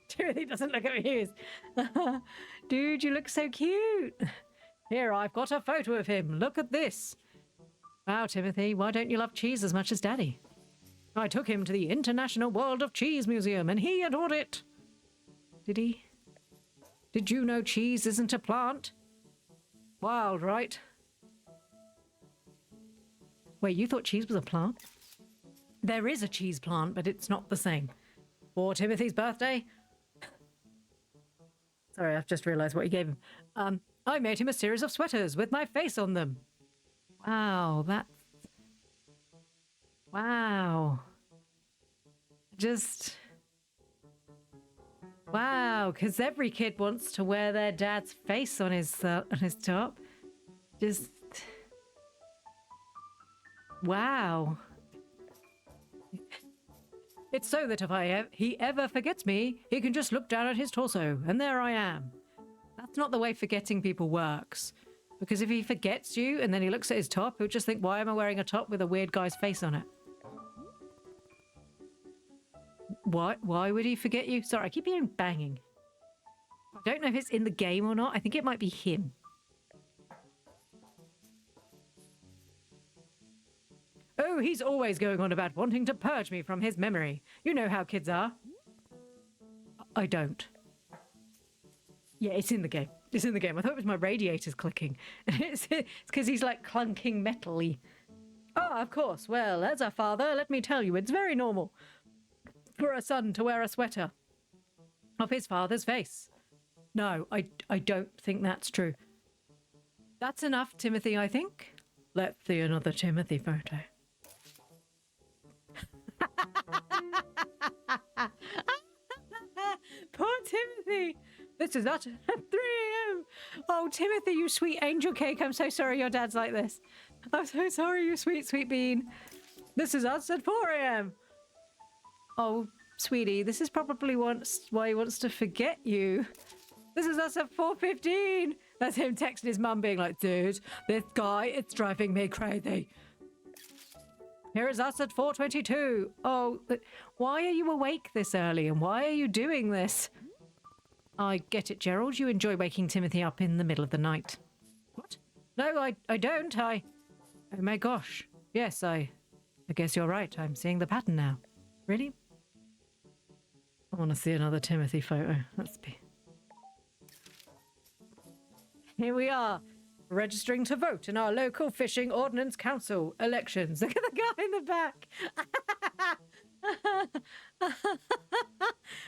Timothy doesn't look at me. Dude, you look so cute. Here, I've got a photo of him. Look at this. Wow, Timothy, why don't you love cheese as much as Daddy? I took him to the International World of Cheese Museum, and he adored it. Did he? Did you know cheese isn't a plant? Wild, right? Wait, you thought cheese was a plant? There is a cheese plant, but it's not the same. For Timothy's birthday... Sorry, I've just realised what you gave him. I made him a series of sweaters with my face on them. Wow, that's... Wow. Just... Wow, because every kid wants to wear their dad's face on his top. Just... Wow. It's so that if he ever forgets me, he can just look down at his torso, and there I am. That's not the way forgetting people works. Because if he forgets you, and then he looks at his top, he'll just think, why am I wearing a top with a weird guy's face on it? Why would he forget you? Sorry, I keep hearing banging. I don't know if it's in the game or not. I think it might be him. Oh, he's always going on about wanting to purge me from his memory. You know how kids are. I don't. Yeah, it's in the game. It's in the game. I thought it was my radiators clicking. It's because he's like clunking metally. Oh, of course. Well, as a father, let me tell you, it's very normal for a son to wear a sweater of his father's face. No, I don't think that's true. That's enough, Timothy, I think. Let's see another Timothy photo. Poor Timothy. This is at 3 a.m. Oh, Timothy, you sweet angel cake. I'm so sorry your dad's like this. I'm so sorry, you sweet, sweet bean. This is us at 4 a.m. Oh, sweetie, this is probably why he wants to forget you. This is us at 4:15. That's him texting his mum being like, dude, this guy, it's driving me crazy. Here is us at 4:22. Oh, but why are you awake this early and why are you doing this? I get it, Gerald. You enjoy waking Timothy up in the middle of the night. What? No, I don't. Oh my gosh. Yes, I guess you're right. I'm seeing the pattern now. Really? I want to see another Timothy photo. Let's be... Here we are, registering to vote in our local Fishing Ordnance Council elections. Look at the guy in the back.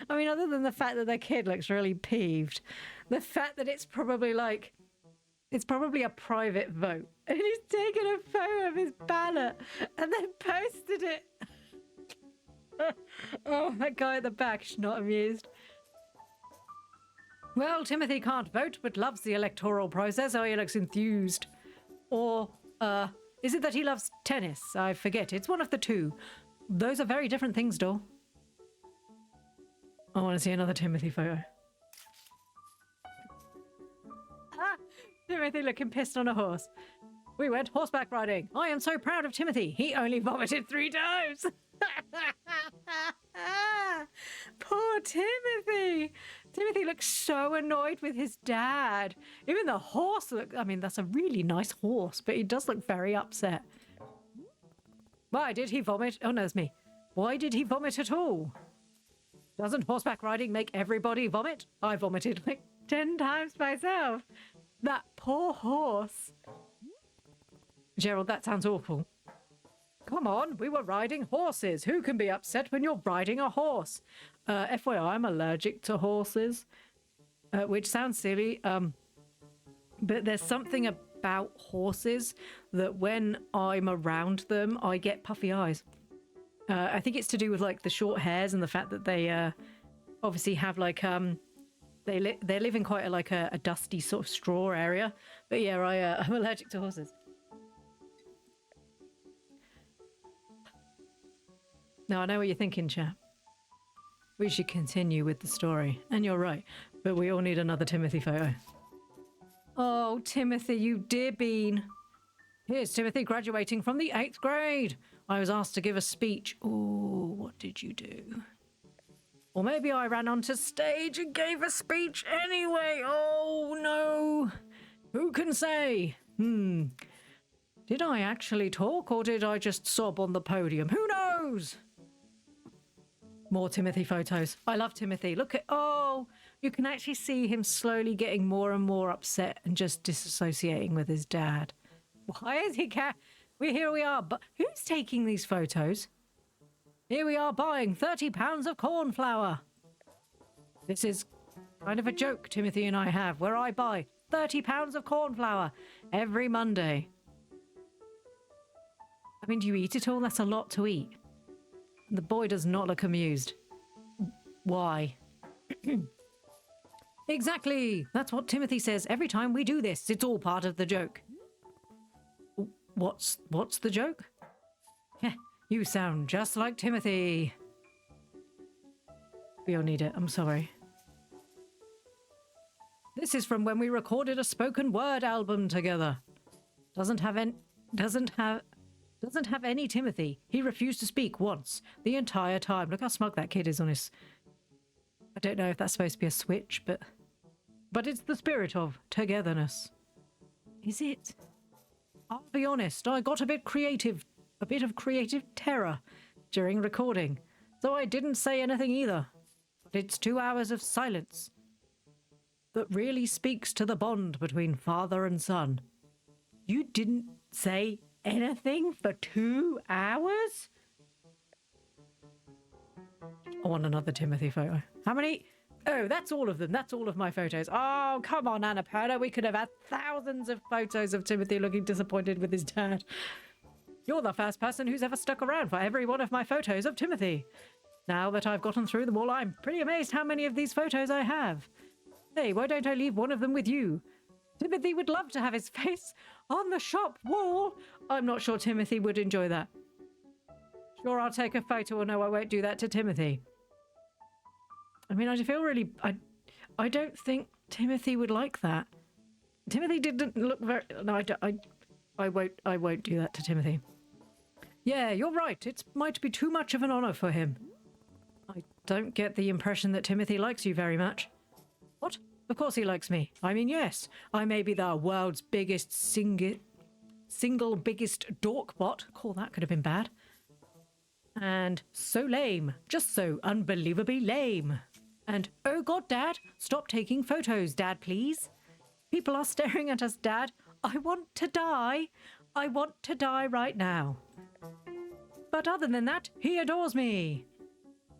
I mean, other than the fact that the kid looks really peeved, the fact that it's probably a private vote, and he's taken a photo of his ballot and then posted it. Oh, that guy at the back is not amused. Well, Timothy can't vote, but loves the electoral process. Oh, he looks enthused. Or, is it that he loves tennis? I forget. It's one of the two. Those are very different things, Dor. I want to see another Timothy photo. Ah, Timothy looking pissed on a horse. We went horseback riding. I am so proud of Timothy. He only vomited 3 times. Poor Timothy. Timothy looks so annoyed with his dad. Even the horse look. I mean, that's a really nice horse, but he does look very upset. Why did he vomit? Oh, no, it's me. Why did he vomit at all? Doesn't horseback riding make everybody vomit? I vomited like 10 times myself. That poor horse. Gerald, that sounds awful. Come on, we were riding horses. Who can be upset when you're riding a horse? FYI, I'm allergic to horses, which sounds silly, but there's something about horses that when I'm around them, I get puffy eyes. I think it's to do with like the short hairs and the fact that they obviously have like they live in quite a dusty sort of straw area. But yeah, I'm allergic to horses. Now I know what you're thinking, chap. We should continue with the story. And you're right, but we all need another Timothy photo. Oh, Timothy, you dear bean. Here's Timothy graduating from the 8th grade. I was asked to give a speech. Oh, what did you do? Or maybe I ran onto stage and gave a speech anyway. Oh, no. Who can say? Did I actually talk or did I just sob on the podium? Who knows? More Timothy photos. I love Timothy. Look at, oh, you can actually see him slowly getting more and more upset and just disassociating with his dad. Why is he here we are, but who's taking these photos? Here we are buying 30 pounds of corn flour. This is kind of a joke Timothy and I have, where I buy 30 pounds of corn flour every Monday. I mean, do you eat it all? That's a lot to eat. The boy does not look amused. Why? Exactly. That's what Timothy says every time we do this. It's all part of the joke. What's the joke? You sound just like Timothy. We all need it. I'm sorry. This is from when we recorded a spoken word album together. Doesn't have any Timothy. He refused to speak once the entire time. Look how smug that kid is on his... I don't know if that's supposed to be a switch, but it's the spirit of togetherness. Is it? I'll be honest, I got a bit of creative terror during recording, so I didn't say anything either. But it's 2 hours of silence that really speaks to the bond between father and son. You didn't say anything for 2 hours? I want another Timothy photo. How many? Oh, that's all of them. That's all of my photos. Oh, come on, Annapurna. We could have had thousands of photos of Timothy looking disappointed with his dad. You're the first person who's ever stuck around for every one of my photos of Timothy. Now that I've gotten through them all, I'm pretty amazed how many of these photos I have. Hey, why don't I leave one of them with you? Timothy would love to have his face on the shop wall. I'm not sure Timothy would enjoy that. Sure, I'll take a photo, or no, I won't do that to Timothy. I mean, I feel really... I don't think Timothy would like that. Timothy didn't look very... No, I won't do that to Timothy. Yeah, you're right. It might be too much of an honor for him. I don't get the impression that Timothy likes you very much. What? Of course he likes me. I mean, yes. I may be the world's biggest single biggest dork bot. Cool, that could have been bad. And so lame. Just so unbelievably lame. And, oh God, Dad, stop taking photos, Dad, please. People are staring at us, Dad. I want to die. I want to die right now. But other than that, he adores me.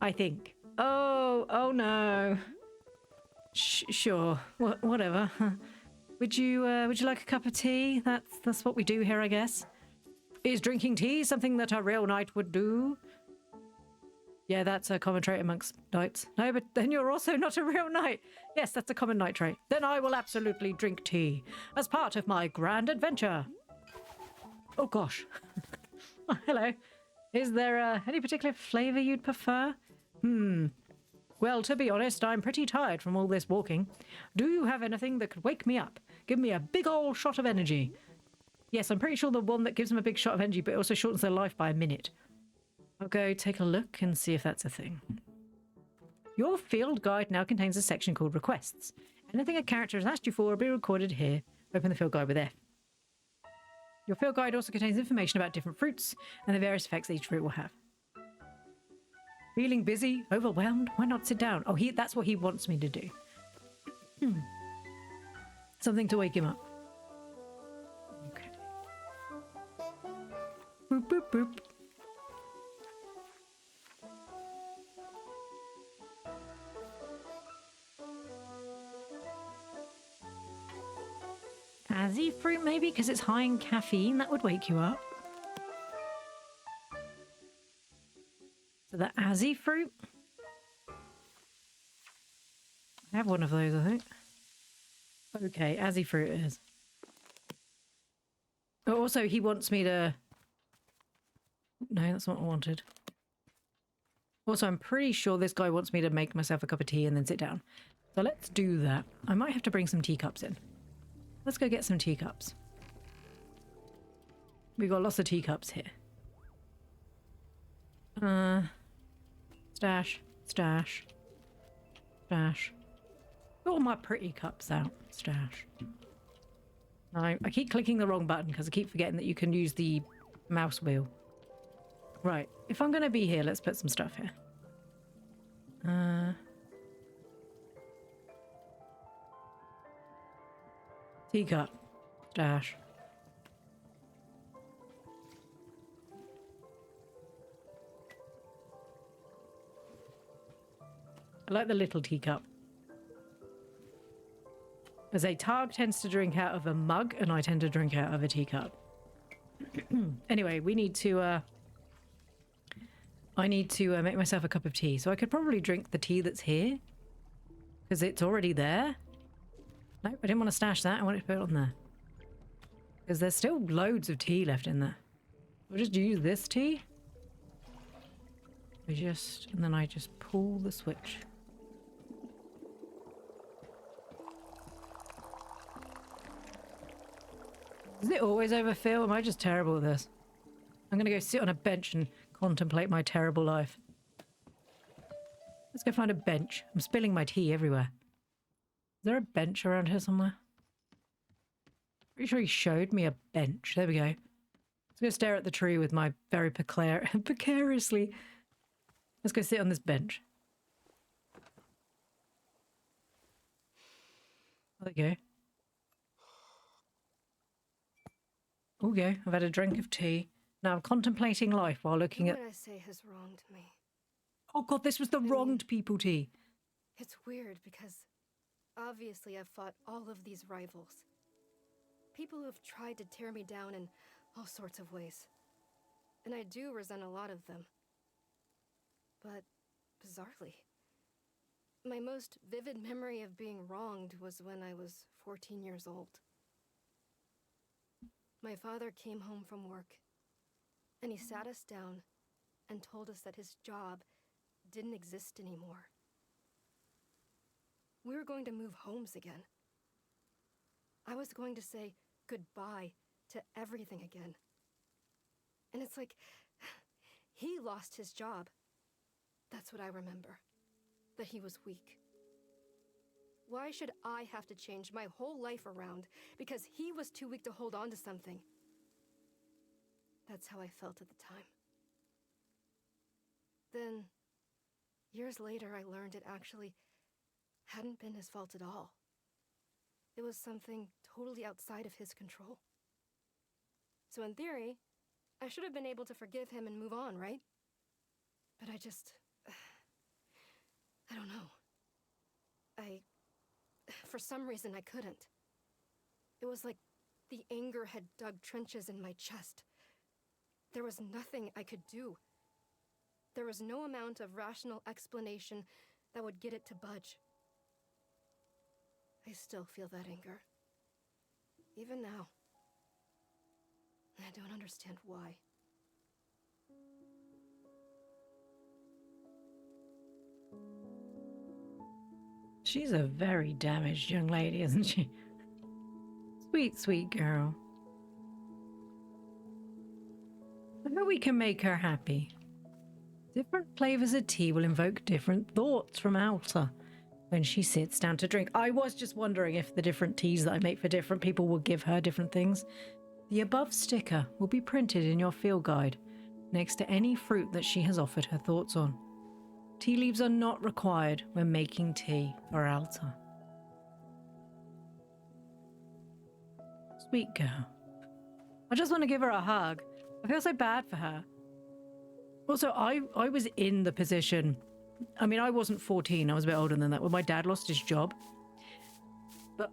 I think. Oh no. Sure. Whatever. Would you like a cup of tea? That's what we do here, I guess. Is drinking tea something that a real knight would do? Yeah, that's a common trait amongst knights. No, but then you're also not a real knight. Yes, that's a common knight trait. Then I will absolutely drink tea as part of my grand adventure. Oh, gosh. Oh, hello. Is there any particular flavour you'd prefer? Well, to be honest, I'm pretty tired from all this walking. Do you have anything that could wake me up? Give me a big old shot of energy. Yes, I'm pretty sure the one that gives them a big shot of energy, but it also shortens their life by a minute. I'll go take a look and see if that's a thing. Your field guide now contains a section called Requests. Anything a character has asked you for will be recorded here. Open the field guide with F. Your field guide also contains information about different fruits and the various effects each fruit will have. Feeling busy? Overwhelmed? Why not sit down? Oh, that's what he wants me to do. Something to wake him up. Okay. Boop, boop, boop. Azzy fruit, maybe? Because it's high in caffeine. That would wake you up. So the Azzy fruit? I have one of those, I think. Okay, Azzy fruit it is. Oh, also, he wants me to... No, that's not what I wanted. Also, I'm pretty sure this guy wants me to make myself a cup of tea and then sit down. So let's do that. I might have to bring some teacups in. Let's go get some teacups. We've got lots of teacups here. Stash, stash, stash. Get all my pretty cups out. Stash. No, I keep clicking the wrong button because I keep forgetting that you can use the mouse wheel. Right, if I'm going to be here, let's put some stuff here. Teacup. Stash. I like the little teacup. As a Targ tends to drink out of a mug, and I tend to drink out of a teacup. Anyway, we need to, I need to make myself a cup of tea. So I could probably drink the tea that's here. Because it's already there. No, I didn't want to stash that. I wanted to put it on there. Because there's still loads of tea left in there. We'll just use this tea. And then I just pull the switch. Does it always overfill? Am I just terrible at this? I'm going to go sit on a bench and contemplate my terrible life. Let's go find a bench. I'm spilling my tea everywhere. Is there a bench around here somewhere? Pretty sure he showed me a bench. There we go. Let's go stare at the tree with my very precariously. Let's go sit on this bench. There we go. Okay, I've had a drink of tea. Now I'm contemplating life while looking at... What I say has wronged me. Oh god, this was the wronged people tea. It's weird because obviously I've fought all of these rivals. People who have tried to tear me down in all sorts of ways. And I do resent a lot of them. But bizarrely, my most vivid memory of being wronged was when I was 14 years old. My father came home from work, and he sat us down and told us that his job didn't exist anymore. We were going to move homes again. I was going to say goodbye to everything again. And it's like, he lost his job. That's what I remember. That he was weak. Why should I have to change my whole life around because he was too weak to hold on to something? That's how I felt at the time. Then, years later, I learned it actually hadn't been his fault at all. It was something totally outside of his control. So in theory, I should have been able to forgive him and move on, right? But I don't know. For some reason, I couldn't. It was like the anger had dug trenches in my chest. There was nothing I could do. There was no amount of rational explanation that would get it to budge. I still feel that anger. Even now. I don't understand why. She's a very damaged young lady, isn't she? Sweet, sweet girl. I hope we can make her happy. Different flavors of tea will invoke different thoughts from Alta when she sits down to drink. I was just wondering if the different teas that I make for different people will give her different things. The above sticker will be printed in your field guide next to any fruit that she has offered her thoughts on. Tea leaves are not required when making tea for Alta. Sweet girl. I just want to give her a hug. I feel so bad for her. Also, I was in the position. I mean, I wasn't 14. I was a bit older than that when my dad lost his job. But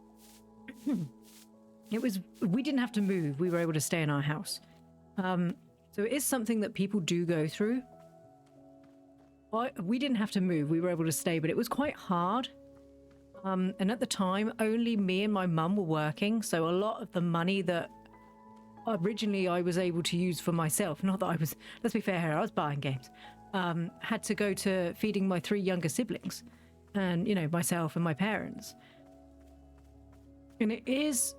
we didn't have to move. We were able to stay in our house. So it is something that people do go through. We didn't have to move. We were able to stay, but it was quite hard. And at the time, only me and my mum were working. So a lot of the money that originally I was able to use for myself, not that I was, let's be fair here, I was buying games, had to go to feeding my 3 younger siblings and, you know, myself and my parents. And it is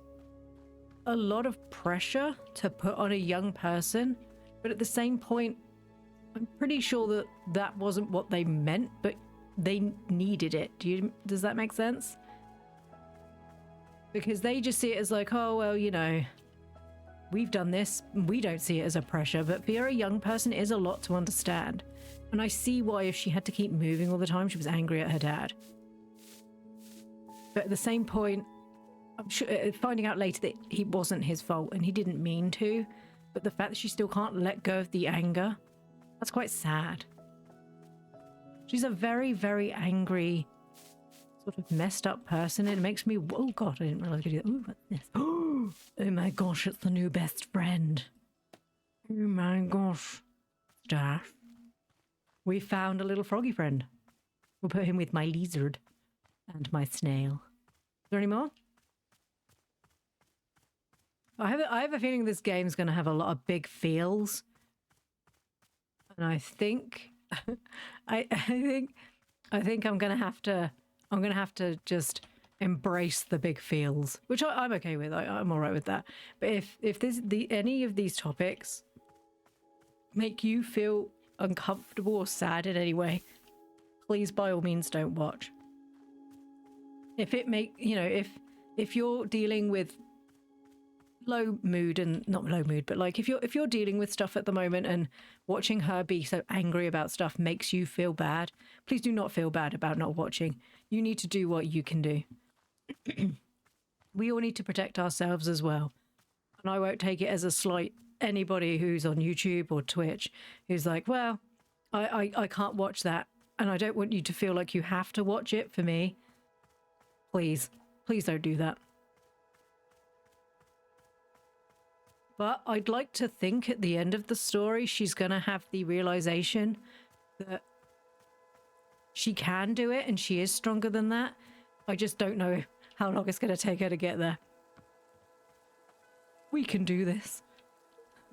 a lot of pressure to put on a young person, but at the same point, I'm pretty sure that that wasn't what they meant, but they needed it. Does that make sense? Because they just see it as like, oh, well, you know, we've done this. We don't see it as a pressure, but for a young person, it is a lot to understand. And I see why if she had to keep moving all the time, she was angry at her dad. But at the same point, I'm sure, finding out later that he wasn't his fault and he didn't mean to, but the fact that she still can't let go of the anger, that's quite sad. She's a very, very angry, sort of messed up person. It makes me, oh God, I didn't realize I could do that. Ooh, what's this? Oh my gosh, it's the new best friend. Oh my gosh. Staff. We found a little froggy friend. We'll put him with my lizard and my snail. Is there any more? I have a feeling this game's going to have a lot of big feels. And I think I think I'm going to have to just embrace the big feels, which I'm okay with. I'm all right with that. But if any of these topics make you feel uncomfortable or sad in any way, please by all means don't watch. If it if you're dealing with low mood, and not low mood, but like if you're dealing with stuff at the moment and watching her be so angry about stuff makes you feel bad, please do not feel bad about not watching. You need to do what you can do. We all need to protect ourselves as well. And I won't take it as a slight anybody who's on YouTube or Twitch who's like, well, I can't watch that and I don't want you to feel like you have to watch it for me. Please don't do that. But I'd like to think at the end of the story, she's going to have the realization that she can do it and she is stronger than that. I just don't know how long it's going to take her to get there. We can do this.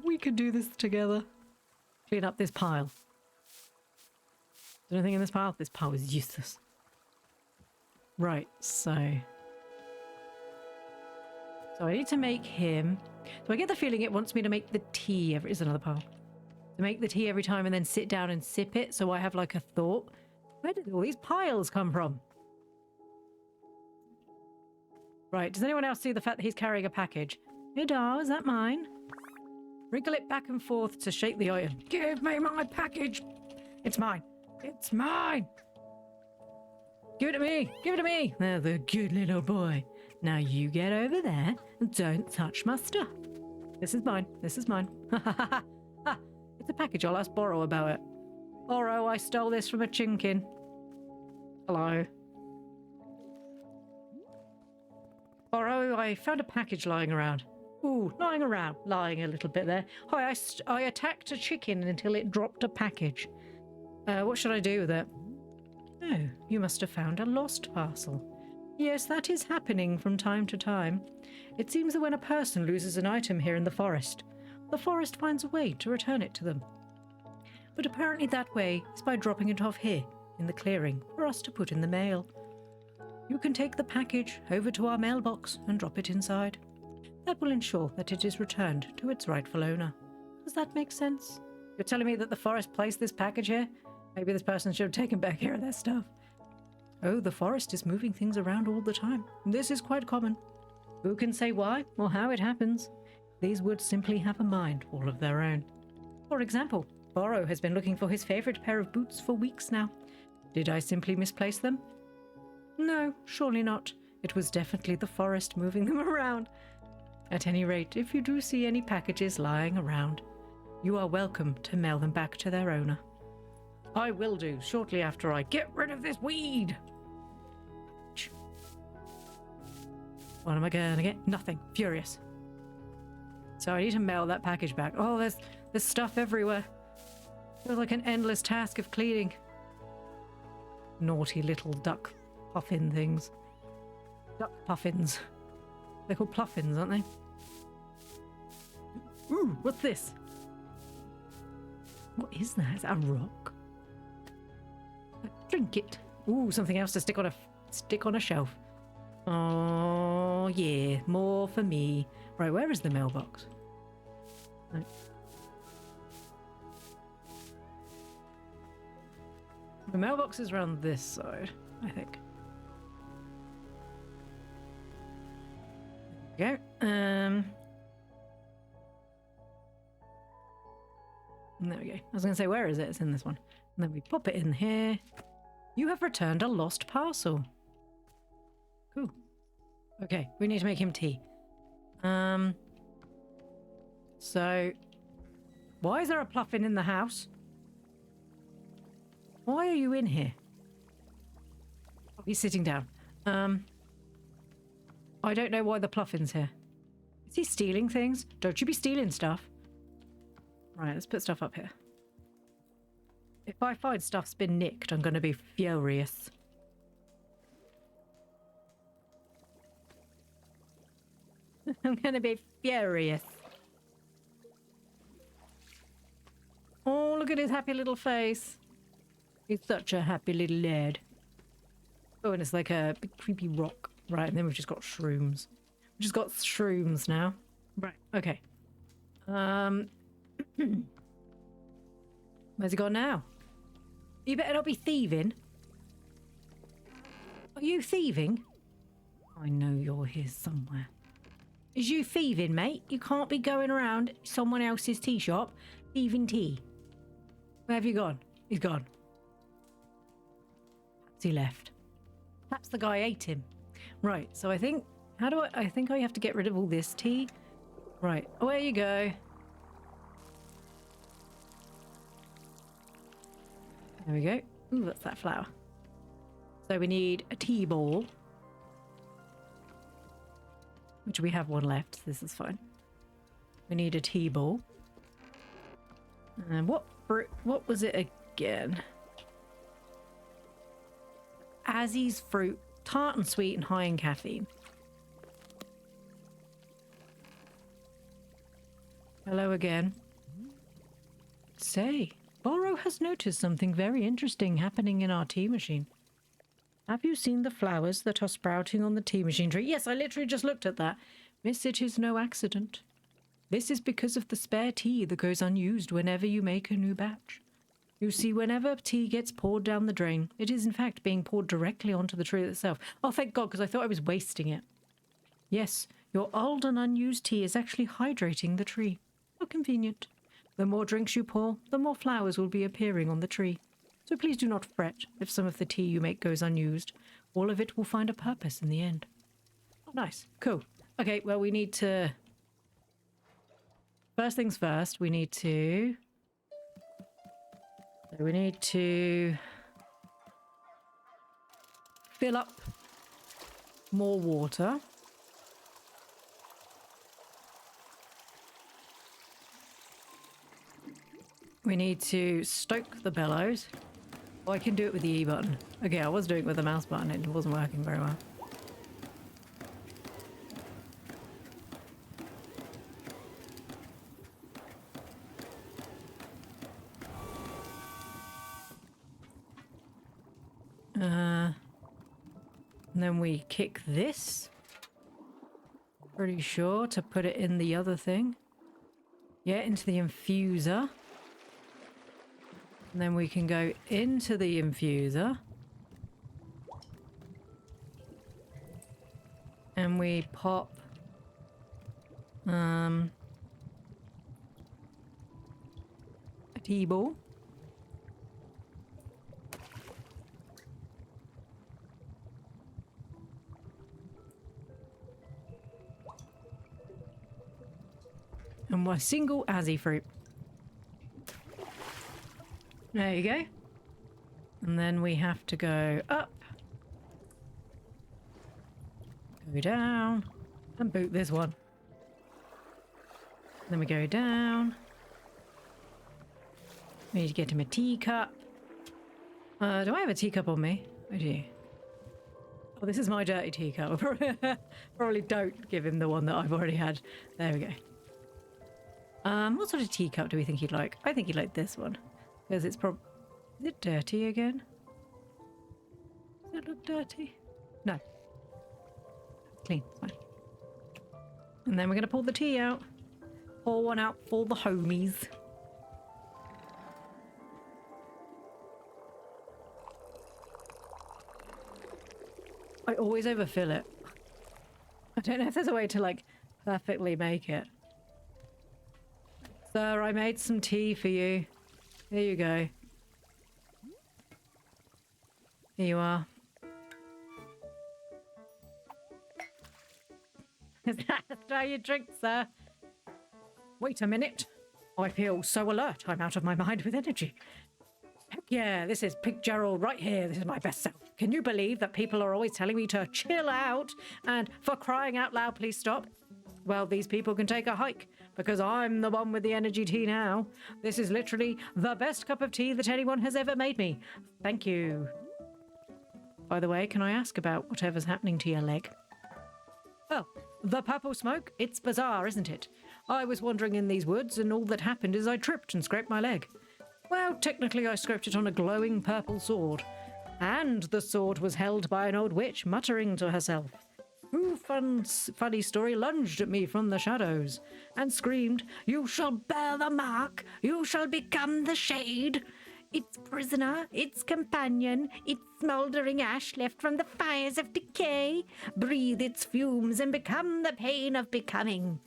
We can do this together. Clean up this pile. Is there anything in this pile? This pile is useless. Right, so I need to make him. So I get the feeling it wants me to make the tea every... Is another pile. To make the tea every time and then sit down and sip it, so I have like a thought. Where did all these piles come from? Right, does anyone else see the fact that he's carrying a package? Hey, doll, is that mine? Wriggle it back and forth to shake the item. Give me my package! It's mine! It's mine! Give it to me! Give it to me! There's a good little boy. Now you get over there and don't touch my stuff. This is mine. This is mine. Ha ha ha ha! It's a package. I'll ask Borrow about it. Borrow, I stole this from a chinkin. Hello. Borrow, I found a package lying around. Ooh, lying around. Lying a little bit there. Hi, I attacked a chicken until it dropped a package. What should I do with it? Oh, you must have found a lost parcel. Yes, that is happening from time to time. It seems that when a person loses an item here in the forest finds a way to return it to them. But apparently that way is by dropping it off here, in the clearing, for us to put in the mail. You can take the package over to our mailbox and drop it inside. That will ensure that it is returned to its rightful owner. Does that make sense? You're telling me that the forest placed this package here? Maybe this person should have taken back care of their stuff. Oh, the forest is moving things around all the time. This is quite common. Who can say why or how it happens? These woods simply have a mind all of their own. For example, Borrow has been looking for his favorite pair of boots for weeks now. Did I simply misplace them? No, surely not. It was definitely the forest moving them around. At any rate, if you do see any packages lying around, you are welcome to mail them back to their owner. I will do, shortly after I get rid of this weed. What am I gonna get? Nothing. Furious. So I need to mail that package back. Oh, there's stuff everywhere. Feels like an endless task of cleaning. Naughty little duck puffin things. Duck puffins. They're called pluffins, aren't they? Ooh, what's this? What is that? Is that a rock? Drink it. Ooh, something else to stick on a shelf. Oh yeah, more for me. Right, where is the mailbox? No. The mailbox is around this side, I think. There we go. There we go. I was going to say, where is it? It's in this one. And then we pop it in here. You have returned a lost parcel. Cool. Okay, we need to make him tea. So, why is there a pluffin in the house? Why are you in here? Oh, he's sitting down. I don't know why the pluffin's here. Is he stealing things? Don't you be stealing stuff. Right, let's put stuff up here. If I find stuff's been nicked, I'm going to be furious. I'm going to be furious. Oh, look at his happy little face. He's such a happy little lad. Oh, and it's like a big creepy rock. Right, and then we've just got shrooms. We've just got shrooms now. Right, okay. Where's he gone now? You better not be thieving. Are you thieving? I know you're here somewhere. Is you thieving, mate? You can't be going around someone else's tea shop thieving tea. Where have you gone? He's gone. Perhaps he left. Perhaps the guy ate him. Right, so I think... I think I have to get rid of all this tea. Right, away you go. There we go. Ooh, that's that flower. So we need a tea ball. Which we have one left, so this is fine. We need a tea ball. And what was it again? Azzy's fruit. Tart and sweet and high in caffeine. Hello again. Say, Borrow has noticed something very interesting happening in our tea machine. Have you seen the flowers that are sprouting on the tea machine tree? Yes, I literally just looked at that. Miss, it is no accident. This is because of the spare tea that goes unused whenever you make a new batch. You see, whenever tea gets poured down the drain, it is in fact being poured directly onto the tree itself. Oh, thank God, because I thought I was wasting it. Yes, your old and unused tea is actually hydrating the tree. How convenient. The more drinks you pour, the more flowers will be appearing on the tree. So please do not fret if some of the tea you make goes unused. All of it will find a purpose in the end. Oh, nice. Cool. Okay, well, we need to... First things first, we need to... fill up more water. We need to stoke the bellows. Oh, I can do it with the E button. Okay, I was doing it with the mouse button. It wasn't working very well. And then we kick this. Pretty sure to put it in the other thing. Yeah, into the infuser. And then we can go into the infuser. And we pop a T-ball. And one single Azzy fruit. There you go. And then we have to go up. Go down. And boot this one. Then we go down. We need to get him a teacup. Do I have a teacup on me? I do. Oh, this is my dirty teacup. Probably don't give him the one that I've already had. There we go. What sort of teacup do we think he'd like? I think he'd like this one. Because it's probably... Is it dirty again? Does it look dirty? No. Clean. Fine. And then we're going to pull the tea out. Pour one out for the homies. I always overfill it. I don't know if there's a way to, like, perfectly make it. Sir, I made some tea for you. Here you go. Here you are. Try your drink, sir. Wait a minute. I feel so alert. I'm out of my mind with energy. Heck yeah, this is Pig Gerald right here. This is my best self. Can you believe that people are always telling me to chill out and for crying out loud, please stop? Well, these people can take a hike because I'm the one with the energy tea now. This is literally the best cup of tea that anyone has ever made me. Thank you. By the way, can I ask about whatever's happening to your leg? Oh, the purple smoke? It's bizarre, isn't it? I was wandering in these woods and all that happened is I tripped and scraped my leg. Well, technically I scraped it on a glowing purple sword. And the sword was held by an old witch muttering to herself. Who, funny story, lunged at me from the shadows and screamed, "You shall bear the mark, you shall become the shade. Its prisoner, its companion, its smouldering ash left from the fires of decay. Breathe its fumes and become the pain of becoming."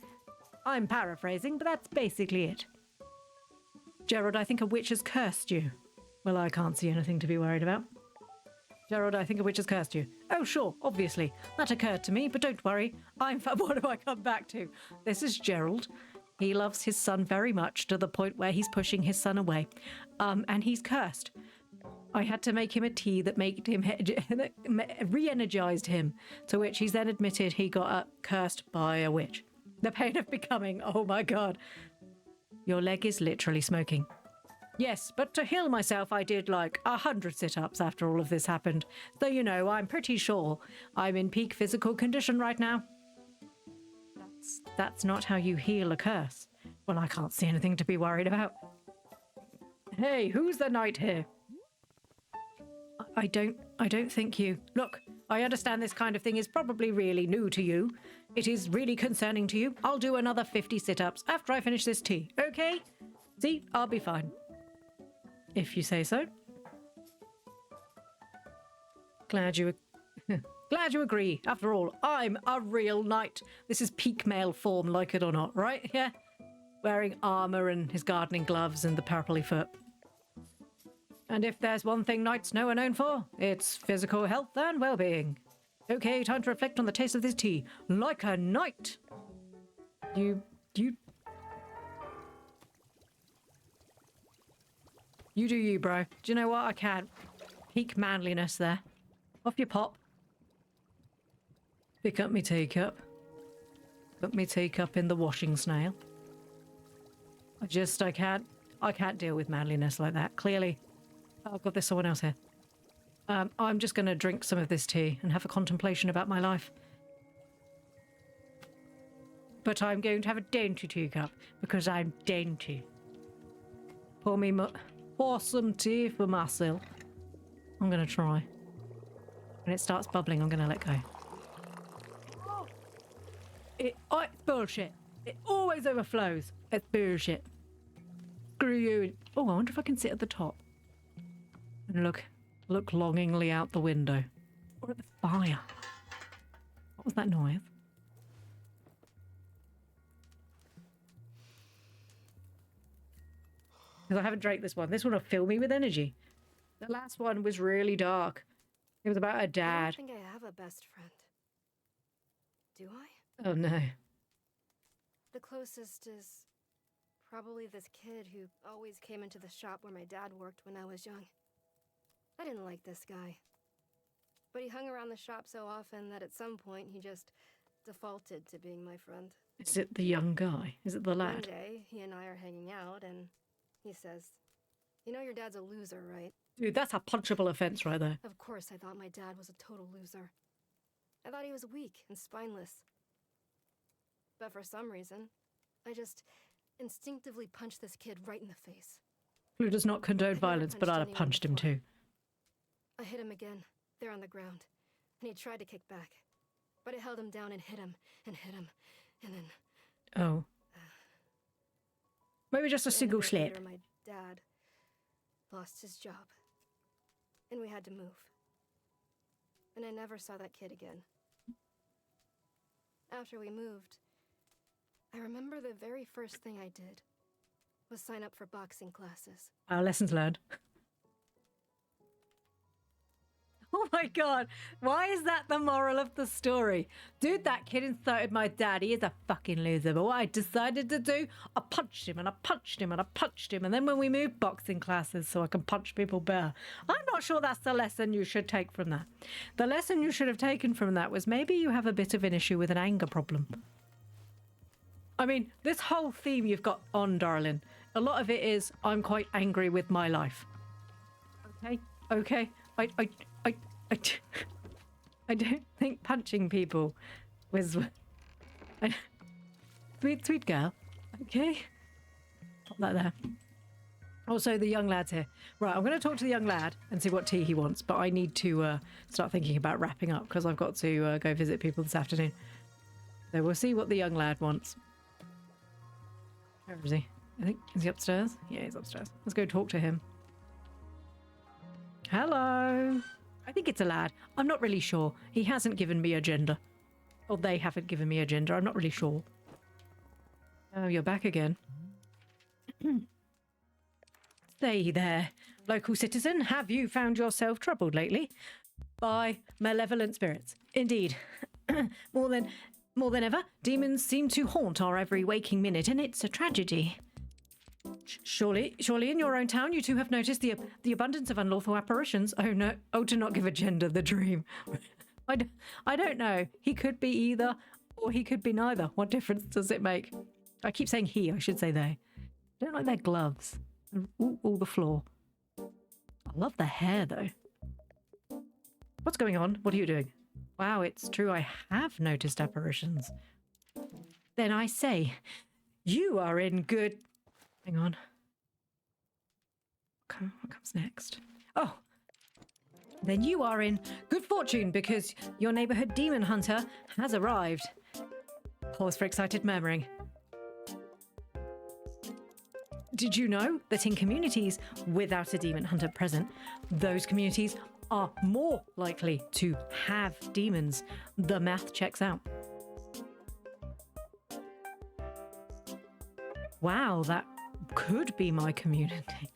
I'm paraphrasing, but that's basically it. Gerald, I think a witch has cursed you. Well, I can't see anything to be worried about. Gerald, I think a witch has cursed you. Oh, sure, obviously. That occurred to me, but don't worry. What do I come back to? This is Gerald. He loves his son very much to the point where he's pushing his son away. And he's cursed. I had to make him a tea that made him re-energized him, to which he's then admitted he got cursed by a witch. The pain of becoming. Oh my god. Your leg is literally smoking. Yes, but to heal myself, I did like 100 sit-ups after all of this happened. So, you know, I'm pretty sure I'm in peak physical condition right now. That's not how you heal a curse. Well, I can't see anything to be worried about. Hey, who's the knight here? I don't think you... Look, I understand this kind of thing is probably really new to you. It is really concerning to you. I'll do another 50 sit-ups after I finish this tea, okay? See, I'll be fine. If you say so. Glad you agree. After all, I'm a real knight. This is peak male form, like it or not, right? Yeah? Wearing armor and his gardening gloves and the purpley foot. And if there's one thing knights know are known for, it's physical health and well-being. Okay, time to reflect on the taste of this tea. Like a knight. You do you, bro. Do you know what? I can't. Peak manliness there. Off you pop. Pick up me teacup. Put me teacup in the washing snail. I can't deal with manliness like that, clearly. Oh god, there's someone else here. I'm just going to drink some of this tea and have a contemplation about my life. But I'm going to have a dainty teacup because I'm dainty. Pour some tea for myself. I'm going to try. When it starts bubbling, I'm going to let go. It's bullshit. It always overflows. It's bullshit. Screw you. Oh, I wonder if I can sit at the top and look longingly out the window. Or at the fire. What was that noise? Because I haven't drank this one. This one will fill me with energy. The last one was really dark. It was about a I dad. don't think I have a best friend. Do I? Oh no. The closest is probably this kid who always came into the shop where my dad worked when I was young. I didn't like this guy. But he hung around the shop so often that at some point he just defaulted to being my friend. Is it the young guy? Is it the One lad? day, he and I are hanging out and he says, "You know your dad's a loser, right?" Dude, that's a punchable offense right there. Of course I thought my dad was a total loser. I thought he was weak and spineless. But for some reason, I just instinctively punched this kid right in the face. Ploo does not condone never violence, but punched I'd have anyone punched him before. too. I hit him again, there on the ground, and he tried to kick back. But I held him down and hit him, and then... Oh. Maybe just a and single bit slip. later, my dad lost his job. And we had to move. And I never saw that kid again. After we moved, I remember the very first thing I did was sign up for boxing classes. Lessons learned. Oh my god, why is that the moral of the story? Dude, that kid insulted my dad. He is a fucking loser. But what I decided to do, I punched him and I punched him and I punched him. And then when we moved boxing classes so I can punch people better. I'm not sure that's the lesson you should take from that. The lesson you should have taken from that was maybe you have a bit of an issue with an anger problem. I mean, this whole theme you've got on, darling, a lot of it is I'm quite angry with my life. Okay? I don't think punching people was... Sweet girl. Okay? Pop that there. Also, the young lad's here. Right, I'm going to talk to the young lad and see what tea he wants, but I need to start thinking about wrapping up because I've got to go visit people this afternoon. So we'll see what the young lad wants. Where is he? I think, is he upstairs? Yeah, he's upstairs. Let's go talk to him. Hello. I think it's a lad. I'm not really sure. He hasn't given me a gender. Or they haven't given me a gender. I'm not really sure. Oh, you're back again. Stay there. Local citizen, have you found yourself troubled lately? By malevolent spirits. Indeed. More than ever, demons seem to haunt our every waking minute, and it's a tragedy. Surely in your own town you two have noticed the abundance of unlawful apparitions. Oh no, to not give a gender the dream. I don't know. He could be either, or he could be neither. What difference does it make? I keep saying he, I should say they. I don't like their gloves. All the floor. I love the hair though. What's going on? What are you doing? Wow, it's true, I have noticed apparitions. Then I say, you are in good... Hang on. What comes next? Oh! Then you are in good fortune because your neighborhood demon hunter has arrived. Pause for excited murmuring. Did you know that in communities without a demon hunter present, those communities are more likely to have demons? The math checks out. Wow, that could be my community.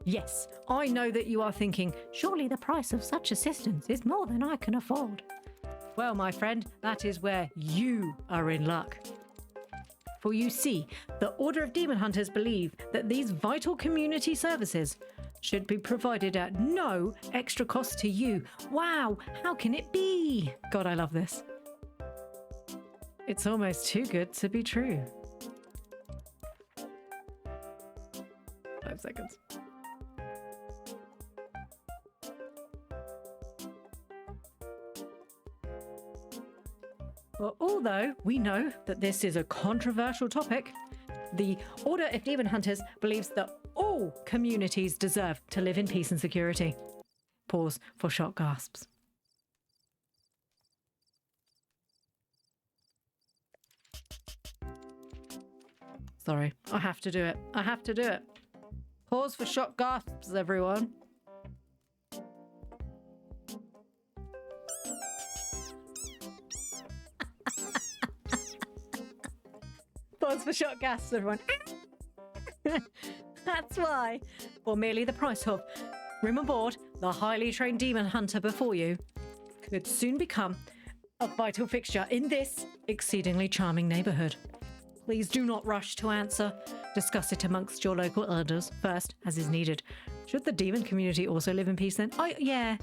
Yes, I know that you are thinking, surely the price of such assistance is more than I can afford. Well, my friend, that is where you are in luck. For you see, the Order of Demon Hunters believe that these vital community services should be provided at no extra cost to you. Wow, how can it be? God, I love this. It's almost too good to be true. 5 seconds. Well, although we know that this is a controversial topic, the Order of Demon Hunters believes that all communities deserve to live in peace and security. Pause for shock gasps. Sorry, I have to do it. I have to do it. Pause for shock gasps, everyone. Pause for shock gasps, everyone. That's why. Or merely the price of room aboard the highly trained demon hunter before you could soon become a vital fixture in this exceedingly charming neighborhood. Please do not rush to answer. Discuss it amongst your local elders first, as is needed. Should the demon community also live in peace then? Yeah.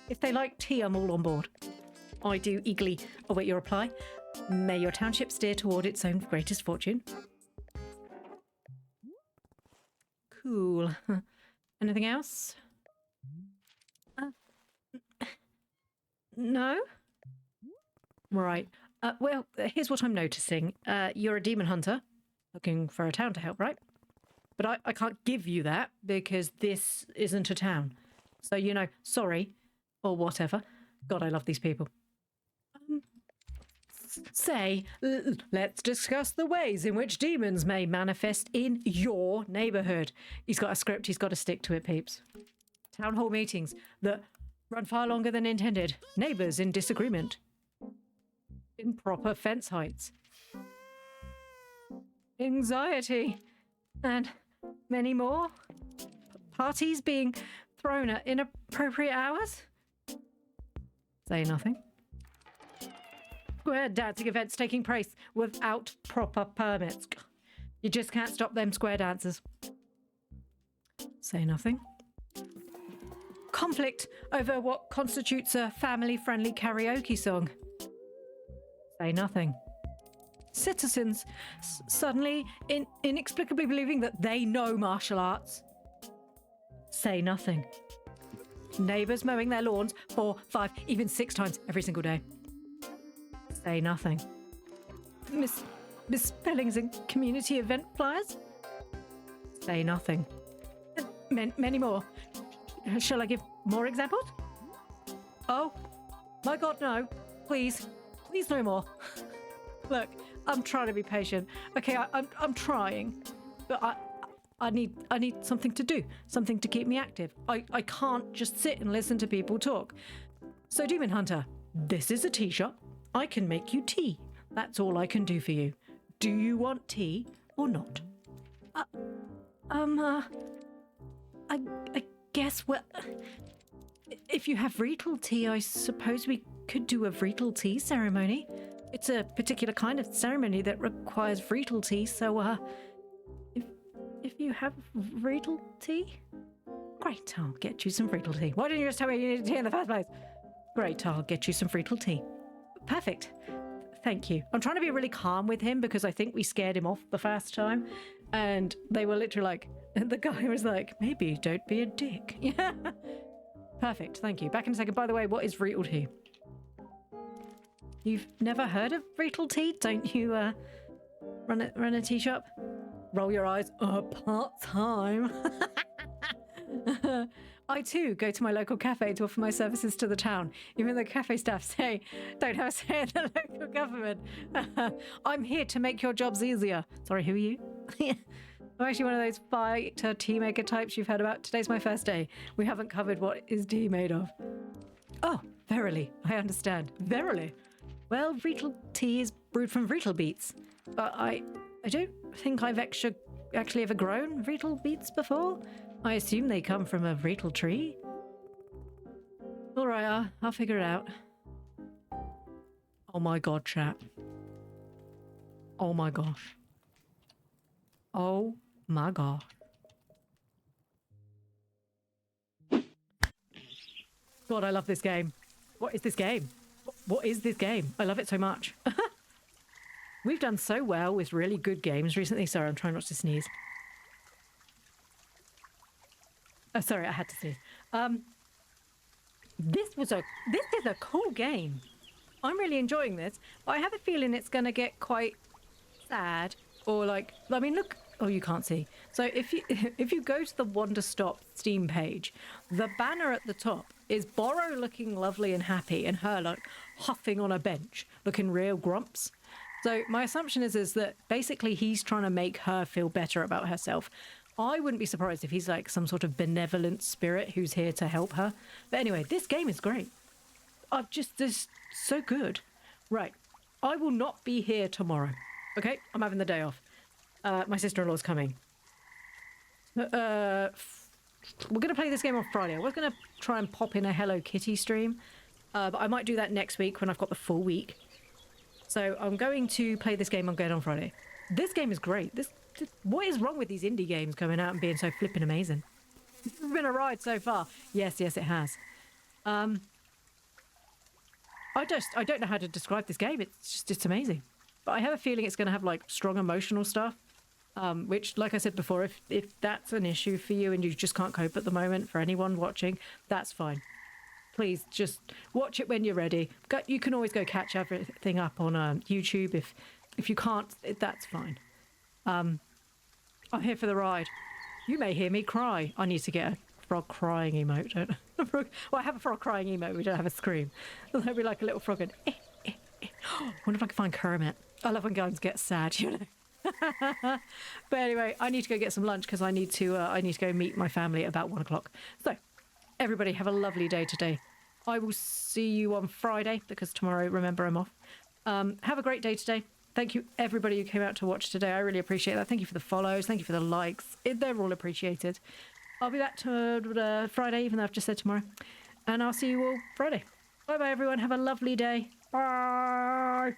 If they like tea, I'm all on board. I do eagerly await your reply. May your township steer toward its own greatest fortune. Cool. Anything else? No? Right. Well, here's what I'm noticing. You're a demon hunter, looking for a town to help, right? But I can't give you that because this isn't a town. So, sorry, or whatever. God, I love these people. Let's discuss the ways in which demons may manifest in your neighborhood. He's got a script, he's got to stick to it, peeps. Town hall meetings that run far longer than intended. Neighbors in disagreement. Improper fence heights. Anxiety. And many more. Parties being thrown at inappropriate hours. Say nothing. Square dancing events taking place without proper permits. You just can't stop them square dancers. Say nothing. Conflict over what constitutes a family-friendly karaoke song. Say nothing. Citizens suddenly inexplicably believing that they know martial arts. Say nothing. Neighbours mowing their lawns 4, 5, even 6 times every single day. Say nothing. Misspellings in community event flyers? Say nothing. Many more. Shall I give more examples? Oh, my God, no. Please no more. Look, I'm trying to be patient. Okay, I'm trying, but I need something to do, something to keep me active. I can't just sit and listen to people talk. So, Demon Hunter, this is a tea shop. I can make you tea. That's all I can do for you. Do you want tea or not? I guess, well, if you have Vreetle tea, I suppose we could do a Vreetle tea ceremony. It's a particular kind of ceremony that requires Vreetle tea, so, if you have Vreetle tea? Great, I'll get you some Vreetle tea. Why didn't you just tell me you needed tea in the first place? Great, I'll get you some Vreetle tea. Perfect. Thank you. I'm trying to be really calm with him because I think we scared him off the first time. And they were literally like, the guy was like, maybe don't be a dick. Yeah. Perfect. Thank you. Back in a second. By the way, what is Vreetle tea? You've never heard of Vreetle tea? Don't you run a tea shop? Roll your eyes. Part-time. I too go to my local cafe to offer my services to the town. Even the cafe staff say don't have a say in the local government. I'm here to make your jobs easier. Sorry, who are you? I'm actually one of those fighter tea maker types you've heard about. Today's my first day. We haven't covered what is tea made of. Oh, verily, I understand. Verily. Well, Vreetle tea is brewed from Vreetle beets. But I don't think I've actually ever grown Vreetle beets before. I assume they come from a Vreetle tree. All right, I'll figure it out. Oh my God, chat. Oh my gosh. Oh my gosh. God, I love this game. What is this game? What is this game? I love it so much. We've done so well with really good games recently. Sorry, I'm trying not to sneeze. Oh, sorry, I had to sneeze. This is a cool game. I'm really enjoying this, but I have a feeling it's going to get quite sad, or like, I mean, look. Oh, you can't see. So if you if you go to the Wanderstop Steam page, the banner at the top is Borrow looking lovely and happy, and her like huffing on a bench, looking real grumps. So my assumption is that basically he's trying to make her feel better about herself. I wouldn't be surprised if he's like some sort of benevolent spirit who's here to help her. But anyway, this game is great. I've just this so good. Right, I will not be here tomorrow. Okay, I'm having the day off. My sister-in-law's coming. We're going to play this game on Friday. I was going to try and pop in a Hello Kitty stream, but I might do that next week when I've got the full week. So I'm going to play this game on Friday. This game is great. What is wrong with these indie games coming out and being so flipping amazing? It's been a ride so far. Yes, it has. I don't know how to describe this game. It's amazing. But I have a feeling it's going to have like strong emotional stuff. Which, like I said before, if that's an issue for you and you just can't cope at the moment, for anyone watching, that's fine. Please just watch it when you're ready. You can always go catch everything up on YouTube. If you can't, that's fine. I'm here for the ride. You may hear me cry. I need to get a frog crying emote. Well, I have a frog crying emote. We don't have a scream. There'll be like a little frog going, eh, eh, eh. I wonder if I can find Kermit. I love when guys get sad, you know. But anyway, I need to go get some lunch because I need to go meet my family at about 1 o'clock. So everybody have a lovely day today. I will see you on Friday because tomorrow, remember, I'm off. Have a great day today. Thank you everybody who came out to watch today. I really appreciate that. Thank you for the follows. Thank you for the likes. They're all appreciated. I'll be back to Friday, even though I've just said tomorrow. And I'll see you all Friday. Bye bye everyone. Have a lovely day. Bye.